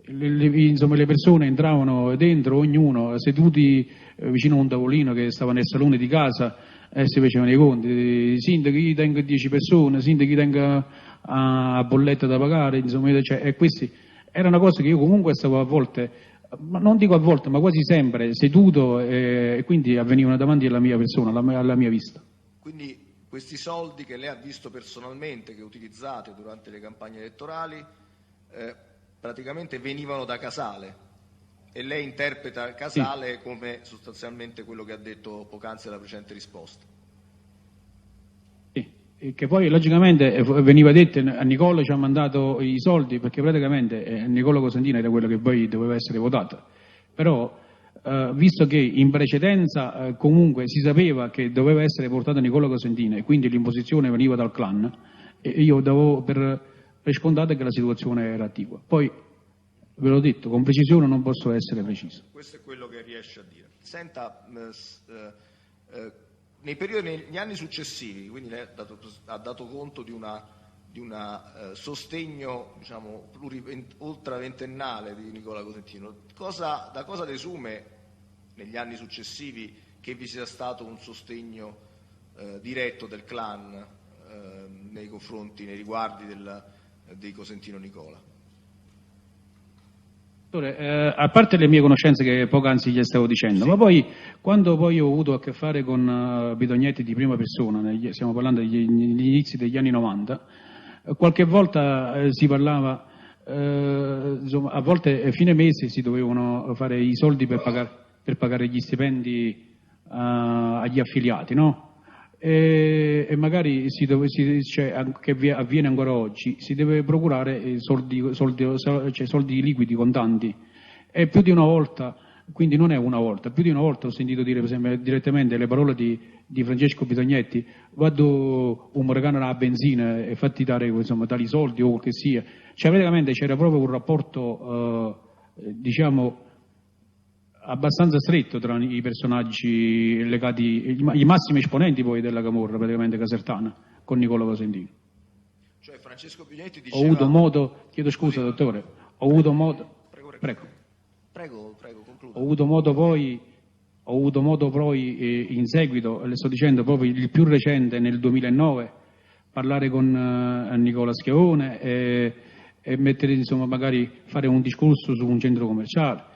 Insomma, le persone entravano dentro, ognuno seduti vicino a un tavolino che stava nel salone di casa, e si facevano i conti. Sindaco, io tengo 10 persone, sindaco, io tengo a bolletta da pagare, insomma, cioè, e questi era una cosa che io comunque stavo a volte, ma non dico a volte, ma quasi sempre seduto, e quindi avvenivano davanti alla mia persona, alla mia vista. Quindi questi soldi che lei ha visto personalmente, che utilizzate durante le campagne elettorali, praticamente venivano da Casale, e lei interpreta Casale Sì. come sostanzialmente quello che ha detto poc'anzi alla precedente risposta. Sì, e che poi logicamente veniva detto a Nicola ci ha mandato i soldi perché praticamente Nicola Cosentino era quello che poi doveva essere votato, però visto che in precedenza comunque si sapeva che doveva essere portato Nicola Cosentino e quindi l'imposizione veniva dal clan, e io davo per scontato che la situazione era attigua. Poi ve l'ho detto, con precisione non posso essere preciso. Questo è quello che riesce a dire. Senta, negli anni successivi, quindi lei ha dato conto di un sostegno, diciamo, ultraventennale di Nicola Cosentino. Da cosa desume negli anni successivi che vi sia stato un sostegno diretto del clan nei confronti, nei riguardi di Cosentino Nicola? A parte le mie conoscenze che poc'anzi gli stavo dicendo, Sì. ma poi quando poi ho avuto a che fare con Bidognetti di prima persona, stiamo parlando degli inizi degli anni 90, qualche volta si parlava, insomma, a volte a fine mese si dovevano fare i soldi per pagare gli stipendi agli affiliati, no? E magari che avviene ancora oggi, si deve procurare soldi liquidi, contanti, e più di una volta, quindi non è una volta, più di una volta ho sentito dire, per esempio, direttamente le parole di Francesco Bidognetti: vado un morgano alla benzina e fatti dare, insomma, tali soldi o quel che sia. Cioè praticamente c'era proprio un rapporto diciamo abbastanza stretto tra i personaggi legati, i massimi esponenti poi della camorra praticamente casertana, con Nicola Cosentino. Cioè Francesco Bidognetti Ho diceva... avuto modo, chiedo scusa dottore, ho avuto modo, Prego, concluda. ho avuto modo poi in seguito, le sto dicendo proprio il più recente nel 2009, parlare con Nicola Schiavone e mettere, insomma, magari fare un discorso su un centro commerciale.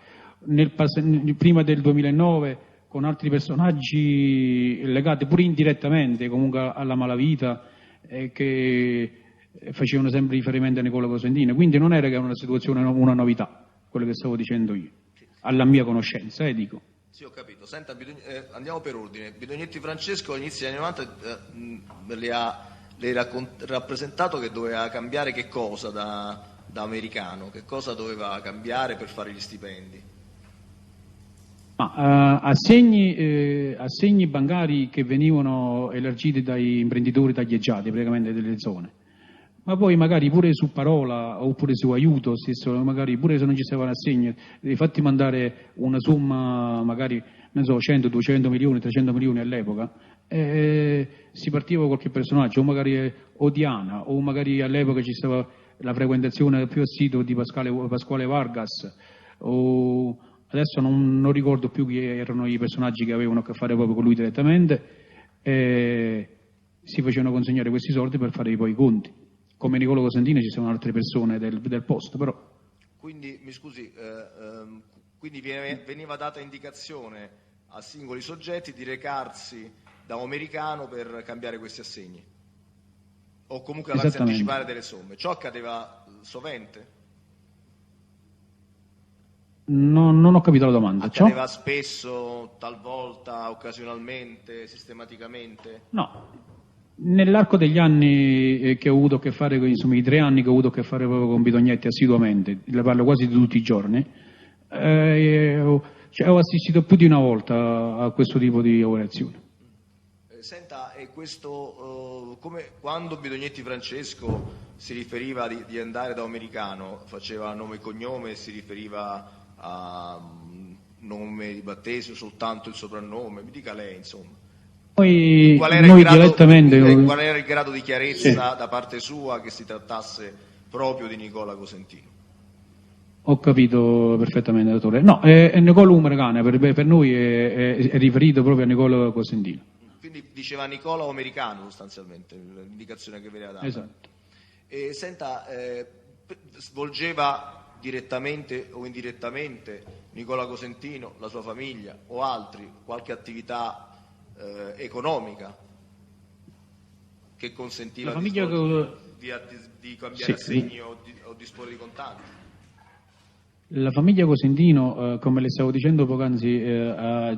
Prima del 2009 con altri personaggi legati pure indirettamente comunque alla malavita, che facevano sempre riferimento a Nicola Cosentino, quindi non era che era una situazione, una novità, quello che stavo dicendo io, alla mia conoscenza, dico. Sì, ho capito. Senta, andiamo per ordine. Bidognetti Francesco all'inizio degli anni 90 le ha rappresentato che doveva cambiare che cosa da americano, che cosa doveva cambiare per fare gli stipendi? Assegni bancari che venivano elargiti dagli imprenditori taglieggiati praticamente delle zone, ma poi magari pure su parola oppure su aiuto stesso, magari pure se non ci stavano assegni, fatti mandare una somma, magari non so, 100, 200 milioni, 300 milioni all'epoca, si partiva con qualche personaggio, o magari Odiana, o magari all'epoca ci stava la frequentazione più assidua di Pasquale Vargas, o adesso non ricordo più chi erano i personaggi che avevano a che fare proprio con lui direttamente, si facevano consegnare questi soldi per fare poi i conti. Come Nicola Cosentino ci sono altre persone del posto, però. Quindi, mi scusi, quindi veniva data indicazione a singoli soggetti di recarsi da un americano per cambiare questi assegni? O comunque a farsi anticipare delle somme? Ciò accadeva sovente? Non ho capito la domanda. Accadeva spesso, talvolta, occasionalmente, sistematicamente? No, nell'arco degli anni che ho avuto a che fare, insomma i 3 anni che ho avuto a che fare proprio con Bidognetti assiduamente, le parlo quasi di tutti i giorni, ho assistito più di una volta a questo tipo di operazioni. Senta, e questo, quando Bidognetti Francesco si riferiva di andare da americano, faceva nome e cognome, si riferiva a nome di battesimo, soltanto il soprannome, mi dica lei, insomma. Noi direttamente... Qual era il grado di chiarezza da parte sua che si trattasse proprio di Nicola Cosentino? Ho capito perfettamente, dottore. No, è Nicola Umergana, per noi è riferito proprio a Nicola Cosentino. Quindi diceva Nicola Americano sostanzialmente, l'indicazione che veniva data. Esatto. Senta, svolgeva direttamente o indirettamente Nicola Cosentino, la sua famiglia o altri qualche attività economica che consentiva La famiglia di cambiare assegni o disporre di contanti? La famiglia Cosentino, come le stavo dicendo poc'anzi,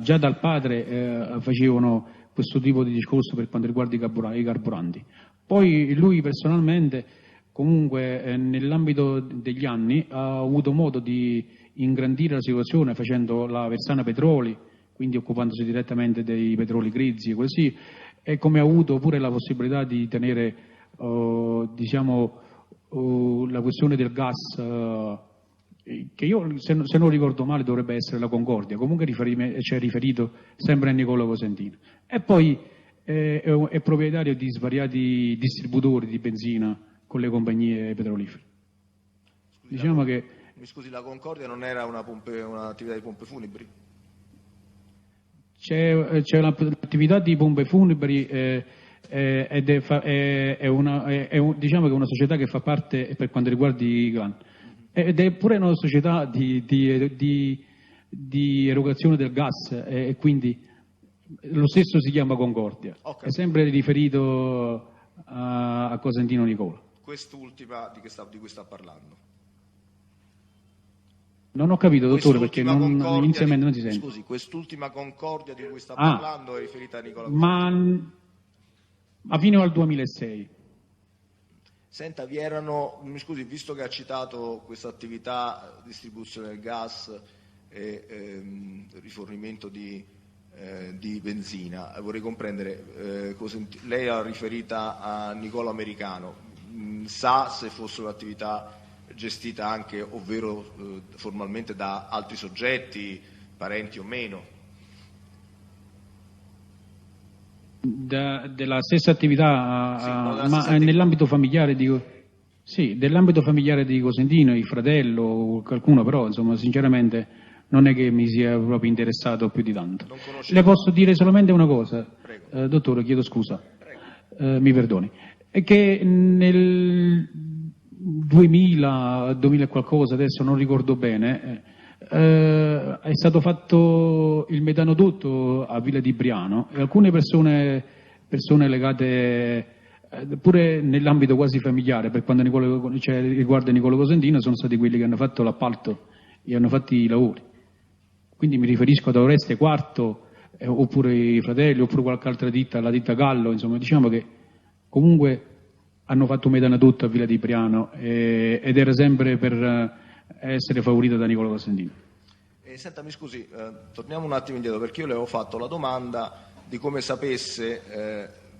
già dal padre facevano questo tipo di discorso per quanto riguarda i carburanti. Poi lui personalmente, comunque, nell'ambito degli anni, ha avuto modo di ingrandire la situazione facendo la Versana Petroli, quindi occupandosi direttamente dei petroli grezzi e così, e come ha avuto pure la possibilità di tenere, diciamo, la questione del gas, che io, se non ricordo male, dovrebbe essere la Concordia, comunque c'è riferito sempre a Nicola Cosentino. E poi è proprietario di svariati distributori di benzina con le compagnie petrolifere. Diciamo che... Mi scusi, la Concordia non era un'attività di pompe funebri? C'è un'attività di pompe funebri ed diciamo che è una società che fa parte per quanto riguarda i clan. Ed è pure una società di erogazione del gas e quindi lo stesso si chiama Concordia. Okay. È sempre riferito a Cosentino Nicola. Quest'ultima di cui sta parlando? Non ho capito, dottore, perché inizialmente non si sente. Scusi, quest'ultima Concordia di cui sta parlando è riferita a Nicola Cosentino? Ma fino al 2006. Senta, mi scusi, visto che ha citato questa attività distribuzione del gas e rifornimento di benzina, vorrei comprendere, lei l'ha riferita a Nicola Americano, sa se fosse un'attività gestita anche, ovvero formalmente da altri soggetti, parenti o meno? Della stessa attività, sì, ma nell'ambito familiare dell'ambito familiare di Cosentino, il fratello o qualcuno, però insomma sinceramente non è che mi sia proprio interessato più di tanto. Le posso dire solamente una cosa, dottore, chiedo scusa, mi perdoni, è che nel 2000 e qualcosa, adesso non ricordo bene, è stato fatto il metanodotto a Villa di Briano e alcune persone legate pure nell'ambito quasi familiare per quanto riguarda Nicola Cosentino sono stati quelli che hanno fatto l'appalto e hanno fatto i lavori. Quindi mi riferisco ad Oreste Quarto, oppure i fratelli, oppure qualche altra ditta, la ditta Gallo, insomma diciamo che comunque hanno fatto un metanodotto a Villa di Briano ed era sempre per essere favorita da Nicola Cosentino. Senta, mi scusi, torniamo un attimo indietro, perché io le avevo fatto la domanda di come sapesse,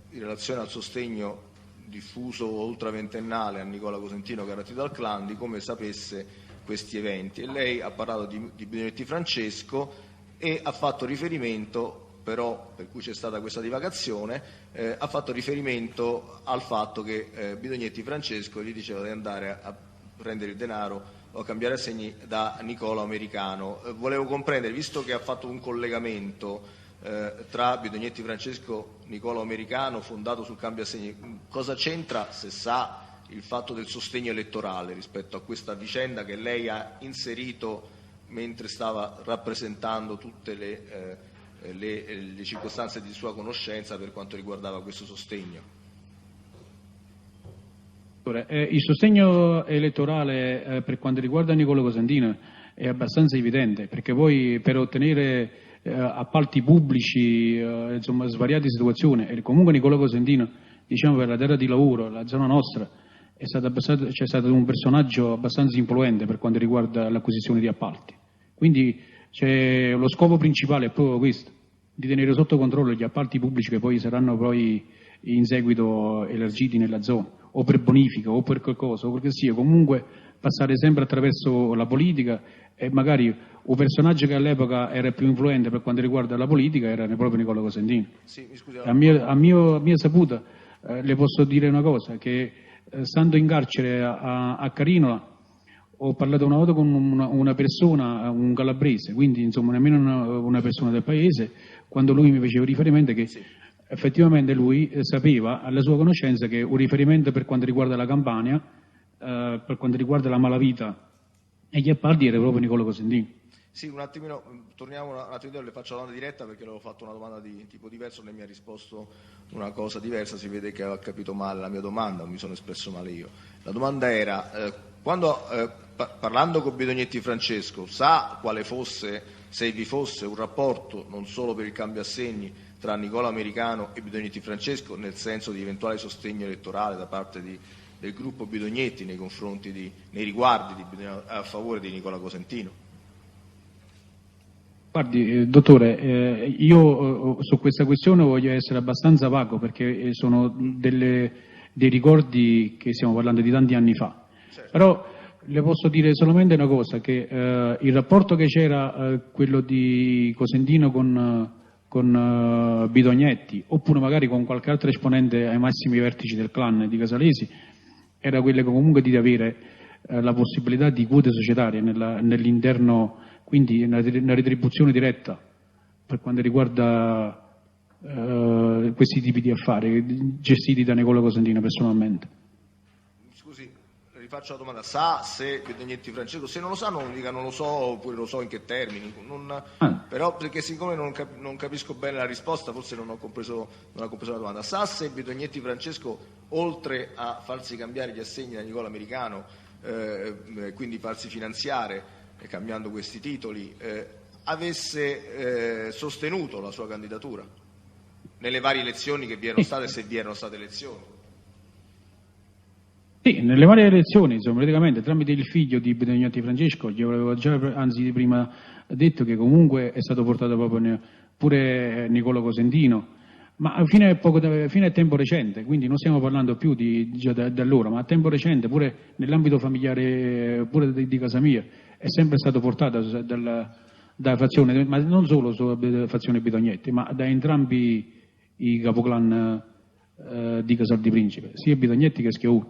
in relazione al sostegno diffuso ultra ventennale a Nicola Cosentino garantito dal clan, di come sapesse questi eventi. E lei ha parlato di Bidognetti Francesco e ha fatto riferimento, però, per cui c'è stata questa divagazione, ha fatto riferimento al fatto che Bidognetti Francesco gli diceva di andare a prendere il denaro o cambiare assegni da Nicola Americano. Volevo comprendere, visto che ha fatto un collegamento tra Bidognetti Francesco e Nicola Americano fondato sul cambio assegni, cosa c'entra, se sa, il fatto del sostegno elettorale rispetto a questa vicenda che lei ha inserito mentre stava rappresentando tutte le circostanze di sua conoscenza per quanto riguardava questo sostegno? Il sostegno elettorale per quanto riguarda Nicola Cosentino è abbastanza evidente, perché poi per ottenere appalti pubblici, insomma svariate situazioni, e comunque Nicola Cosentino, diciamo per la terra di lavoro, la zona nostra, c'è stato un personaggio abbastanza influente per quanto riguarda l'acquisizione di appalti. Quindi lo scopo principale è proprio questo, di tenere sotto controllo gli appalti pubblici che poi saranno poi in seguito elargiti nella zona, o per bonifica o per qualcosa, o perché sia, comunque passare sempre attraverso la politica e magari un personaggio che all'epoca era più influente per quanto riguarda la politica era proprio Nicola Cosentino. Sì, mi scusi, A mia saputa le posso dire una cosa, che stando in carcere a Carinola ho parlato una volta con una persona, un calabrese, quindi insomma nemmeno una persona del paese, quando lui mi faceva riferimento che effettivamente lui sapeva alla sua conoscenza che un riferimento per quanto riguarda la Campania, per quanto riguarda la malavita e gli appalti era proprio Nicola Cosentino. Sì, un attimino, torniamo un attimo, le faccio la domanda diretta perché le ho fatto una domanda di tipo diverso, lei mi ha risposto una cosa diversa, si vede che aveva capito male la mia domanda, mi sono espresso male io. La domanda era, quando parlando con Bidognetti Francesco, sa quale fosse, se vi fosse un rapporto non solo per il cambio assegni tra Nicola Americano e Bidognetti Francesco, nel senso di eventuale sostegno elettorale da parte del gruppo Bidognetti nei confronti nei riguardi a favore di Nicola Cosentino? Guardi, dottore, io su questa questione voglio essere abbastanza vago perché sono dei ricordi che stiamo parlando di tanti anni fa. Certo. Però le posso dire solamente una cosa, che il rapporto che c'era, quello di Cosentino con Bidognetti, oppure magari con qualche altro esponente ai massimi vertici del clan di Casalesi, era quello comunque di avere la possibilità di quote societarie nell'interno, quindi una retribuzione diretta per quanto riguarda questi tipi di affari gestiti da Nicola Cosentino personalmente. Scusi, rifaccio la domanda, sa se Bidognetti Francesco, se non lo sa non dica non lo so oppure lo so in che termini, però perché siccome non capisco bene la risposta forse non ha compreso la domanda, sa se Bidognetti Francesco oltre a farsi cambiare gli assegni da Nicola Americano, quindi farsi finanziare cambiando questi titoli, avesse sostenuto la sua candidatura nelle varie elezioni che vi erano state, se vi erano state elezioni? Sì, nelle varie elezioni, insomma, praticamente tramite il figlio di Bidognetti Francesco, gli avevo già anzi prima detto che comunque è stato portato proprio pure Nicola Cosentino, ma fino a tempo recente, quindi non stiamo parlando più già da allora, ma a tempo recente, pure nell'ambito familiare, pure di casa mia, è sempre stato portato da fazione, ma non solo sulla fazione Bidognetti, ma da entrambi i capoclan di Casal di Principe, sia Bidognetti che Schiavone.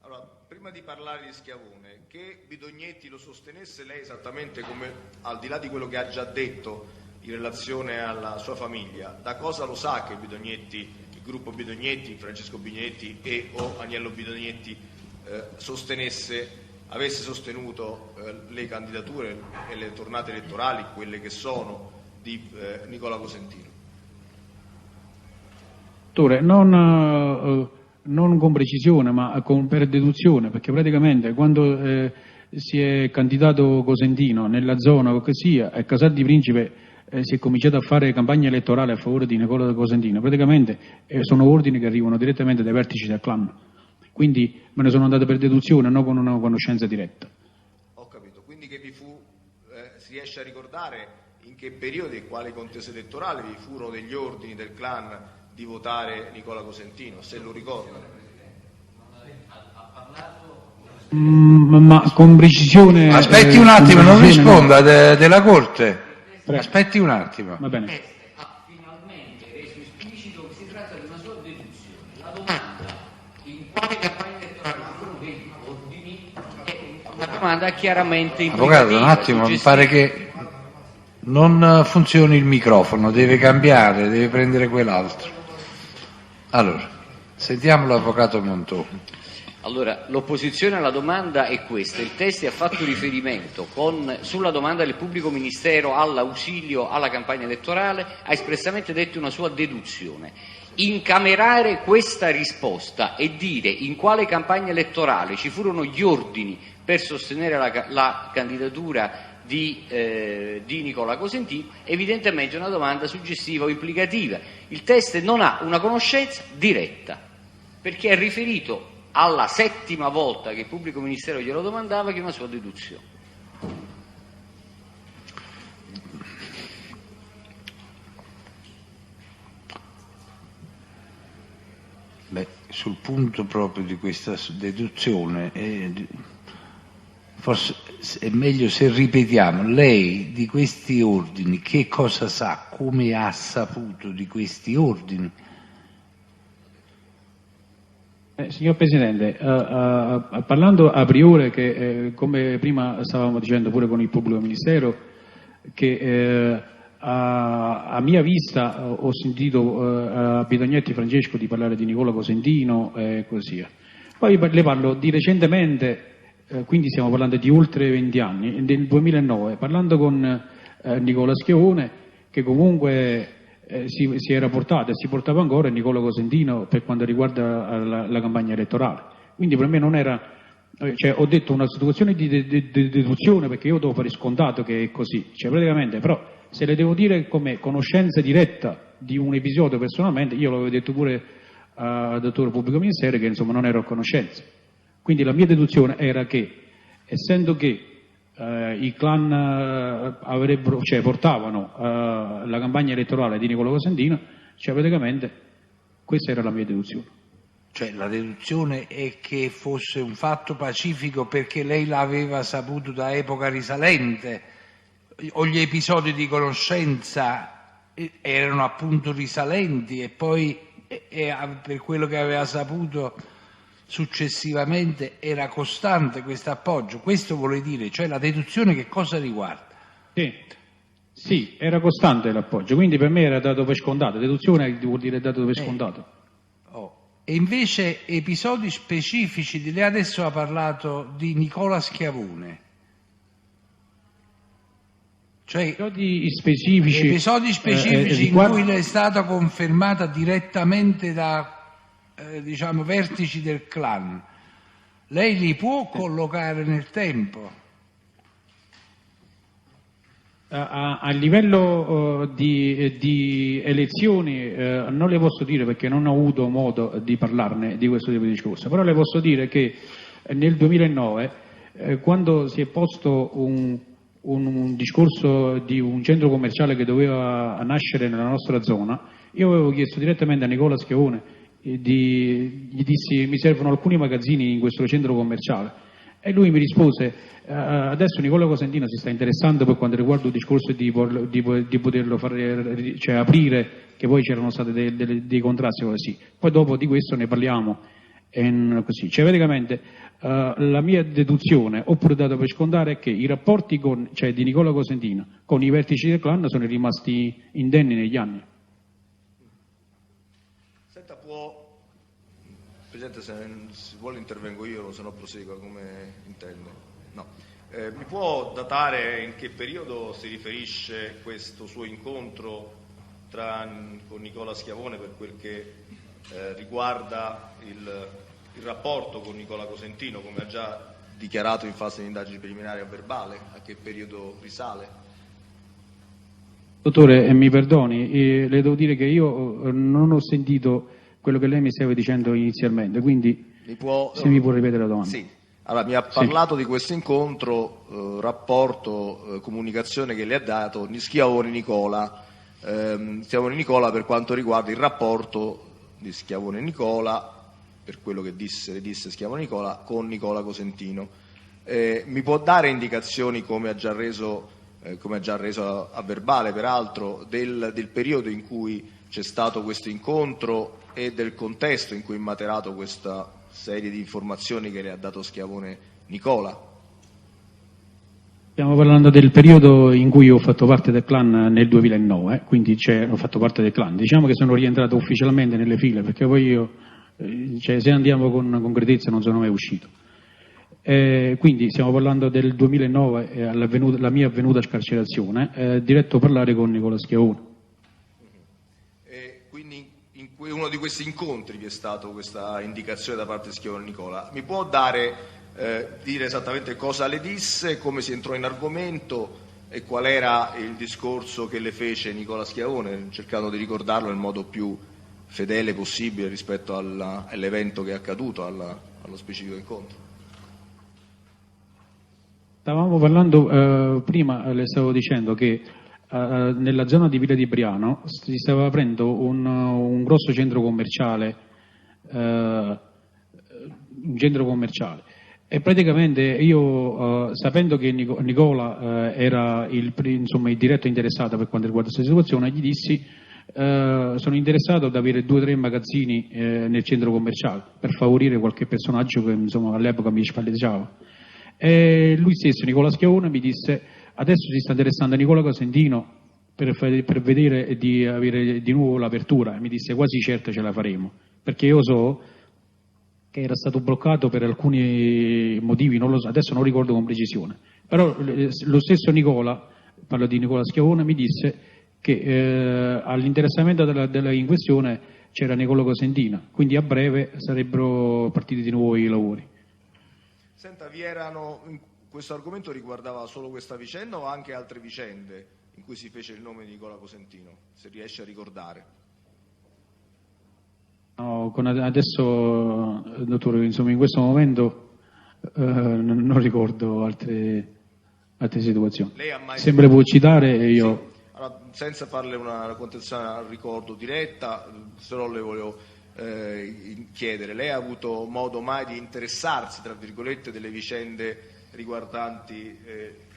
Allora, prima di parlare di Schiavone, che Bidognetti lo sostenesse lei esattamente come, al di là di quello che ha già detto in relazione alla sua famiglia, da cosa lo sa che Bidognetti, il gruppo Bidognetti, Francesco Bidognetti e o Agnello Bidognetti avesse sostenuto le candidature e le tornate elettorali, quelle che sono di Nicola Cosentino? Dottore, non con precisione, ma per deduzione, perché praticamente quando si è candidato Cosentino nella zona che sia, a Casal di Principe si è cominciato a fare campagna elettorale a favore di Nicola Cosentino, praticamente sono ordini che arrivano direttamente dai vertici del clan, quindi me ne sono andato per deduzione, non con una conoscenza diretta. Ho capito, quindi che vi fu, si riesce a ricordare in che periodi e quali contese elettorali vi furono degli ordini del clan di votare Nicola Cosentino, se lo ricorda? Ma con precisione... Aspetti un attimo, non risponda della Corte. Prego. Aspetti un attimo. Va bene. Ha finalmente reso esplicito che si tratta di una sola deduzione. La domanda in quale campagna elettorale ci sono degli ordini è una domanda chiaramente implicativa. Avvocato, un attimo, mi pare che non funzioni il microfono, deve cambiare, deve prendere quell'altro. Allora, sentiamo l'avvocato Montoni. Allora, l'opposizione alla domanda è questa. Il teste ha fatto riferimento sulla domanda del pubblico ministero all'ausilio alla campagna elettorale, ha espressamente detto una sua deduzione. Incamerare questa risposta e dire in quale campagna elettorale ci furono gli ordini per sostenere la candidatura di Nicola Cosentino, evidentemente è una domanda suggestiva o implicativa. Il teste non ha una conoscenza diretta, perché è riferito alla settima volta che il pubblico ministero glielo domandava che è una sua deduzione. Beh, sul punto proprio di questa deduzione, forse è meglio se ripetiamo, lei di questi ordini che cosa sa, come ha saputo di questi ordini? Signor Presidente, parlando a priori, che come prima stavamo dicendo pure con il pubblico ministero, che a mia vista ho sentito a Bidognetti Francesco di parlare di Nicola Cosentino e così via. Poi le parlo di recentemente, quindi stiamo parlando di oltre 20 anni, nel 2009, parlando con Nicola Schiavone, che comunque si era portato e si portava ancora Nicola Cosentino per quanto riguarda la campagna elettorale. Quindi per me non era, cioè, ho detto una situazione di deduzione perché io devo fare scontato che è così, cioè praticamente, però se le devo dire come conoscenza diretta di un episodio personalmente, io l'avevo detto pure al dottore pubblico ministero che insomma non ero a conoscenza. Quindi la mia deduzione era che, essendo che i clan portavano la campagna elettorale di Nicola Cosentino, cioè praticamente questa era la mia deduzione. Cioè la deduzione è che fosse un fatto pacifico perché lei l'aveva saputo da epoca risalente, o gli episodi di conoscenza erano appunto risalenti e poi per quello che aveva saputo successivamente era costante questo appoggio. Questo vuole dire, cioè la deduzione che cosa riguarda? Sì, era costante l'appoggio, quindi per me era dato per scontato, deduzione vuol dire dato per scontato. E invece episodi specifici, di lei adesso ha parlato di Nicola Schiavone. Cioè, episodi specifici in cui le è stata confermata direttamente da vertici del clan, lei li può collocare nel tempo? A livello di elezioni non le posso dire perché non ho avuto modo di parlarne di questo tipo di discorso, però le posso dire che nel 2009 quando si è posto un discorso di un centro commerciale che doveva nascere nella nostra zona, io avevo chiesto direttamente a Nicola Schiavone, gli dissi mi servono alcuni magazzini in questo centro commerciale e lui mi rispose adesso Nicola Cosentino si sta interessando per quanto riguarda il discorso di poterlo fare, cioè aprire, che poi c'erano stati dei contrasti così, poi dopo di questo ne parliamo così, cioè praticamente la mia deduzione oppure dato per scontare è che i rapporti di Nicola Cosentino con i vertici del clan sono rimasti indenni negli anni. Senta, Presidente, se si vuole intervengo io, se no prosegua come intende. No. Mi può datare in che periodo si riferisce questo suo incontro con Nicola Schiavone per quel che riguarda il rapporto con Nicola Cosentino, come ha già dichiarato in fase di indagini preliminari a verbale? A che periodo risale? Dottore, mi perdoni, le devo dire che io non ho sentito quello che lei mi stava dicendo inizialmente, quindi se mi può ripetere la domanda. Sì, allora mi ha parlato di questo incontro, rapporto, comunicazione che le ha dato Schiavone Nicola per quanto riguarda il rapporto di Schiavone Nicola, per quello che le disse Schiavone Nicola, con Nicola Cosentino. Mi può dare indicazioni, come ha già reso a verbale peraltro, del periodo in cui c'è stato questo incontro e del contesto in cui è materato questa serie di informazioni che le ha dato Schiavone Nicola? Stiamo parlando del periodo in cui ho fatto parte del clan nel 2009, quindi ho fatto parte del clan. Diciamo che sono rientrato ufficialmente nelle file, perché poi io, se andiamo con concretezza, non sono mai uscito. Quindi stiamo parlando del 2009, la mia avvenuta scarcerazione, diretto a parlare con Nicola Schiavone. Quindi in uno di questi incontri vi è stata questa indicazione da parte di Schiavone Nicola. Mi può dire esattamente cosa le disse, come si entrò in argomento e qual era il discorso che le fece Nicola Schiavone, cercando di ricordarlo nel modo più fedele possibile rispetto all'evento che è accaduto, allo specifico incontro? Stavamo parlando, prima le stavo dicendo che nella zona di Villa di Briano si stava aprendo un grosso centro commerciale, E praticamente io, sapendo che Nicola era il diretto interessato per quanto riguarda questa situazione, gli dissi sono interessato ad avere 2 o 3 magazzini nel centro commerciale per favorire qualche personaggio che all'epoca mi spalleggiava. E lui stesso, Nicola Schiavone, mi disse: adesso si sta interessando a Nicola Cosentino per vedere di avere di nuovo l'apertura. E mi disse: quasi certo ce la faremo, perché io so che era stato bloccato per alcuni motivi, non lo so, adesso non ricordo con precisione, però lo stesso Nicola, parlo di Nicola Schiavone, mi disse che all'interessamento in questione c'era Nicola Cosentino, quindi a breve sarebbero partiti di nuovo i lavori. Senta, questo argomento riguardava solo questa vicenda o anche altre vicende in cui si fece il nome di Nicola Cosentino, se riesce a ricordare? No, adesso, dottore, in questo momento non ricordo altre situazioni. Lei ha mai Sempre può citare e io... Sì. Allora, senza farle una contestuale al ricordo diretta, però le volevo chiedere, lei ha avuto modo mai di interessarsi, tra virgolette, delle vicende riguardanti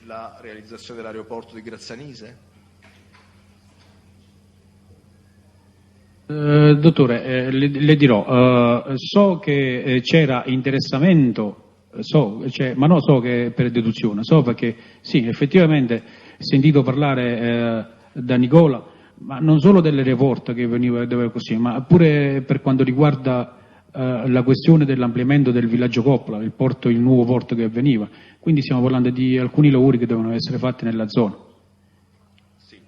la realizzazione dell'aeroporto di Grazzanise? Dottore, le dirò, so che c'era interessamento, ma non so che per deduzione, so perché sì, effettivamente sentito parlare da Nicola, ma non solo dell'aeroporto che veniva così, ma pure per quanto riguarda la questione dell'ampliamento del villaggio Coppola, il nuovo porto che avveniva. Quindi stiamo parlando di alcuni lavori che devono essere fatti nella zona. Sì,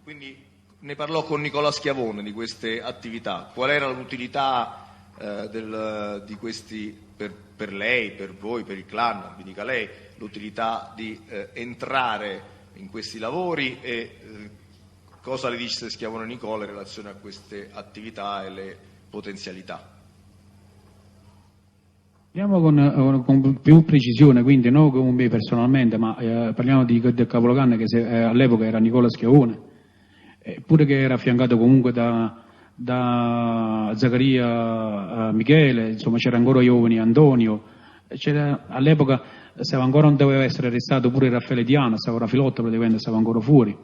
quindi ne parlò con Nicola Schiavone di queste attività. Qual era l'utilità di questi per lei, per voi, per il clan, mi dica lei, l'utilità di entrare in questi lavori e cosa le disse Schiavone Nicola in relazione a queste attività e le potenzialità? Parliamo con più precisione, quindi non con me personalmente, ma parliamo del capoclan che all'epoca era Nicola Schiavone, pure che era affiancato comunque da Zaccaria Michele, insomma c'era ancora Iovani Antonio, all'epoca ancora non doveva essere arrestato pure Raffaele Diana, Raffaelotto praticamente stava ancora fuori,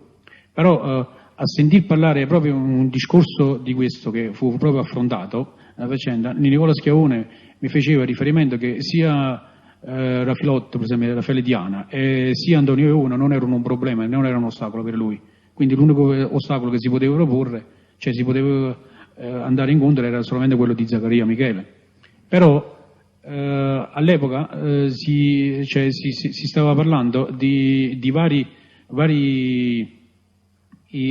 però a sentir parlare proprio un discorso di questo che fu proprio affrontato, la vicenda, Nicola Schiavone mi faceva riferimento che sia Raffaelotto, per esempio Raffaele Diana, e sia Antonio Iovano non erano un problema, non era un ostacolo per lui, quindi l'unico ostacolo che si poteva proporre, cioè si poteva andare incontro, era solamente quello di Zaccaria Michele. Però all'epoca si stava parlando di vari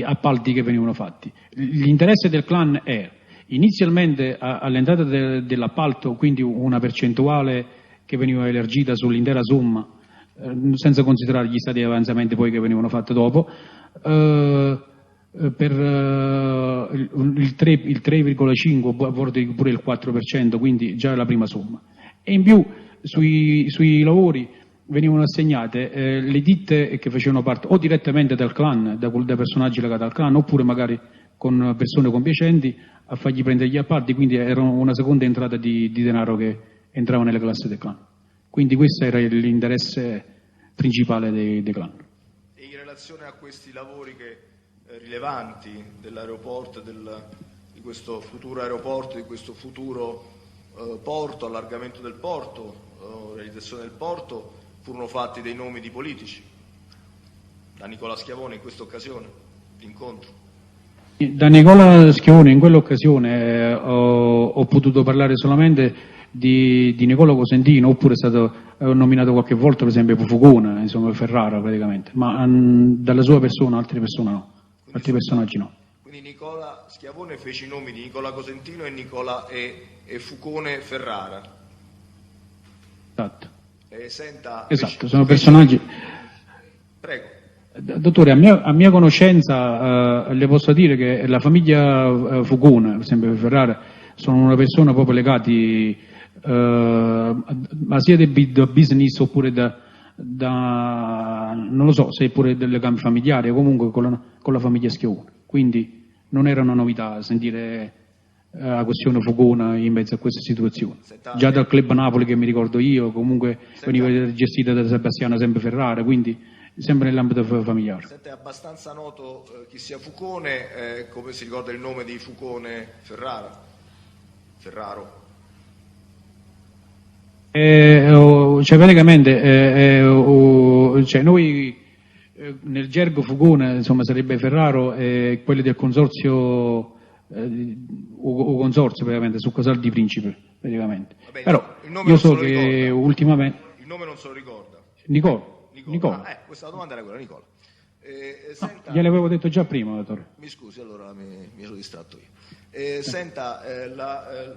appalti che venivano fatti. L'interesse del clan è inizialmente all'entrata dell'appalto, quindi una percentuale che veniva elargita sull'intera somma, senza considerare gli stati di avanzamenti poi che venivano fatti dopo, per il 3,5, a volte pure il 4%, quindi già la prima somma. E in più sui lavori venivano assegnate le ditte che facevano parte o direttamente dal clan, da personaggi legati al clan, oppure magari con persone compiacenti a fargli prendere gli appalti, quindi era una seconda entrata di denaro che entrava nelle classi del clan. Quindi questo era l'interesse principale dei clan. E in relazione a questi lavori rilevanti dell'aeroporto, di questo futuro aeroporto, di questo futuro porto, allargamento del porto, realizzazione del porto, furono fatti dei nomi di politici, da Nicola Schiavone in questa occasione, l'incontro. Da Nicola Schiavone in quell'occasione ho potuto parlare solamente di Nicola Cosentino, oppure è stato nominato qualche volta per esempio Fugone, insomma Ferrara praticamente, ma dalla sua persona altre persone no, altri personaggi no. Quindi Nicola Schiavone fece i nomi di Nicola Cosentino e Fugone Ferrara. Esatto. Esatto, sono personaggi. Prego. Dottore, a mia conoscenza le posso dire che la famiglia Fugone, per esempio Ferrara, sono una persona proprio legati ma sia da business oppure non lo so se pure del legame familiare o comunque con la famiglia Schiavone, quindi non era una novità sentire la questione Fugona in mezzo a questa situazione. Senta, Già dal club Napoli, che mi ricordo io, comunque veniva gestita da Sebastiano sempre Ferrara, quindi sempre nell'ambito familiare. Senta, è abbastanza noto chi sia Fucone, come si ricorda il nome di Fucone Ferraro? Cioè praticamente cioè noi nel gergo Fugone, insomma, sarebbe Ferraro e quelli del consorzio o consorzio praticamente su Casal di Principe praticamente. Vabbè, Però il nome io non so se lo che ricorda. ultimamente Il nome non se lo ricorda. Nicola. Questa domanda era quella, Nicola. Senta, Gliel'avevo detto già prima, dottore. mi scusi, allora mi sono distratto io. Senta,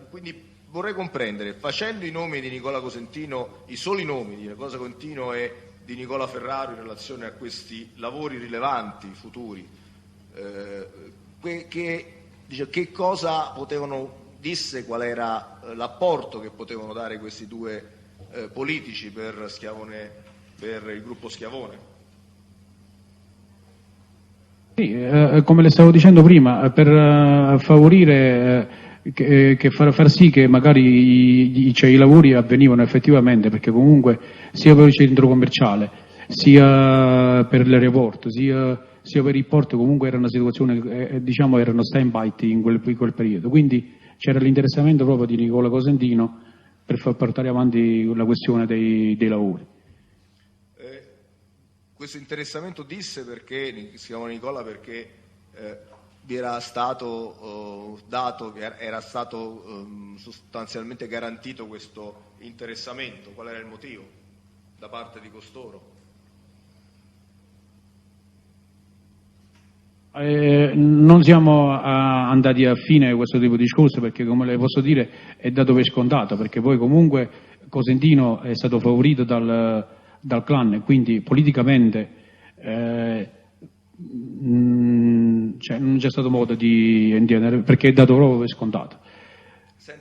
quindi vorrei comprendere, facendo i nomi di Nicola Cosentino, i soli nomi di Nicola Cosentino e di Nicola Ferraro in relazione a questi lavori rilevanti futuri, che cosa disse qual era l'apporto che potevano dare questi due politici per il gruppo Schiavone? Sì, come le stavo dicendo prima, per favorire, far sì che magari cioè, i lavori avvenivano effettivamente, perché comunque sia per il centro commerciale, sia per l'aeroporto, sia per il porto, comunque era una situazione, diciamo, erano stand-by in quel periodo. Quindi c'era l'interessamento proprio di Nicola Cosentino per far portare avanti la questione dei lavori. Questo interessamento disse perché, si chiama Nicola perché vi era stato era stato sostanzialmente garantito questo interessamento. Qual era il motivo da parte di costoro? Non siamo andati a fine questo tipo di discorso perché, come le posso dire, è dato per scontato, perché poi comunque Cosentino è stato favorito dal clan e quindi politicamente cioè, non c'è stato modo di intendere, perché è dato proprio per scontato.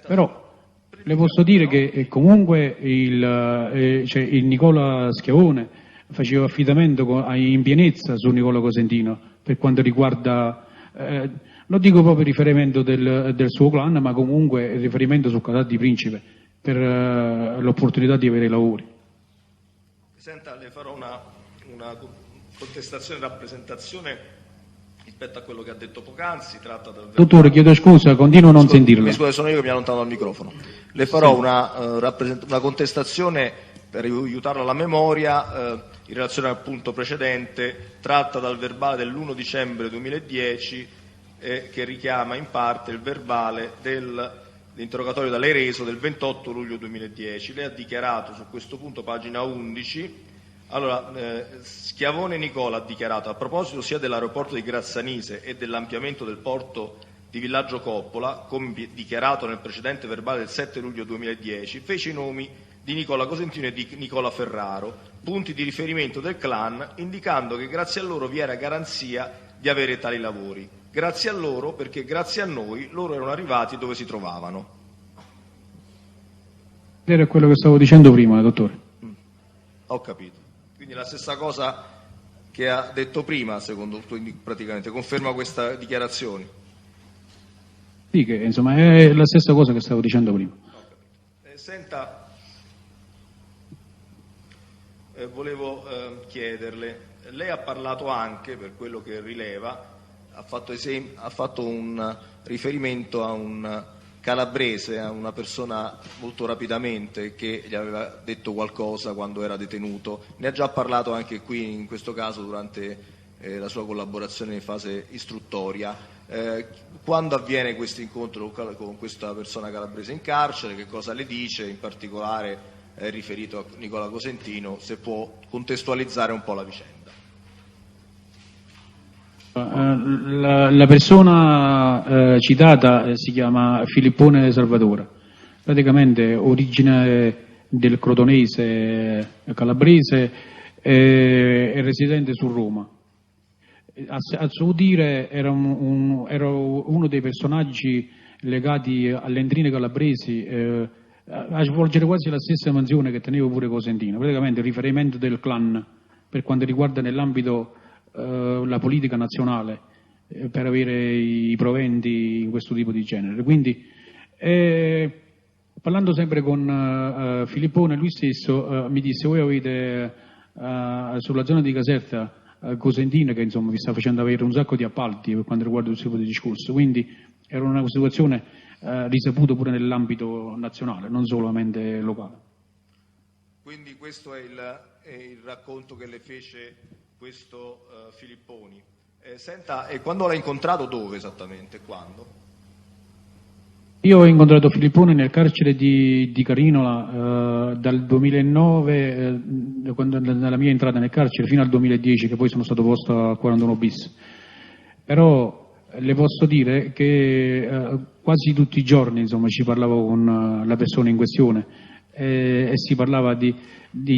Però le posso dire che comunque il Nicola Schiavone faceva affidamento in pienezza su Nicola Cosentino per quanto riguarda, non dico proprio il riferimento del suo clan, ma comunque il riferimento su Casal di Principe per l'opportunità di avere lavori. Senta, le farò una contestazione e rappresentazione rispetto a quello che ha detto poc'anzi. Tratta dal Dottore, chiedo scusa, continuo a non sentirlo. Mi scusi, sono io che mi allontano dal microfono. Le farò una contestazione per aiutarla alla memoria in relazione al punto precedente, tratta dal verbale dell'1 dicembre 2010 che richiama in parte il verbale dell'interrogatorio da lei reso del 28 luglio 2010. Lei ha dichiarato su questo punto, pagina 11, allora, Schiavone Nicola ha dichiarato: a proposito sia dell'aeroporto di Grazzanise e dell'ampliamento del porto di Villaggio Coppola, come dichiarato nel precedente verbale del 7 luglio 2010, fece i nomi di Nicola Cosentino e di Nicola Ferraro, punti di riferimento del clan, indicando che grazie a loro vi era garanzia di avere tali lavori. Grazie a loro, perché grazie a noi loro erano arrivati dove si trovavano. Era quello che stavo dicendo prima, dottore. Ho capito. Quindi la stessa cosa che ha detto prima, secondo praticamente, conferma questa dichiarazione. Sì, che insomma è la stessa cosa che stavo dicendo prima. Senta, volevo chiederle, lei ha parlato anche, per quello che rileva, ha fatto un riferimento a un calabrese, a una persona molto rapidamente che gli aveva detto qualcosa quando era detenuto. Ne ha già parlato anche qui, in questo caso, durante la sua collaborazione in fase istruttoria. Quando avviene questo incontro con questa persona calabrese in carcere, che cosa le dice, in particolare riferito a Nicola Cosentino, se può contestualizzare un po' la vicenda. La persona citata si chiama Filippone Salvatore, praticamente origine del crotonese calabrese e residente su Roma. A suo dire era uno dei personaggi legati alle entrine calabresi a svolgere quasi la stessa mansione che teneva pure Cosentino, praticamente il riferimento del clan per quanto riguarda nell'ambito la politica nazionale per avere i proventi in questo tipo di genere. Quindi, parlando sempre con Filippone, lui stesso mi disse: voi avete sulla zona di Caserta Cosentino, che insomma vi sta facendo avere un sacco di appalti per quanto riguarda questo tipo di discorso, quindi era una situazione risaputa pure nell'ambito nazionale, non solamente locale. Quindi questo è il racconto che le fece questo Filipponi. Senta, e quando l'ha incontrato dove esattamente? Quando? Io ho incontrato Filippone nel carcere di Carinola dal 2009, dalla mia entrata nel carcere, fino al 2010, che poi sono stato posto a 41 bis. però le posso dire che quasi tutti i giorni insomma, ci parlavo con la persona in questione e si parlava dei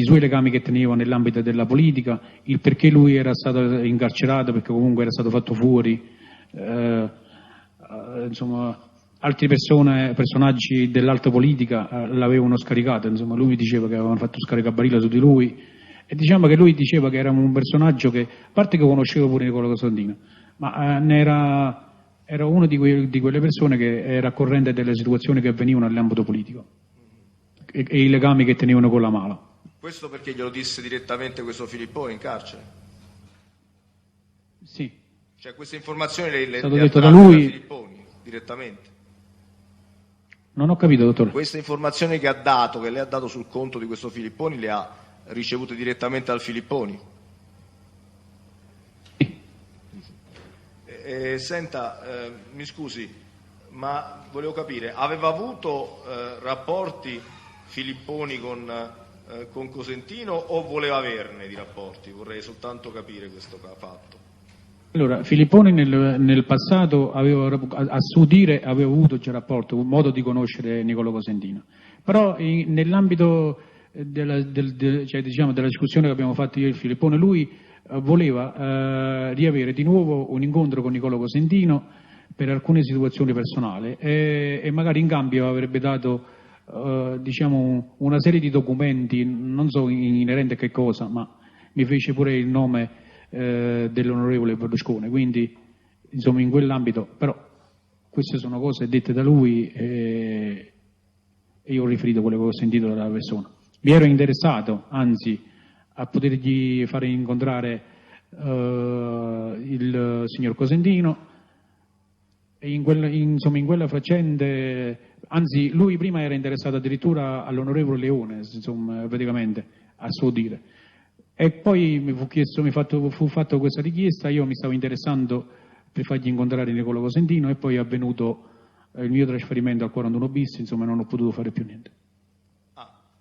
suoi legami che teneva nell'ambito della politica, il perché lui era stato incarcerato, perché comunque era stato fatto fuori, insomma altri personaggi dell'alta politica l'avevano scaricato, insomma lui mi diceva che avevano fatto scaricabarile su di lui e diciamo che lui diceva che era un personaggio che, a parte che conoscevo pure Nicola Cosentino, ma era uno di quelle persone che era a corrente delle situazioni che avvenivano nell'ambito politico e i legami che tenevano con la mala. Questo perché glielo disse direttamente questo Filippone in carcere? Sì. Cioè queste informazioni le è stato ha detto da tratte lui Filipponi direttamente? Non ho capito, dottore. Queste informazioni che lei ha dato sul conto di questo Filipponi le ha ricevute direttamente dal Filipponi? Sì. Senta, mi scusi, ma volevo capire, aveva avuto rapporti Filipponi con Cosentino o voleva averne di rapporti? Vorrei soltanto capire questo fatto. Allora, Filipponi nel passato a suo dire aveva avuto già rapporto, un modo di conoscere Nicola Cosentino, però nell'ambito della discussione che abbiamo fatto io e il Filippone, lui voleva riavere di nuovo un incontro con Nicola Cosentino per alcune situazioni personali e magari in cambio avrebbe dato una serie di documenti, non so inerente a che cosa, ma mi fece pure il nome dell'onorevole Berlusconi, quindi insomma in quell'ambito, però queste sono cose dette da lui e io ho riferito quello che ho sentito dalla persona. Mi ero interessato anzi a potergli fare incontrare il signor Cosentino e in quella faccenda, anzi lui prima era interessato addirittura all'onorevole Leone, insomma praticamente a suo dire. E poi fu fatta questa richiesta, io mi stavo interessando per fargli incontrare Nicola Cosentino e poi è avvenuto il mio trasferimento al 41 bis, insomma non ho potuto fare più niente.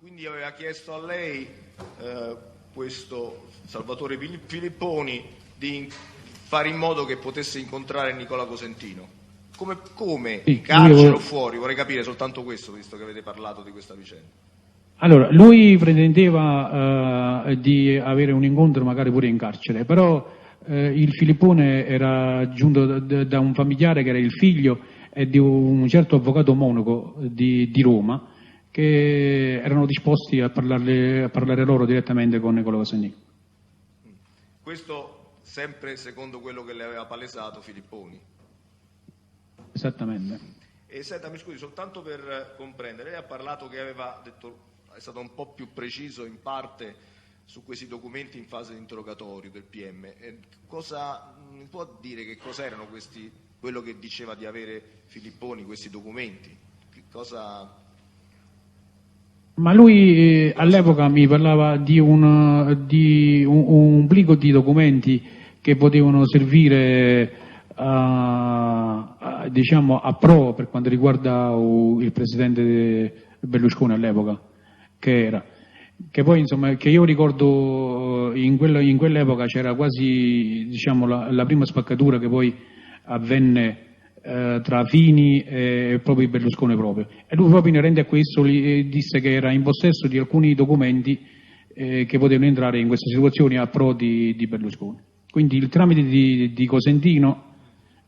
Quindi aveva chiesto a lei questo Salvatore Filipponi di fare in modo che potesse incontrare Nicola Cosentino. Come? Sì, in carcere o fuori? Vorrei capire soltanto questo, visto che avete parlato di questa vicenda. Allora, lui pretendeva di avere un incontro magari pure in carcere, però il Filippone era giunto da un familiare che era il figlio di un certo avvocato monaco di Roma che erano disposti a parlare loro direttamente con Nicola Cosentino. Questo sempre secondo quello che le aveva palesato Filipponi? Esattamente. E senta, mi scusi, soltanto per comprendere, lei ha parlato che aveva detto, è stato un po' più preciso in parte su questi documenti in fase di interrogatorio del PM. Mi può dire che cos'erano questi, quello che diceva di avere Filipponi, questi documenti? Che cosa... Ma lui all'epoca mi parlava di un plico di documenti che potevano servire a prova per quanto riguarda il presidente Berlusconi all'epoca, che poi insomma che io ricordo in quell'epoca c'era quasi la prima spaccatura che poi avvenne tra Fini e proprio Berlusconi proprio, e lui proprio inerente a questo disse che era in possesso di alcuni documenti che potevano entrare in queste situazioni a pro di Berlusconi, quindi il tramite di Cosentino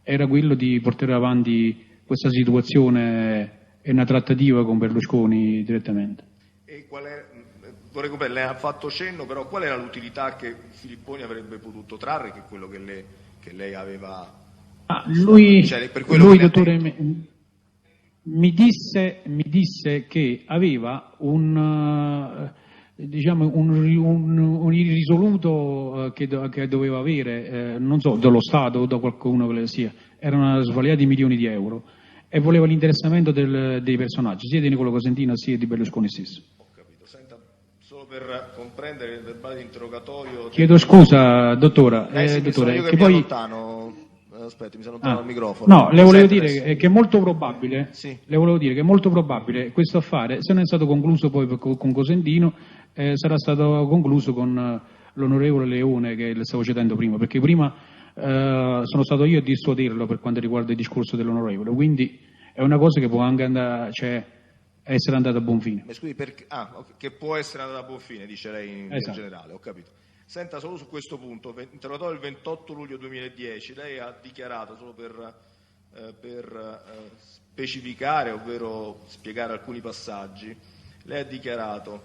era quello di portare avanti questa situazione e una trattativa con Berlusconi direttamente. E vorrei capire, lei ha fatto cenno, però qual era l'utilità che Filipponi avrebbe potuto trarre, che è quello che lei aveva Lui, Cioè, per quello che ne ha dottore, detto. mi disse che aveva diciamo, un irrisoluto che doveva avere, non so, dallo Stato o da qualcuno che sia, era una svariata di milioni di euro e voleva l'interessamento dei personaggi, sia di Nicola Cosentino sia di Berlusconi stesso. Ho capito. Senta, solo per comprendere il verbale di interrogatorio... Chiedo scusa, dottora, sì, dottore, io che che mi poi... allontano... Aspetti, mi sono allontanato dal microfono. No, le Mi volevo sente dire adesso? che è molto probabile, Sì. le volevo dire che è molto probabile questo affare, se non è stato concluso poi con Cosentino, sarà stato concluso con l'onorevole Leone che le stavo citando prima, perché prima sono stato io a dissuaderlo per quanto riguarda il discorso dell'onorevole, quindi è una cosa che può anche andare, cioè, essere andata a buon fine. Ma scusi, perché... ok, che può essere andata a buon fine, dice lei in Esatto. generale, ho capito. Senta, solo su questo punto, interrogatorio il 28 luglio 2010, lei ha dichiarato, solo per specificare, ovvero spiegare alcuni passaggi, lei ha dichiarato: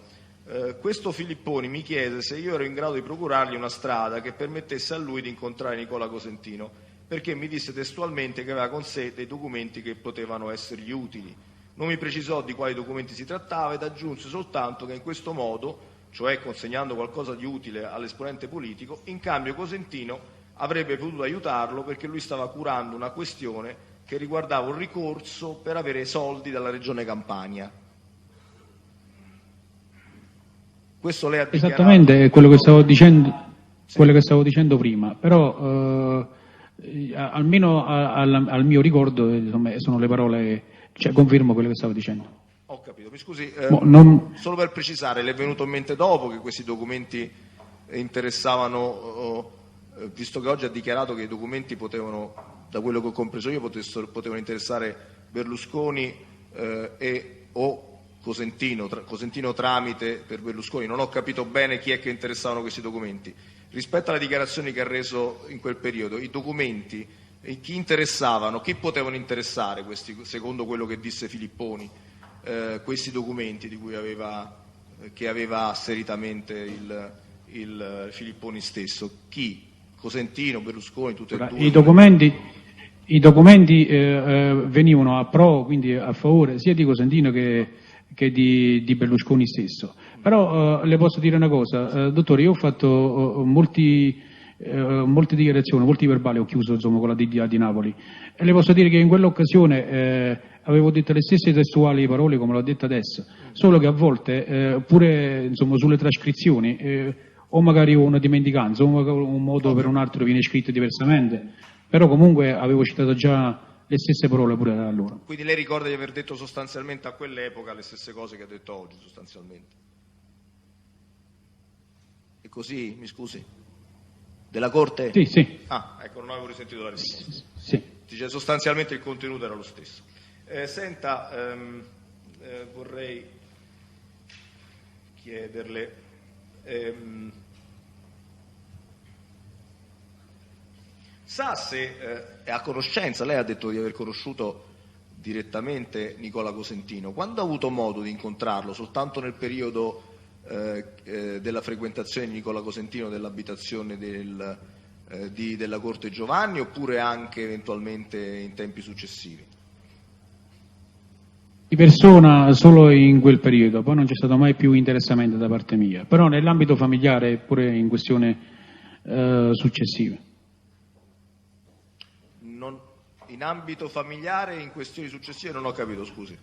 questo Filipponi mi chiese se io ero in grado di procurargli una strada che permettesse a lui di incontrare Nicola Cosentino, perché mi disse testualmente che aveva con sé dei documenti che potevano essergli utili. Non mi precisò di quali documenti si trattava ed aggiunse soltanto che in questo modo, cioè consegnando qualcosa di utile all'esponente politico, in cambio Cosentino avrebbe potuto aiutarlo perché lui stava curando una questione che riguardava un ricorso per avere soldi dalla regione Campania. Questo lei ha dichiarato. Esattamente quello che stavo dicendo, quello che stavo dicendo prima, però almeno al mio ricordo insomma, sono le parole, cioè confermo quello che stavo dicendo. Ho capito, mi scusi, solo per precisare, le è venuto in mente dopo che questi documenti interessavano, visto che oggi ha dichiarato che i documenti potevano, da quello che ho compreso io, potevano interessare Berlusconi o Cosentino tramite per Berlusconi, non ho capito bene chi è che interessavano questi documenti. Rispetto alle dichiarazioni che ha reso in quel periodo, i documenti, chi interessavano, chi potevano interessare questi, secondo quello che disse Filipponi? Questi documenti di cui che aveva asseritamente il Filipponi stesso, chi? Cosentino, Berlusconi, tutte e due? I documenti venivano a pro, quindi a favore sia di Cosentino che di Berlusconi stesso. Però le posso dire una cosa, dottore, io ho fatto molte dichiarazioni, molti verbali ho chiuso insomma, con la DDA di Napoli e le posso dire che in quell'occasione avevo detto le stesse testuali parole come l'ho detta adesso, solo che a volte pure insomma, sulle trascrizioni o magari una dimenticanza o magari un modo per un altro viene scritto diversamente, però comunque avevo citato già le stesse parole pure allora. Quindi lei ricorda di aver detto sostanzialmente a quell'epoca le stesse cose che ha detto oggi sostanzialmente? E così, mi scusi? Della Corte? Sì, sì. Ah, ecco, non avevo risentito la risposta. Sì. Dice, sostanzialmente il contenuto era lo stesso. Senta, vorrei chiederle, sa se è a conoscenza, lei ha detto di aver conosciuto direttamente Nicola Cosentino, quando ha avuto modo di incontrarlo? Soltanto nel periodo della frequentazione di Nicola Cosentino dell'abitazione della Corte Giovanni oppure anche eventualmente in tempi successivi? Di persona solo in quel periodo, poi non c'è stato mai più interessamento da parte mia, però nell'ambito familiare pure in questione successiva. In ambito familiare, in questioni successive, non ho capito, scusi.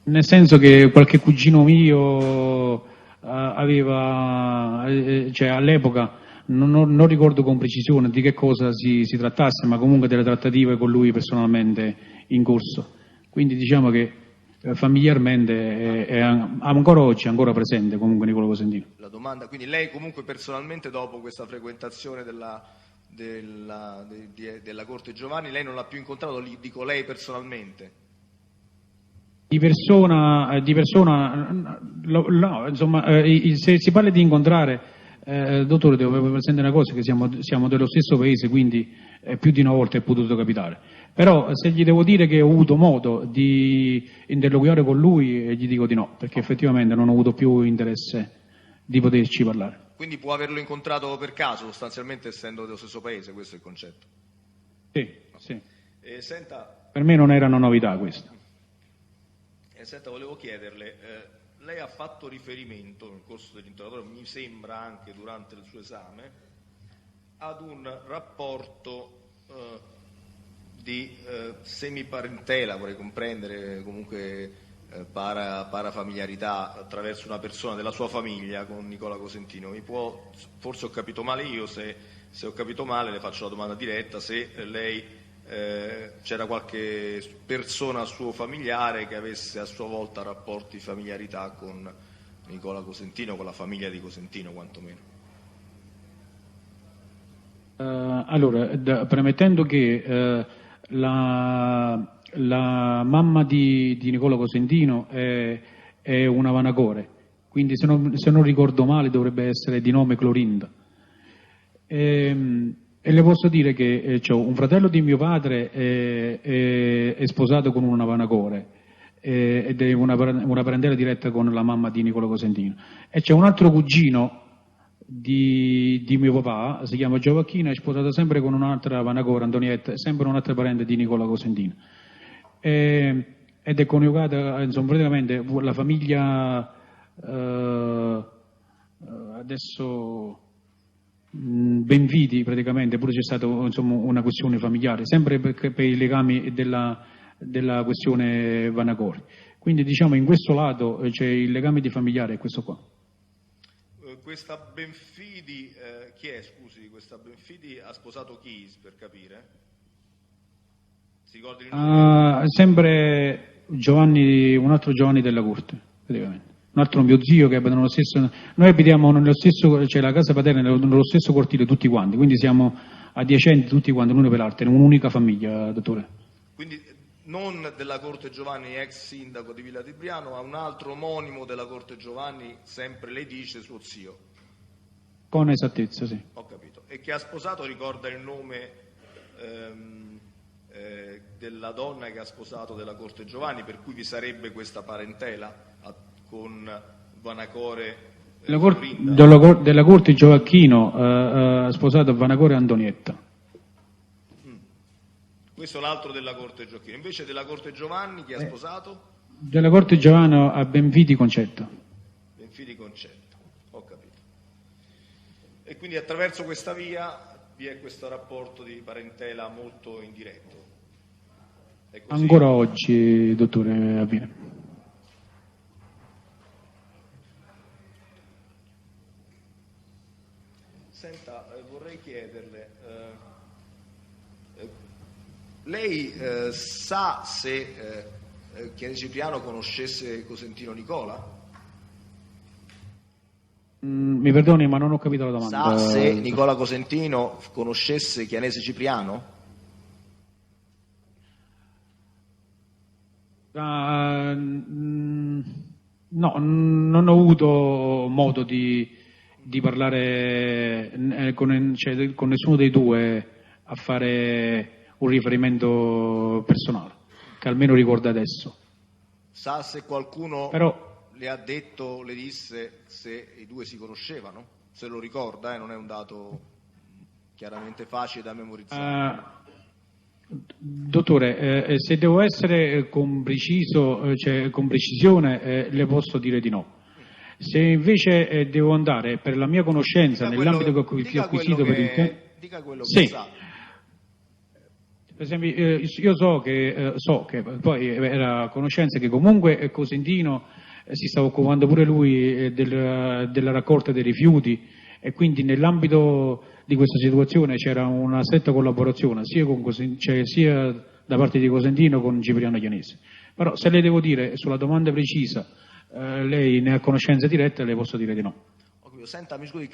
Nel senso che qualche cugino mio aveva, cioè all'epoca, non ricordo con precisione di che cosa si trattasse, ma comunque delle trattative con lui personalmente in corso. Quindi diciamo che familiarmente è ancora oggi ancora presente comunque Nicola Cosentino. La domanda, quindi lei comunque personalmente dopo questa frequentazione della Corte Giovanni, lei non l'ha più incontrato, dico lei personalmente? Di persona no, insomma, se si parla di incontrare, dottore, devo avere presente una cosa, che siamo dello stesso paese, quindi più di una volta è potuto capitare. Però se gli devo dire che ho avuto modo di interloquire con lui, gli dico di no, perché effettivamente non ho avuto più interesse di poterci parlare. Quindi può averlo incontrato per caso, sostanzialmente essendo dello stesso paese, questo è il concetto? Sì. Senta, Per me non era una novità questa. senta, volevo chiederle, lei ha fatto riferimento nel corso dell'interrogatorio, mi sembra anche durante il suo esame, ad un rapporto di semiparentela, vorrei comprendere, comunque parafamiliarità attraverso una persona della sua famiglia con Nicola Cosentino. Forse ho capito male io, se ho capito male le faccio la domanda diretta, se lei c'era qualche persona suo familiare che avesse a sua volta rapporti di familiarità con Nicola Cosentino, con la famiglia di Cosentino quantomeno. Allora, premettendo che la mamma di Nicola Cosentino è una Vanacore, quindi se non ricordo male dovrebbe essere di nome Clorinda. E le posso dire che c'ho un fratello di mio padre è sposato con una Vanacore ed è una parentela diretta con la mamma di Nicola Cosentino. E c'è un altro cugino di mio papà, si chiama Giovacchino, è sposato sempre con un'altra Vanacore, Antonietta, sempre un'altra parente di Nicola Cosentino. Ed è coniugata, insomma, praticamente la famiglia adesso Benvidi, praticamente pure c'è stata, insomma, una questione familiare, sempre per i legami della questione Vanacori. Quindi diciamo in questo lato c'è il legame di familiare, è questo qua. Questa Benfidi, chi è, scusi, questa Benfidi ha sposato chi, per capire? Si ricordi il nome? Sempre Giovanni, un altro Giovanni della Corte, praticamente. Un altro mio zio che abita nello stesso, noi abitiamo nello stesso, cioè la casa paterna nello stesso cortile tutti quanti, quindi siamo adiacenti tutti quanti l'uno per l'altro, in un'unica famiglia, dottore. Quindi non della Corte Giovanni, ex sindaco di Villa di Briano, ma un altro omonimo della Corte Giovanni, sempre lei dice suo zio. Con esattezza, sì. Ho capito. E che ha sposato, ricorda il nome della donna che ha sposato della Corte Giovanni, per cui vi sarebbe questa parentela con Vanacore della Corte Giovacchino ha sposato Vanacore Antonietta. Questo è l'altro della Corte Giovacchino. Invece della Corte Giovanni chi ha sposato? Della Corte Giovanni a Benfidi Concetta. Benfidi Concetta, ho capito. E quindi attraverso questa via vi è questo rapporto di parentela molto indiretto. È così? Ancora oggi, dottore, avviene. Senta, vorrei chiederle, lei sa se Chiane Cipriano conoscesse Cosentino Nicola? Mi perdoni, ma non ho capito la domanda. Sa se Nicola Cosentino conoscesse Chianese Cipriano? No, non ho avuto modo di parlare con nessuno dei due a fare un riferimento personale, che almeno ricorda adesso. Sa se qualcuno Però, le ha detto, le disse se i due si conoscevano? Se lo ricorda, non è un dato chiaramente facile da memorizzare. Dottore, se devo essere con precisione, le posso dire di no. Se invece devo andare per la mia conoscenza nell'ambito che ho acquisito per il tempo, dica quello sì. che sa. Per esempio, io so che poi era a conoscenza che comunque Cosentino si stava occupando pure lui della raccolta dei rifiuti, e quindi nell'ambito di questa situazione c'era una stretta collaborazione sia da parte di Cosentino con Cipriano Chianese. Però se le devo dire sulla domanda precisa, lei ne ha conoscenza diretta, le posso dire di no. Senta, mi scusi,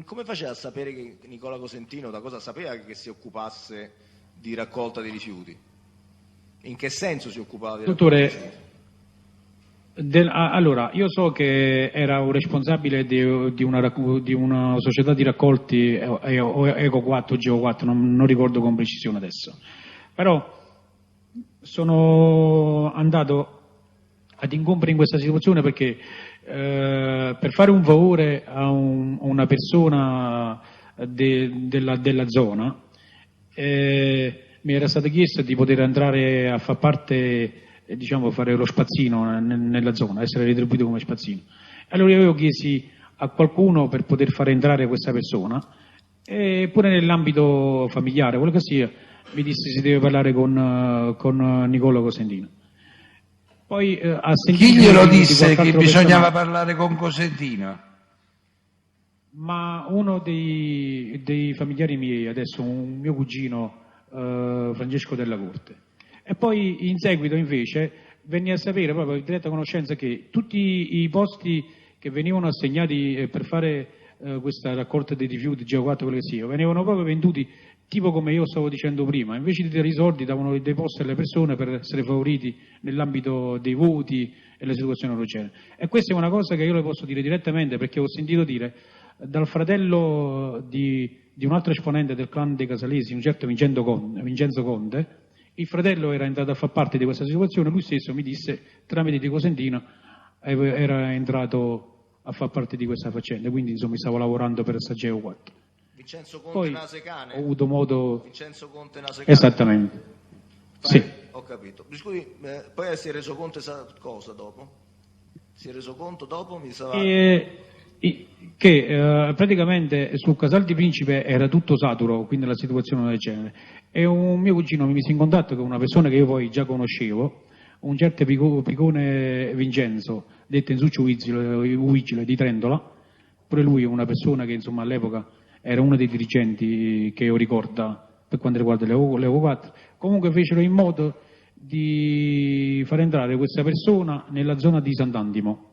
come faceva a sapere che Nicola Cosentino, da cosa sapeva che si occupasse di raccolta dei rifiuti? In che senso si occupava di raccolta dei rifiuti? Allora, io so che era un responsabile di una società di raccolti Eco 4, Geo 4, non ricordo con precisione adesso. Però sono andato ad incontro in questa situazione perché per fare un favore a una persona della zona mi era stato chiesto di poter andare a far parte, diciamo, fare lo spazzino nella zona, essere retribuito come spazzino. Allora io avevo chiesto a qualcuno per poter far entrare questa persona, e pure nell'ambito familiare, quello che sia, mi disse si deve parlare con Nicola Cosentino. Poi a Chi glielo di disse qualche che altro bisognava personaggio, parlare con Cosentino? ma uno dei familiari miei, adesso un mio cugino, Francesco Della Corte. E poi in seguito invece venni a sapere proprio in diretta conoscenza che tutti i posti che venivano assegnati per fare questa raccolta dei rifiuti, Geo4, quello che sia, venivano proprio venduti tipo come io stavo dicendo prima, invece di dare i soldi davano dei posti alle persone per essere favoriti nell'ambito dei voti e le situazioni del genere. E questa è una cosa che io le posso dire direttamente, perché ho sentito dire dal fratello di un altro esponente del clan dei Casalesi, un certo Vincenzo Conte. Il fratello era entrato a far parte di questa situazione, lui stesso mi disse tramite di Cosentino era entrato a far parte di questa faccenda, quindi insomma stavo lavorando per Sageo 4. Vincenzo Conte Poi Nasecane. ho avuto modo... Vincenzo Conte Nasecane. Esattamente. Sì. Ho capito. Mi scusi, poi si è reso conto cosa dopo? Si è reso conto dopo? Che praticamente sul Casal di Principe era tutto saturo, quindi la situazione del genere. E un mio cugino mi mise in contatto con una persona che io poi già conoscevo, un certo Picone Vincenzo, detto in Succio Vigile di Trentola. Pure lui è una persona che insomma all'epoca era uno dei dirigenti che io ricordo per quanto riguarda l'Evo 4. Comunque fecero in modo di far entrare questa persona nella zona di Sant'Antimo,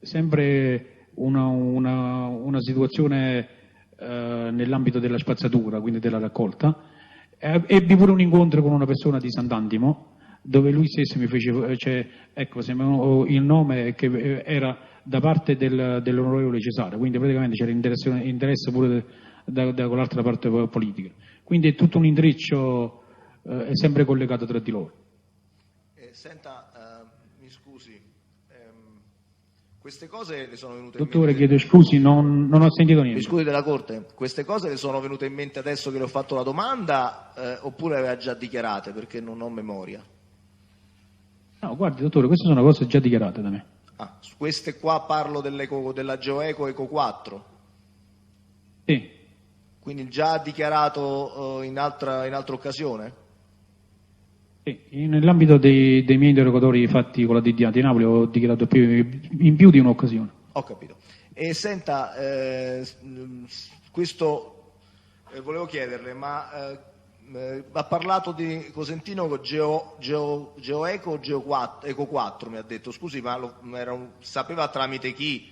sempre una situazione nell'ambito della spazzatura, quindi della raccolta. Ebbi pure un incontro con una persona di Sant'Antimo dove lui stesso mi fece, ecco, il nome che era da parte dell'onorevole Cesare, quindi praticamente c'era interesse pure da quell'altra parte politica. Quindi è tutto un intreccio, è sempre collegato tra di loro. Senta, mi scusi, queste cose le sono venute Dottore, in mente... chiedo scusi, non ho sentito niente. Mi scusi della Corte, queste cose le sono venute in mente adesso che le ho fatto la domanda oppure le aveva già dichiarate, perché non ho memoria? No, guardi dottore, queste sono cose già dichiarate da me. Ah, su queste qua parlo della GeoEco Eco 4? Sì. Quindi già dichiarato in altra occasione? Sì. Nell'ambito dei miei interrogatori fatti con la DDA di Napoli ho dichiarato in più di un'occasione. Ho capito. E senta, questo volevo chiederle, ma ha parlato di Cosentino con GeoEco o Eco 4, mi ha detto. Scusi, ma sapeva tramite chi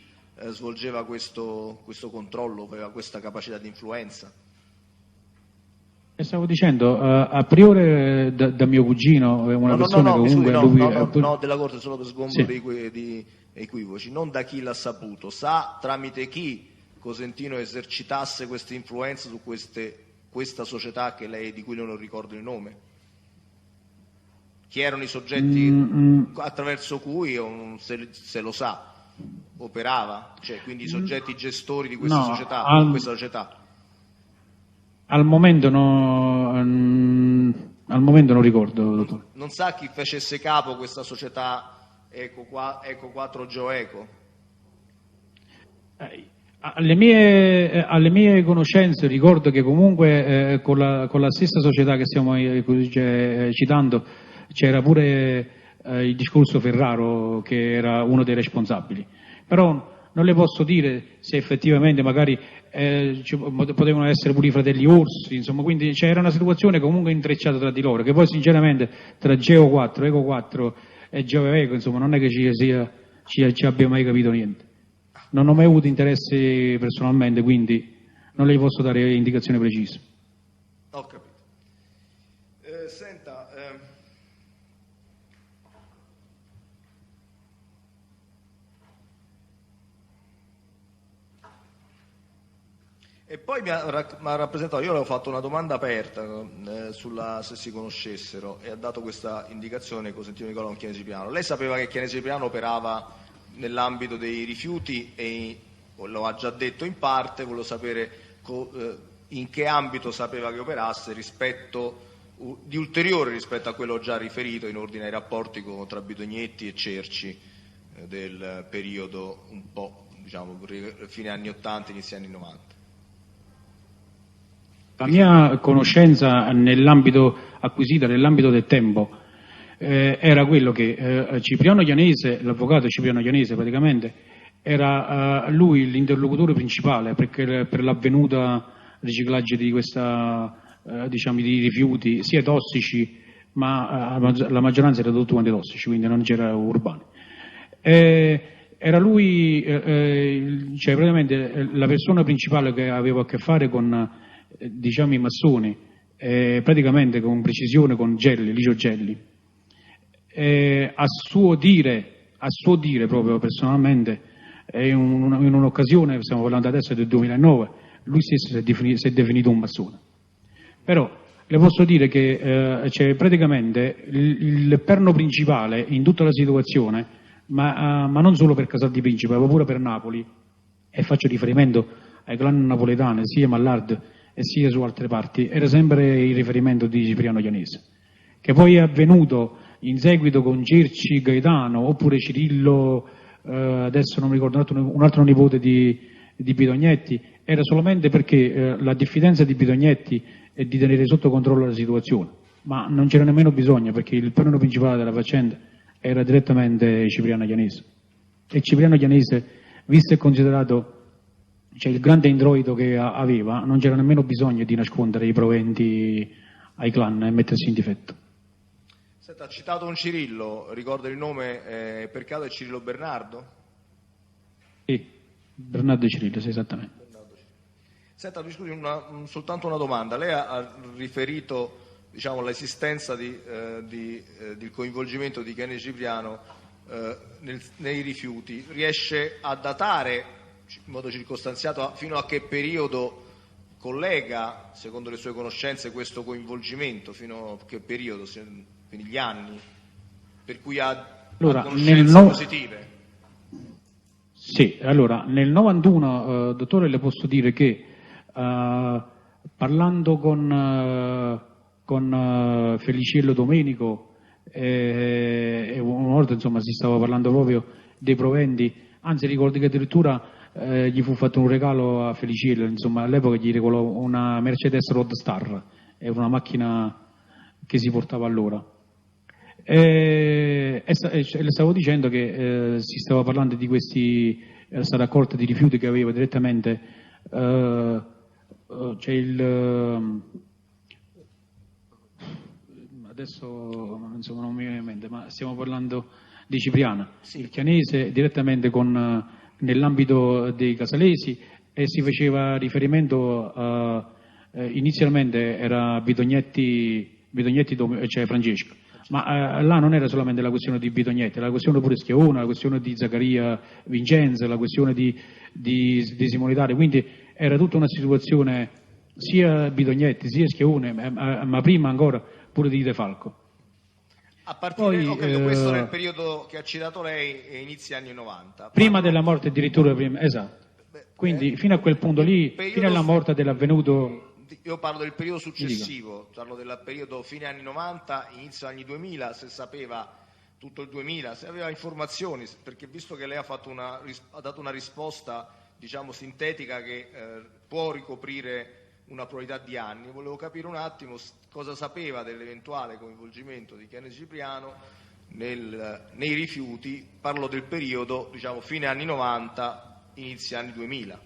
svolgeva questo controllo, aveva questa capacità di influenza? E stavo dicendo, a priori da mio cugino è una persona che comunque... No, della Corte, solo per sgombro sì. di equivoci, non da chi l'ha saputo, sa tramite chi Cosentino esercitasse questa influenza su questa società di cui non ricordo il nome? Chi erano i soggetti attraverso cui, se lo sa, operava? Cioè, quindi i soggetti gestori di questa società? Questa società? Al momento non ricordo, dottore. Non sa chi facesse capo questa società Eco 4 GeoEco? Alle mie conoscenze ricordo che comunque con la stessa società che stiamo citando c'era pure il discorso Ferraro che era uno dei responsabili, però non le posso dire se effettivamente magari potevano essere pure i fratelli Orsi, insomma, quindi c'era una situazione comunque intrecciata tra di loro, che poi sinceramente tra Geo 4, Eco 4 e GeoEco insomma non è che ci abbia mai capito niente. Non ho mai avuto interesse personalmente, quindi non le posso dare indicazioni precise. Ho capito. Senta, e poi mi ha rappresentato, io le ho fatto una domanda aperta se si conoscessero, e ha dato questa indicazione Cosentino Nicola con Chianesi Piano. Lei sapeva che Chianesi Piano operava nell'ambito dei rifiuti e lo ha già detto in parte, volevo sapere in che ambito sapeva che operasse rispetto di ulteriore rispetto a quello già riferito in ordine ai rapporti tra Bidognetti e Cerci del periodo un po', diciamo, fine anni 80, inizi anni 90. La mia conoscenza acquisita nell'ambito del tempo era quello che Cipriano Ianese, l'avvocato Cipriano Ianese praticamente, era lui l'interlocutore principale per l'avvenuta riciclaggio di questa diciamo di rifiuti sia tossici, ma la maggioranza era tutti quanti tossici, quindi non c'era urbani. Era lui, cioè praticamente la persona principale che aveva a che fare con diciamo i massoni, praticamente con precisione con Licio Gelli. A suo dire proprio personalmente, in un'occasione, stiamo parlando adesso del 2009, lui stesso si è definito un massone. Però le posso dire che c'è praticamente il perno principale in tutta la situazione, ma non solo per Casal di Principe, ma pure per Napoli, e faccio riferimento ai clan napoletani, sia Mallard e sia su altre parti, era sempre il riferimento di Cipriano Ianese, che poi è avvenuto in seguito con Cerci, Gaetano, oppure Cirillo, adesso non mi ricordo, un altro nipote di Bidognetti, era solamente perché la diffidenza di Bidognetti è di tenere sotto controllo la situazione, ma non c'era nemmeno bisogno, perché il perno principale della faccenda era direttamente Cipriano Ianese. E Cipriano Ianese, visto e considerato il grande introito che aveva, non c'era nemmeno bisogno di nascondere i proventi ai clan e mettersi in difetto. Senta, ha citato un Cirillo, ricorda il nome, per caso è Cirillo Bernardo? Sì, Bernardo Cirillo, sì, esattamente. Senta, mi scusi, soltanto una domanda. Lei ha riferito, diciamo, l'esistenza del coinvolgimento di Kenny Cipriano nei rifiuti. Riesce a datare in modo circostanziato fino a che periodo collega, secondo le sue conoscenze, questo coinvolgimento? Fino a che periodo? Quindi gli anni per cui ha conoscenze positive? Sì, allora nel 91, dottore, le posso dire che parlando con Feliciello Domenico, una volta insomma si stava parlando proprio dei proventi, anzi ricordo che addirittura gli fu fatto un regalo a Feliciello, insomma all'epoca gli regalò una Mercedes Roadstar, era una macchina che si portava allora. E le stavo dicendo che si stava parlando di questa raccolta di rifiuti che aveva direttamente c'è adesso insomma non mi viene in mente, ma stiamo parlando di Cipriano, sì. Il Chianese direttamente nell'ambito dei casalesi, e si faceva riferimento inizialmente era Bidognetti cioè Francesco, ma là non era solamente la questione di Bidognetti, era la questione pure Schiavone, la questione di Zaccaria Vincenzo, la questione di Simonitare, quindi era tutta una situazione sia Bidognetti sia Schiavone, ma prima ancora pure di De Falco. A partire, ho capito, questo nel periodo che ha citato lei, inizi anni 90. Prima della morte, addirittura prima, esatto. Quindi fino a quel punto lì, fino alla morte dell'avvenuto. Io parlo del periodo successivo, parlo del periodo fine anni 90, inizio anni 2000, se sapeva tutto il 2000, se aveva informazioni, perché visto che lei ha dato una risposta, diciamo, sintetica che può ricoprire una pluralità di anni, volevo capire un attimo cosa sapeva dell'eventuale coinvolgimento di Kenny Cipriano nei rifiuti, parlo del periodo, diciamo, fine anni 90, inizi anni 2000.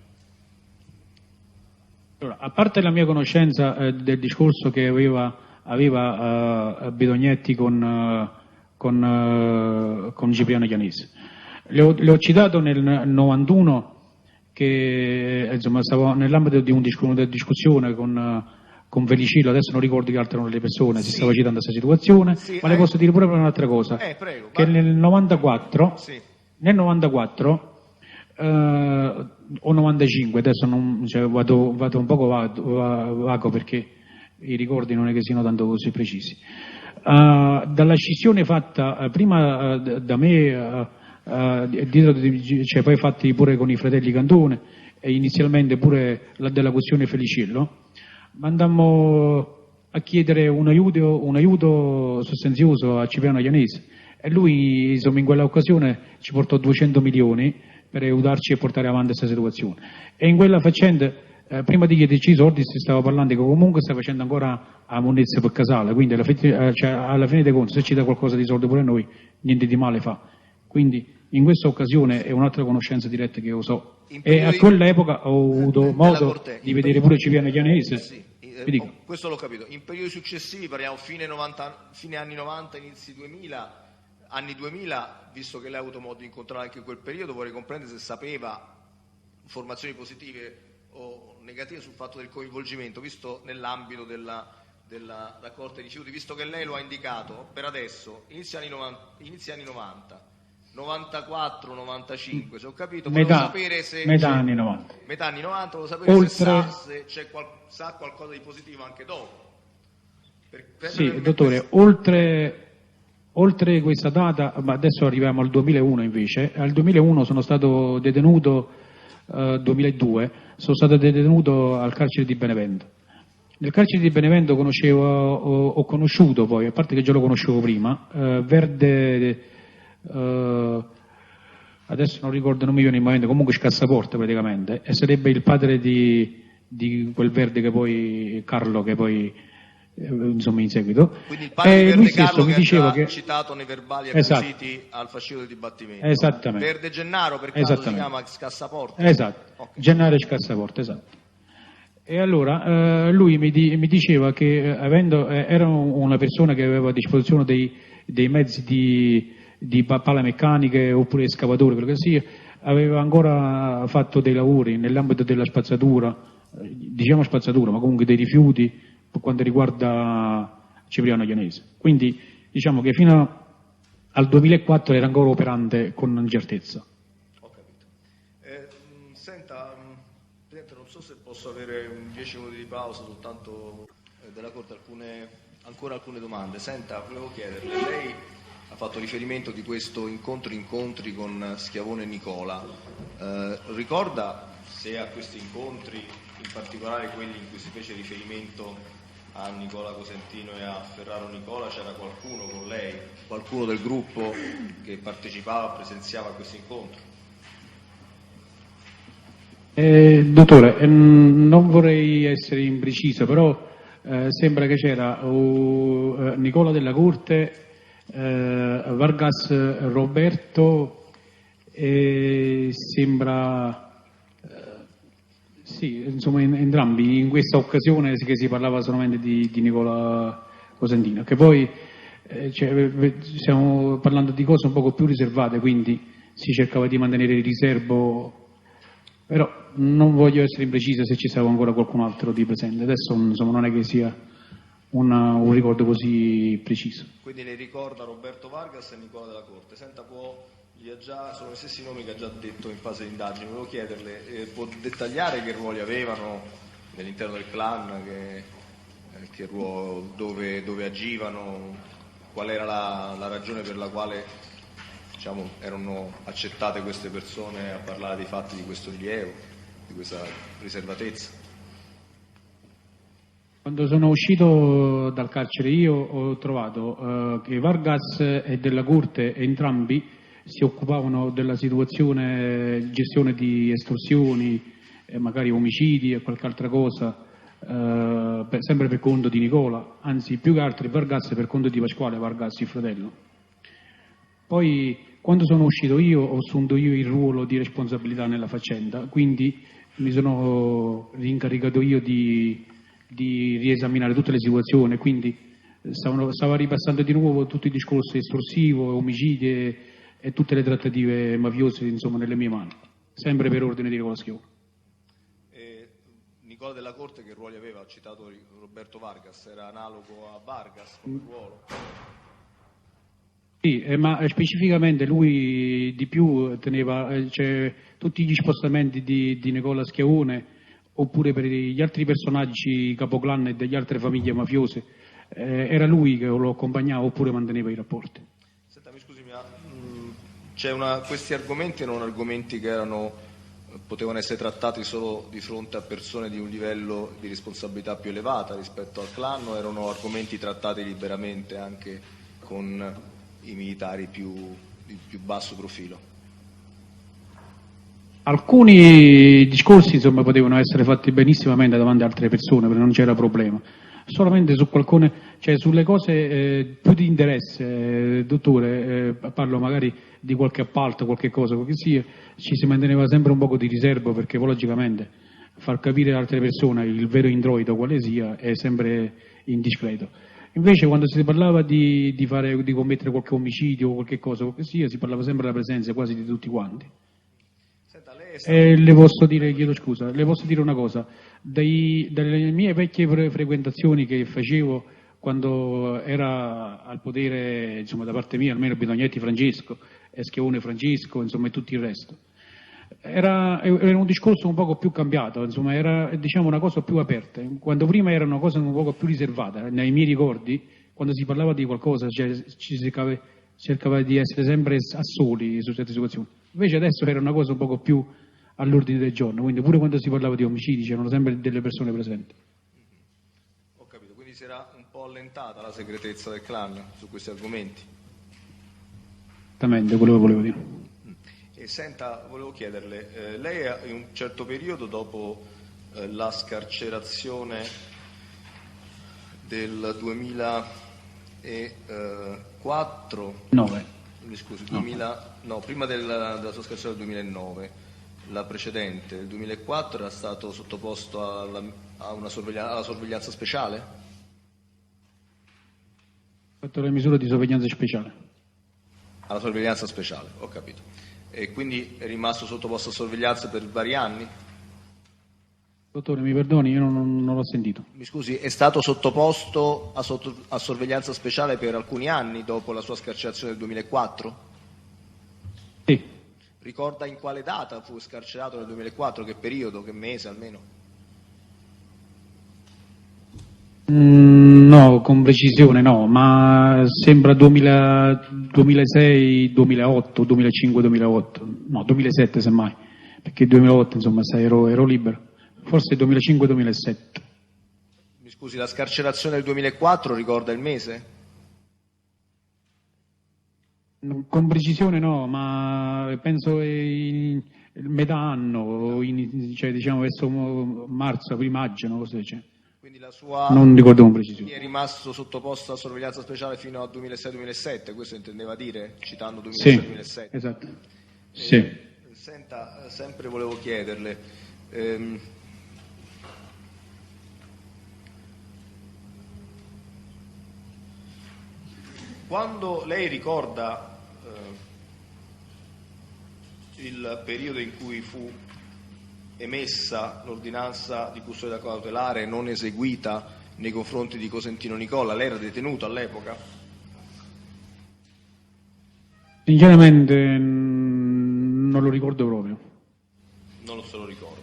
Allora, a parte la mia conoscenza del discorso che aveva Bidognetti con Cipriano Ianese, le ho citato nel 91 che insomma stavo nell'ambito di una discussione con Felicillo, adesso non ricordo che altre erano le persone, si stava citando questa situazione, ma le posso dire pure un'altra cosa, prego, che nel 94 o 95, adesso non, cioè, vado un poco vago perché i ricordi non è che siano tanto così precisi. Dalla scissione fatta prima da me, cioè poi fatti pure con i fratelli Cantone e inizialmente pure della questione Feliciello, mandammo a chiedere un aiuto sostanzioso a Cipriano Ianese e lui insomma in quell'occasione ci portò 200 milioni per aiutarci a portare avanti questa situazione e in quella faccenda prima di chiederci i soldi si stava parlando che comunque sta facendo ancora la monnezza per Casale, quindi alla fine dei conti se ci dà qualcosa di soldi pure a noi niente di male fa, quindi in questa occasione è un'altra conoscenza diretta che io so e a quell'epoca ho avuto modo di vedere pure Cipriano Ianese. Sì, questo l'ho capito. In periodi successivi, parliamo fine anni 90, inizi 2000, anni 2000, visto che lei ha avuto modo di incontrare anche in quel periodo, vorrei comprendere se sapeva informazioni positive o negative sul fatto del coinvolgimento, visto nell'ambito della raccolta di rifiuti, visto che lei lo ha indicato per adesso, inizi anni 90. 94, 95, se ho capito, volevo sapere se metà anni 90. Metà anni 90, volevo sapere se sa qualcosa di positivo anche dopo. Sì, dottore, oltre questa data, ma adesso arriviamo al 2001 invece, al 2001 sono stato detenuto, 2002, sono stato detenuto al carcere di Benevento. Nel carcere di Benevento ho conosciuto poi, a parte che già lo conoscevo prima, Verde... adesso non ricordo, non mi viene in mente, comunque Scassaporta praticamente, e sarebbe il padre di quel Verde che poi Carlo che poi insomma in seguito. Quindi il padre di Verde Carlo mi diceva che citato nei verbali acquisiti al fascicolo del dibattimento. Esattamente. Verde Gennaro per caso si chiama Scassaporta. Esatto. Okay. Gennaro Scassaporta, esatto. E allora lui mi diceva che era una persona che aveva a disposizione dei mezzi di pala meccaniche oppure escavatori, quello che sia, aveva ancora fatto dei lavori nell'ambito della spazzatura, diciamo spazzatura, ma comunque dei rifiuti per quanto riguarda Cipriano Ianese. Quindi diciamo che fino al 2004 era ancora operante con certezza. Ho capito. Senta, Presidente, non so se posso avere 10 minuti di pausa soltanto della Corte, ancora alcune domande. Senta, volevo chiederle, lei ha fatto riferimento di questo incontri con Schiavone e Nicola. Ricorda se a questi incontri, in particolare quelli in cui si fece riferimento a Nicola Cosentino e a Ferraro Nicola, c'era qualcuno con lei, qualcuno del gruppo che partecipava, presenziava a questi incontri? Dottore, non vorrei essere impreciso, però sembra che c'era Nicola della Corte, Vargas Roberto e sembra sì, insomma entrambi in questa occasione che si parlava solamente di Nicola Cosentino, che poi stiamo parlando di cose un poco più riservate, quindi si cercava di mantenere il riservo, però non voglio essere impreciso se ci stava ancora qualcun altro di presente, adesso insomma non è che sia un ricordo così preciso. Quindi lei ricorda Roberto Vargas e Nicola della Corte. Senta, sono gli stessi nomi che ha già detto in fase di indagine, volevo chiederle, può dettagliare che ruoli avevano all'interno del clan, che ruolo, dove agivano, qual era la ragione per la quale diciamo, erano accettate queste persone a parlare dei fatti di questo rilievo, di questa riservatezza? Quando sono uscito dal carcere io ho trovato che Vargas e della Corte entrambi si occupavano della situazione, gestione di estorsioni, magari omicidi e qualche altra cosa, sempre per conto di Nicola, anzi più che altro Vargas per conto di Pasquale Vargas, il fratello. Poi quando sono uscito io ho assunto io il ruolo di responsabilità nella faccenda, quindi mi sono rincaricato io di riesaminare tutte le situazioni, quindi stava ripassando di nuovo tutti i discorsi estorsivo, omicidi e tutte le trattative mafiose insomma nelle mie mani, sempre per ordine di Nicola Schiavone. Nicola della Corte che ruoli aveva? Ha citato Roberto Vargas, era analogo a Vargas come ruolo? Sì, ma specificamente lui di più teneva tutti gli spostamenti di Nicola Schiavone oppure per gli altri personaggi capoclan e delle altre famiglie mafiose, era lui che lo accompagnava oppure manteneva i rapporti. Senta, mi scusi, questi argomenti erano argomenti che erano potevano essere trattati solo di fronte a persone di un livello di responsabilità più elevata rispetto al clan, o erano argomenti trattati liberamente anche con i militari di più basso profilo? Alcuni discorsi insomma potevano essere fatti benissimamente davanti a altre persone, perché non c'era problema. Solamente su alcune, cioè sulle cose più di interesse, dottore, parlo magari di qualche appalto, qualche cosa, quel che sia, ci si manteneva sempre un poco di riservo, perché poi logicamente far capire ad altre persone il vero introito quale sia è sempre indiscreto. Invece quando si parlava di commettere qualche omicidio o qualche cosa, quel che sia, si parlava sempre della presenza quasi di tutti quanti. Le posso dire, chiedo scusa, le posso dire una cosa, dalle mie vecchie frequentazioni che facevo quando era al potere, insomma, da parte mia, almeno Bidognetti Francesco, Schiavone Francesco, insomma, e tutto il resto, era un discorso un poco più cambiato, insomma, era, diciamo, una cosa più aperta, quando prima era una cosa un poco più riservata. Nei miei ricordi, quando si parlava di qualcosa, cioè, cercava di essere sempre a soli su certe situazioni. Invece adesso era una cosa un poco più all'ordine del giorno, quindi pure quando si parlava di omicidi c'erano sempre delle persone presenti. Ho capito, quindi si era un po' allentata la segretezza del clan su questi argomenti. Esattamente, quello che volevo dire. E senta, volevo chiederle, lei in un certo periodo, dopo la scarcerazione del 2004, 9. mi scusi, prima della sua scarcerazione del 2009, la precedente, il 2004, era stato sottoposto alla sorveglianza speciale? Ho fatto le misure di sorveglianza speciale. Alla sorveglianza speciale, ho capito. E quindi è rimasto sottoposto a sorveglianza per vari anni? Dottore, mi perdoni, io non l'ho sentito. Mi scusi, è stato sottoposto a sorveglianza speciale per alcuni anni dopo la sua scarcerazione del 2004? Sì. Ricorda in quale data fu scarcerato nel 2004, che periodo, che mese almeno? No, con precisione no, ma sembra 2006, 2008, 2005, 2008, no, 2007 semmai, perché il 2008 insomma ero libero, forse 2005-2007. Mi scusi, la scarcerazione del 2004 ricorda il mese? Con precisione no, ma penso in metà anno, cioè diciamo verso marzo, aprile, maggio, una cosa del genere. Quindi la sua... Non ricordo con precisione. È rimasto sottoposto a sorveglianza speciale fino al 2006-2007, questo intendeva dire, citando 2006-2007? Sì, esatto. Sì. Senta, sempre volevo chiederle, quando lei ricorda il periodo in cui fu emessa l'ordinanza di custodia cautelare non eseguita nei confronti di Cosentino Nicola, lei era detenuto all'epoca? Sinceramente non lo ricordo proprio. Non se lo ricordo.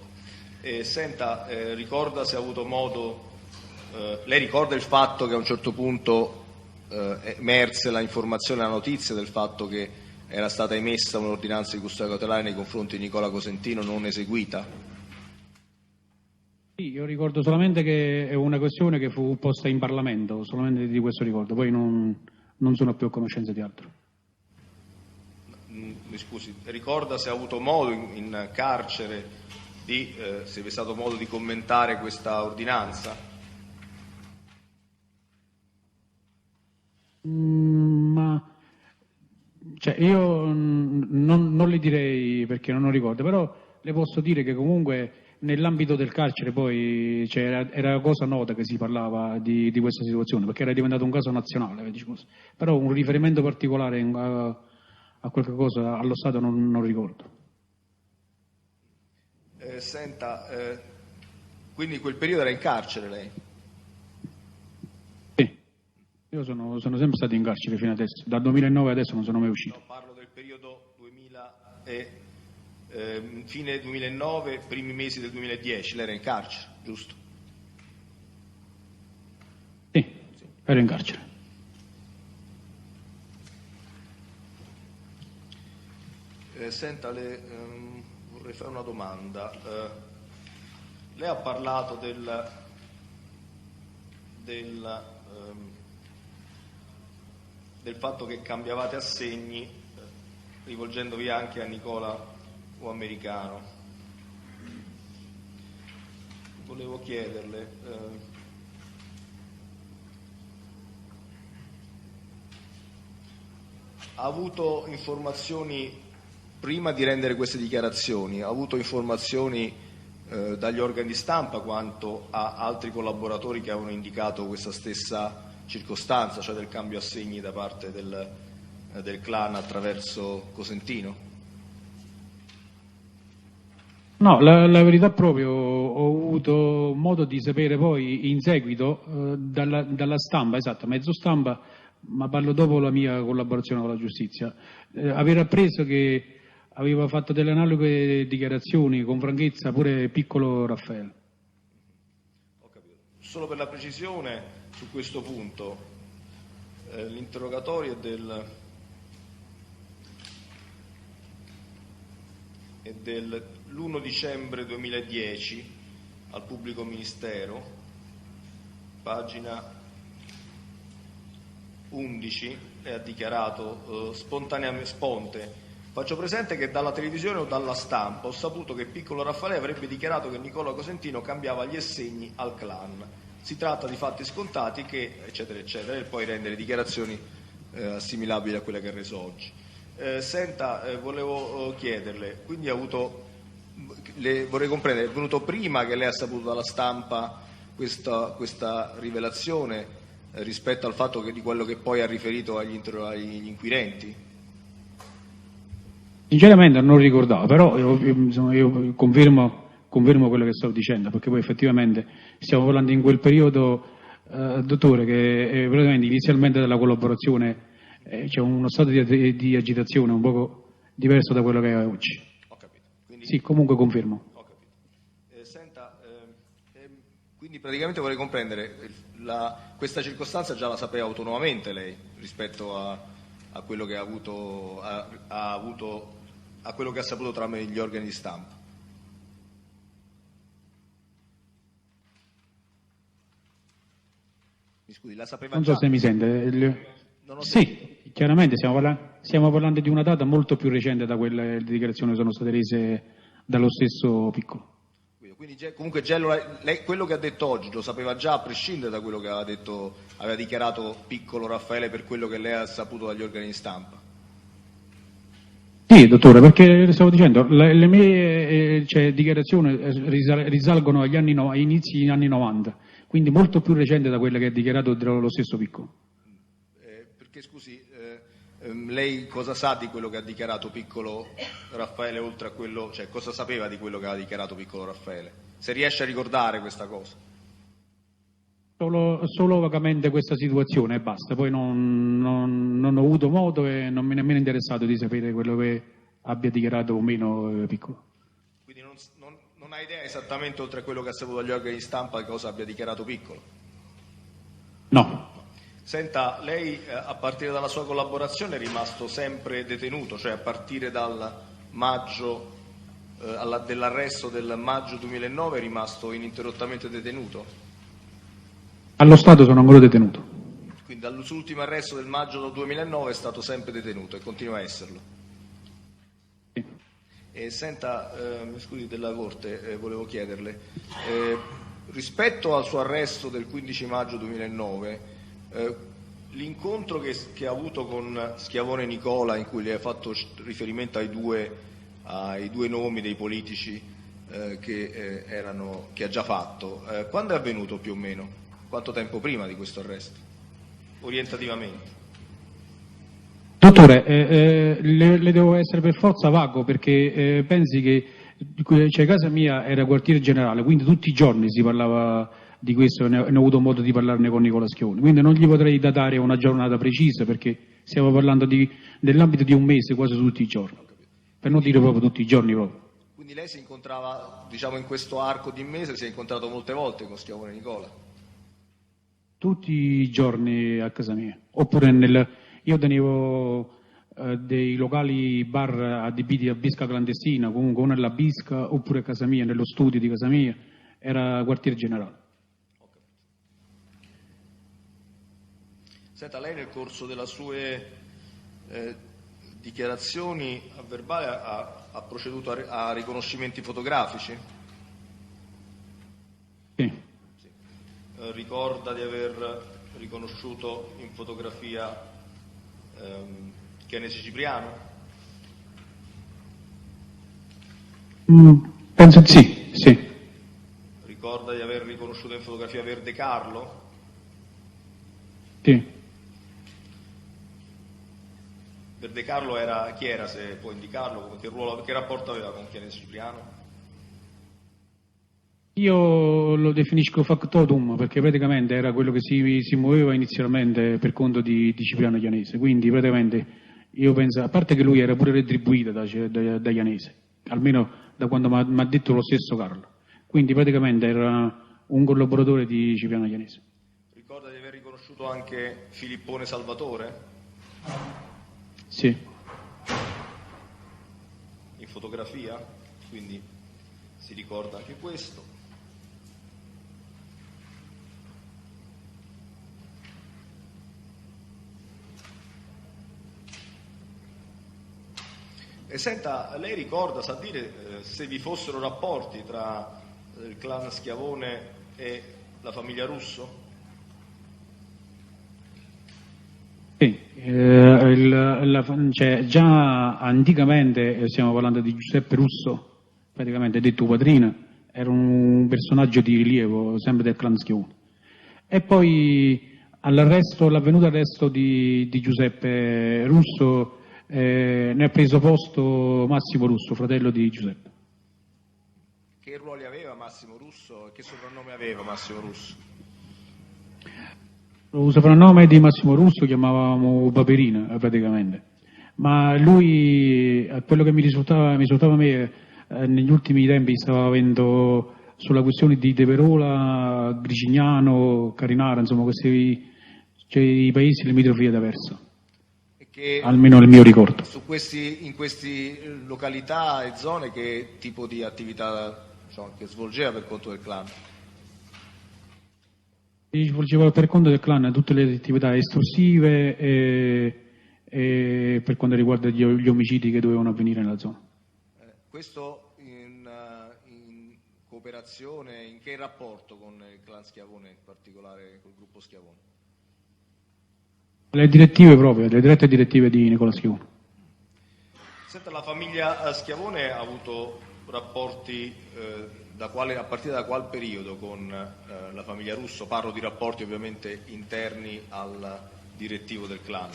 Senta, ricorda se ha avuto modo, lei ricorda il fatto che a un certo punto emerse la informazione, la notizia del fatto che era stata emessa un'ordinanza di custodia cautelare nei confronti di Nicola Cosentino non eseguita? Sì, io ricordo solamente che è una questione che fu posta in Parlamento, solamente di questo ricordo, poi non sono più a conoscenza di altro. Mi scusi, ricorda se ha avuto modo in carcere se vi è stato modo di commentare questa ordinanza? Ma cioè io non le direi perché non lo ricordo, però le posso dire che comunque nell'ambito del carcere poi era cosa nota che si parlava di questa situazione, perché era diventato un caso nazionale, diciamo. Però un riferimento particolare a qualche cosa allo Stato non ricordo. Senta, quindi in quel periodo era in carcere lei? Sì, io sono sempre stato in carcere fino adesso, dal 2009 adesso non sono mai uscito. No, parlo del periodo fine 2009, primi mesi del 2010, lei era in carcere, giusto? Sì, ero in carcere. Senta, vorrei fare una domanda. Lei ha parlato del fatto che cambiavate assegni, rivolgendovi anche a Nicola o Americano. Volevo chiederle, ha avuto informazioni, prima di rendere queste dichiarazioni, ha avuto informazioni dagli organi di stampa quanto a altri collaboratori che avevano indicato questa stessa circostanza, cioè del cambio assegni da parte del clan attraverso Cosentino? No, la verità proprio ho avuto modo di sapere poi in seguito dalla stampa, esatto, mezzo stampa, ma parlo dopo la mia collaborazione con la giustizia, aver appreso che aveva fatto delle analoghe dichiarazioni con franchezza pure piccolo Raffaele. Ho capito. Solo per la precisione su questo punto, l'interrogatorio è dell'1 dicembre 2010 al pubblico ministero, pagina 11, e ha dichiarato sponte: faccio presente che dalla televisione o dalla stampa ho saputo che piccolo Raffaele avrebbe dichiarato che Nicola Cosentino cambiava gli assegni al clan. Si tratta di fatti scontati che, eccetera, eccetera, e poi rendere dichiarazioni assimilabili a quelle che ha reso oggi. Volevo chiederle, quindi vorrei comprendere, è venuto prima che lei ha saputo dalla stampa questa rivelazione rispetto al fatto di quello che poi ha riferito agli inquirenti? Sinceramente non ricordavo, però io confermo quello che stavo dicendo, perché poi effettivamente stiamo parlando in quel periodo, dottore, che praticamente inizialmente della collaborazione c'è uno stato di agitazione un poco diverso da quello che è oggi. Ho capito. Quindi, sì, comunque confermo. Ho capito. Quindi praticamente vorrei comprendere, questa circostanza già la sapeva autonomamente lei rispetto a quello che ha avuto a quello che ha saputo tramite gli organi di stampa. Mi scusi, la sapeva non già? so se mi sente. Sì, chiaramente stiamo parlando di una data molto più recente da quelle dichiarazioni che sono state rese dallo stesso Piccolo. Quindi comunque lei quello che ha detto oggi lo sapeva già, a prescindere da quello che aveva dichiarato Piccolo Raffaele, per quello che lei ha saputo dagli organi di stampa? Sì, dottore, perché stavo dicendo, le mie dichiarazioni risalgono agli ai inizi degli anni 90, quindi molto più recente da quelle che ha dichiarato lo stesso Piccolo. Perché scusi, lei cosa sa di quello che ha dichiarato Piccolo Raffaele, oltre a quello, cioè cosa sapeva di quello che ha dichiarato Piccolo Raffaele? Se riesce a ricordare questa cosa. Solo vagamente questa situazione e basta, poi non ho avuto modo e non mi è nemmeno interessato di sapere quello che abbia dichiarato o meno Piccolo. Quindi non ha idea esattamente, oltre a quello che ha saputo dagli organi di stampa, cosa abbia dichiarato Piccolo? No. Senta, lei a partire dalla sua collaborazione è rimasto sempre detenuto, cioè a partire dal maggio dell'arresto del maggio 2009 è rimasto ininterrottamente detenuto? Allo Stato sono ancora detenuto. Quindi dall'ultimo arresto del maggio del 2009 è stato sempre detenuto e continua a esserlo? Sì. Senta, mi scusi della Corte, volevo chiederle, rispetto al suo arresto del 15 maggio 2009, l'incontro che ha avuto con Schiavone Nicola, in cui le ha fatto riferimento ai due nomi dei politici che ha già fatto, quando è avvenuto più o meno? Quanto tempo prima di questo arresto? Orientativamente. Dottore, le devo essere per forza vago, perché pensi che casa mia era quartiere generale, quindi tutti i giorni si parlava di questo, ne ho avuto modo di parlarne con Nicola Schiavone, quindi non gli potrei datare una giornata precisa, perché stiamo parlando nell'ambito di un mese quasi tutti i giorni, per non dire proprio tutti i giorni proprio. Quindi lei si incontrava, diciamo, in questo arco di un mese, si è incontrato molte volte con Schiavone Nicola? Tutti i giorni a casa mia, oppure io tenevo dei locali bar adibiti a bisca clandestina, comunque o nella bisca oppure a casa mia, nello studio di casa mia, era quartier generale. Senta, lei nel corso delle sue dichiarazioni a verbale ha proceduto a riconoscimenti fotografici? Sì. Ricorda di aver riconosciuto in fotografia Chianesi Cipriano? Penso di sì, sì. Ricorda di aver riconosciuto in fotografia Verde Carlo? Sì. Verde Carlo chi era, se può indicarlo, che rapporto aveva con Chianesi Cipriano? Io lo definisco factotum perché praticamente era quello che si muoveva inizialmente per conto di Cipriano Chianese, quindi praticamente io penso, a parte che lui era pure retribuito da Chianese, almeno da quando mi ha detto lo stesso Carlo, quindi praticamente era un collaboratore di Cipriano Chianese. Ricorda di aver riconosciuto anche Filippone Salvatore? Sì. In fotografia, quindi si ricorda anche questo. E senta, lei ricorda, sa dire se vi fossero rapporti tra il clan Schiavone e la famiglia Russo? Sì, cioè, già anticamente, stiamo parlando di Giuseppe Russo, praticamente detto Quadrina, era un personaggio di rilievo, sempre del clan Schiavone. E poi l'avvenuto arresto di Giuseppe Russo, ne ha preso posto Massimo Russo, fratello di Giuseppe. Che ruoli aveva Massimo Russo e che soprannome aveva Massimo Russo? Lo soprannome di Massimo Russo chiamavamo Paperina, praticamente. Ma lui, a quello che mi risultava a me, negli ultimi tempi stava avendo sulla questione di Teverola, Gricignano, Carinara, insomma, i paesi limitrofi ad Aversa. Almeno nel mio ricordo. In queste località e zone che tipo di attività che svolgeva per conto del clan? Svolgeva per conto del clan tutte le attività estorsive e per quanto riguarda gli omicidi che dovevano avvenire nella zona. Questo in cooperazione, in che rapporto con il clan Schiavone, in particolare col gruppo Schiavone? Le direttive proprio, le dirette direttive di Nicola Schiavone. Senta, la famiglia Schiavone ha avuto rapporti a partire da qual periodo con la famiglia Russo? Parlo di rapporti ovviamente interni al direttivo del clan.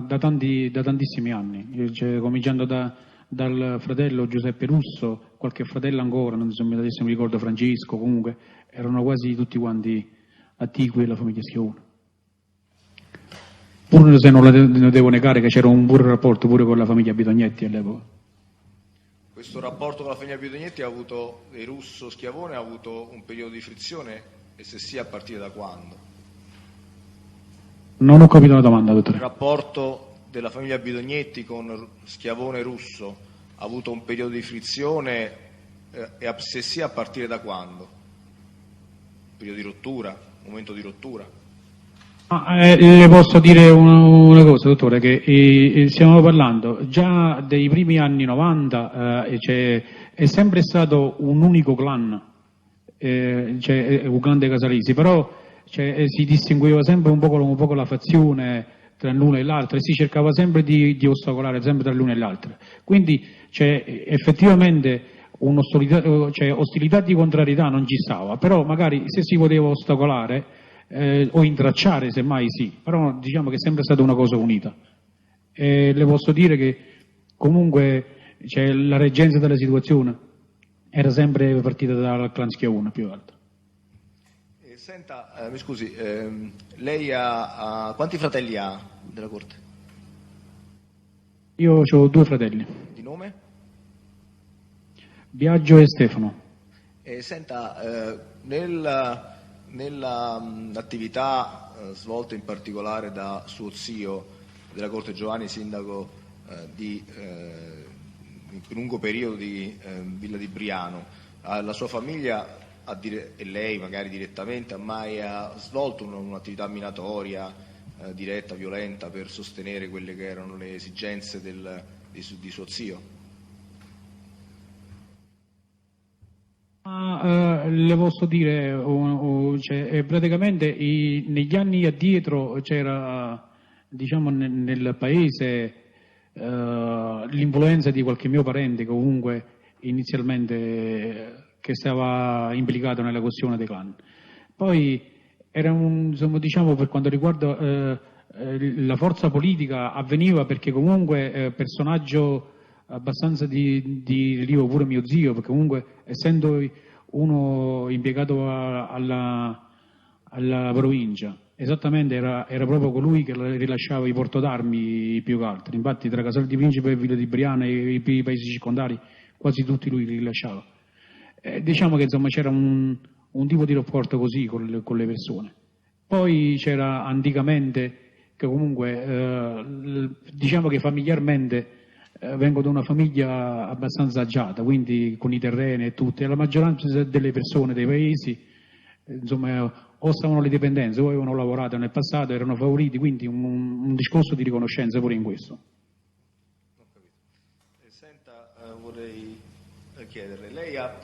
Da tantissimi anni, cioè, cominciando dal fratello Giuseppe Russo, qualche fratello ancora, non so, adesso mi ricordo Francesco, comunque erano quasi tutti quanti attigui alla famiglia Schiavone. Pur se non devo negare che c'era un buon rapporto pure con la famiglia Bitognetti all'epoca. Questo rapporto con la famiglia Bitognetti dei Russo Schiavone ha avuto un periodo di frizione, e se sì, a partire da quando? Non ho capito la domanda, dottore. Il rapporto della famiglia Bitognetti con Schiavone Russo ha avuto un periodo di frizione, e se sì, a partire da quando? Periodo di rottura? Momento di rottura? Le posso dire una cosa, dottore, che stiamo parlando già dei primi anni 90, è sempre stato un unico clan, un clan dei Casalesi, però si distingueva sempre un poco la fazione tra l'una e l'altra e si cercava sempre di ostacolare sempre tra l'una e l'altra. Quindi effettivamente ostilità di contrarietà non ci stava, però magari se si poteva ostacolare o intracciare semmai sì, però diciamo che è sempre stata una cosa unita. Le posso dire che comunque la reggenza della situazione era sempre partita dal clan Schiavone più alto. Senta, mi scusi, lei quanti fratelli ha della corte? Io ho 2 fratelli. Di nome? Biagio e Stefano. Senta, Nella attività svolta in particolare da suo zio della Corte Giovanni, sindaco di lungo periodo di Villa di Briano, la sua famiglia e lei magari direttamente ha mai svolto un'attività minatoria diretta, violenta, per sostenere quelle che erano le esigenze di suo zio? Le posso dire, praticamente negli anni addietro c'era, diciamo, nel paese l'influenza di qualche mio parente comunque inizialmente che stava implicato nella questione dei clan. Poi era insomma, diciamo, per quanto riguarda la forza politica, avveniva perché comunque personaggio abbastanza di rilievo, pure mio zio, perché comunque essendo uno impiegato alla provincia, esattamente era proprio colui che rilasciava i portodarmi più che altri. Infatti tra Casal di Principe e Villa di Briano e i paesi circondari quasi tutti lui li rilasciava. Diciamo che insomma c'era un tipo di rapporto così con le persone. Poi c'era anticamente che comunque diciamo che familiarmente vengo da una famiglia abbastanza agiata, quindi con i terreni e tutto, e la maggioranza delle persone dei paesi insomma o stavano alle dipendenze o avevano lavorato nel passato, erano favoriti, quindi un discorso di riconoscenza pure in questo. Senta, vorrei chiederle, lei ha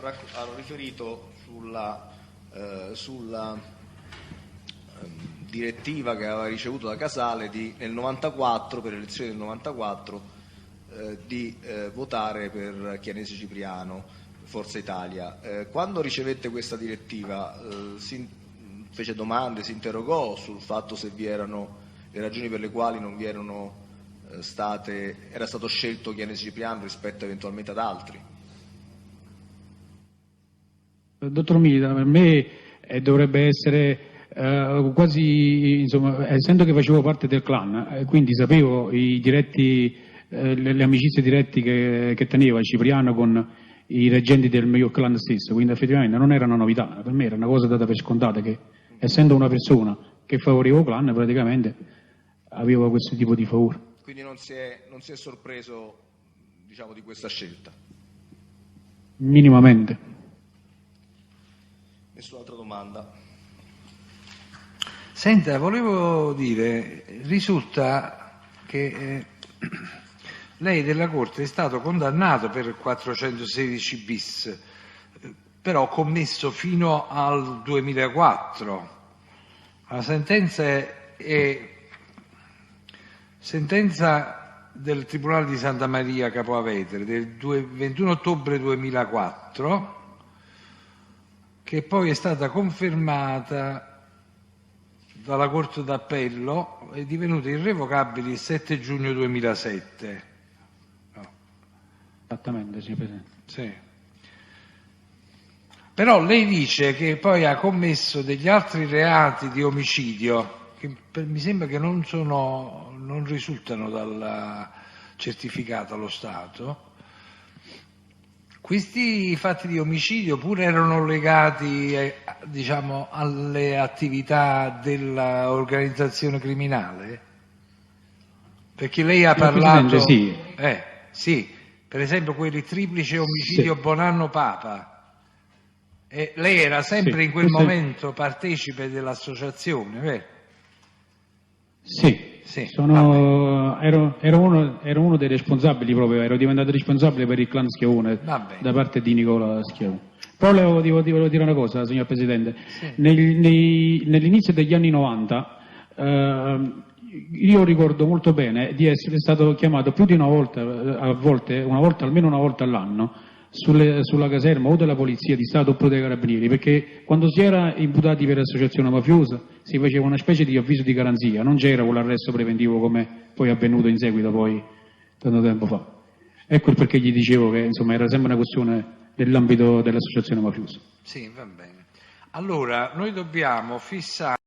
riferito sulla direttiva che aveva ricevuto da Casale nel 94, per le elezioni del 94, di votare per Chianesi Cipriano, Forza Italia. Quando ricevette questa direttiva fece domande, si interrogò sul fatto se vi erano le ragioni per le quali non vi erano era stato scelto Chianesi Cipriano rispetto eventualmente ad altri? Dottor Milita, per me dovrebbe essere quasi, insomma, essendo che facevo parte del clan, quindi sapevo i diretti, le amicizie dirette che teneva Cipriano con i reggenti del mio clan stesso, quindi effettivamente non era una novità, per me era una cosa data per scontata che, essendo una persona che favoriva il clan, praticamente aveva questo tipo di favore. Quindi non si è sorpreso, diciamo, di questa scelta? Minimamente. Nessun'altra domanda? Senta, volevo dire, risulta che lei della Corte è stato condannato per 416 bis, però commesso fino al 2004. La sentenza è sentenza del Tribunale di Santa Maria Capo Avetere del 21 ottobre 2004, che poi è stata confermata dalla Corte d'Appello e divenuta irrevocabile il 7 giugno 2007. No. Esattamente, sì, Presidente. Sì. Però lei dice che poi ha commesso degli altri reati di omicidio che mi sembra che non risultano dal certificato allo Stato. Questi fatti di omicidio pure erano legati, diciamo, alle attività dell'organizzazione criminale? Perché lei ha parlato... Sì. Sì, per esempio quelli triplice omicidio sì. Bonanno Papa. E lei era sempre in quel momento partecipe dell'associazione, vero? Sì. Sì, ero uno dei responsabili proprio, ero diventato responsabile per il clan Schiavone da parte di Nicola Schiavone. Però volevo dire una cosa, signor Presidente. Sì. Nell'inizio degli anni 90 io ricordo molto bene di essere stato chiamato più di una volta, almeno una volta all'anno, sulla caserma o della Polizia di Stato oppure dei Carabinieri, perché quando si era imputati per associazione mafiosa si faceva una specie di avviso di garanzia, non c'era quell'arresto preventivo come poi è avvenuto in seguito poi tanto tempo fa. Ecco il perché gli dicevo che insomma era sempre una questione nell'ambito dell'associazione mafiosa. Sì, va bene. Allora, noi dobbiamo fissare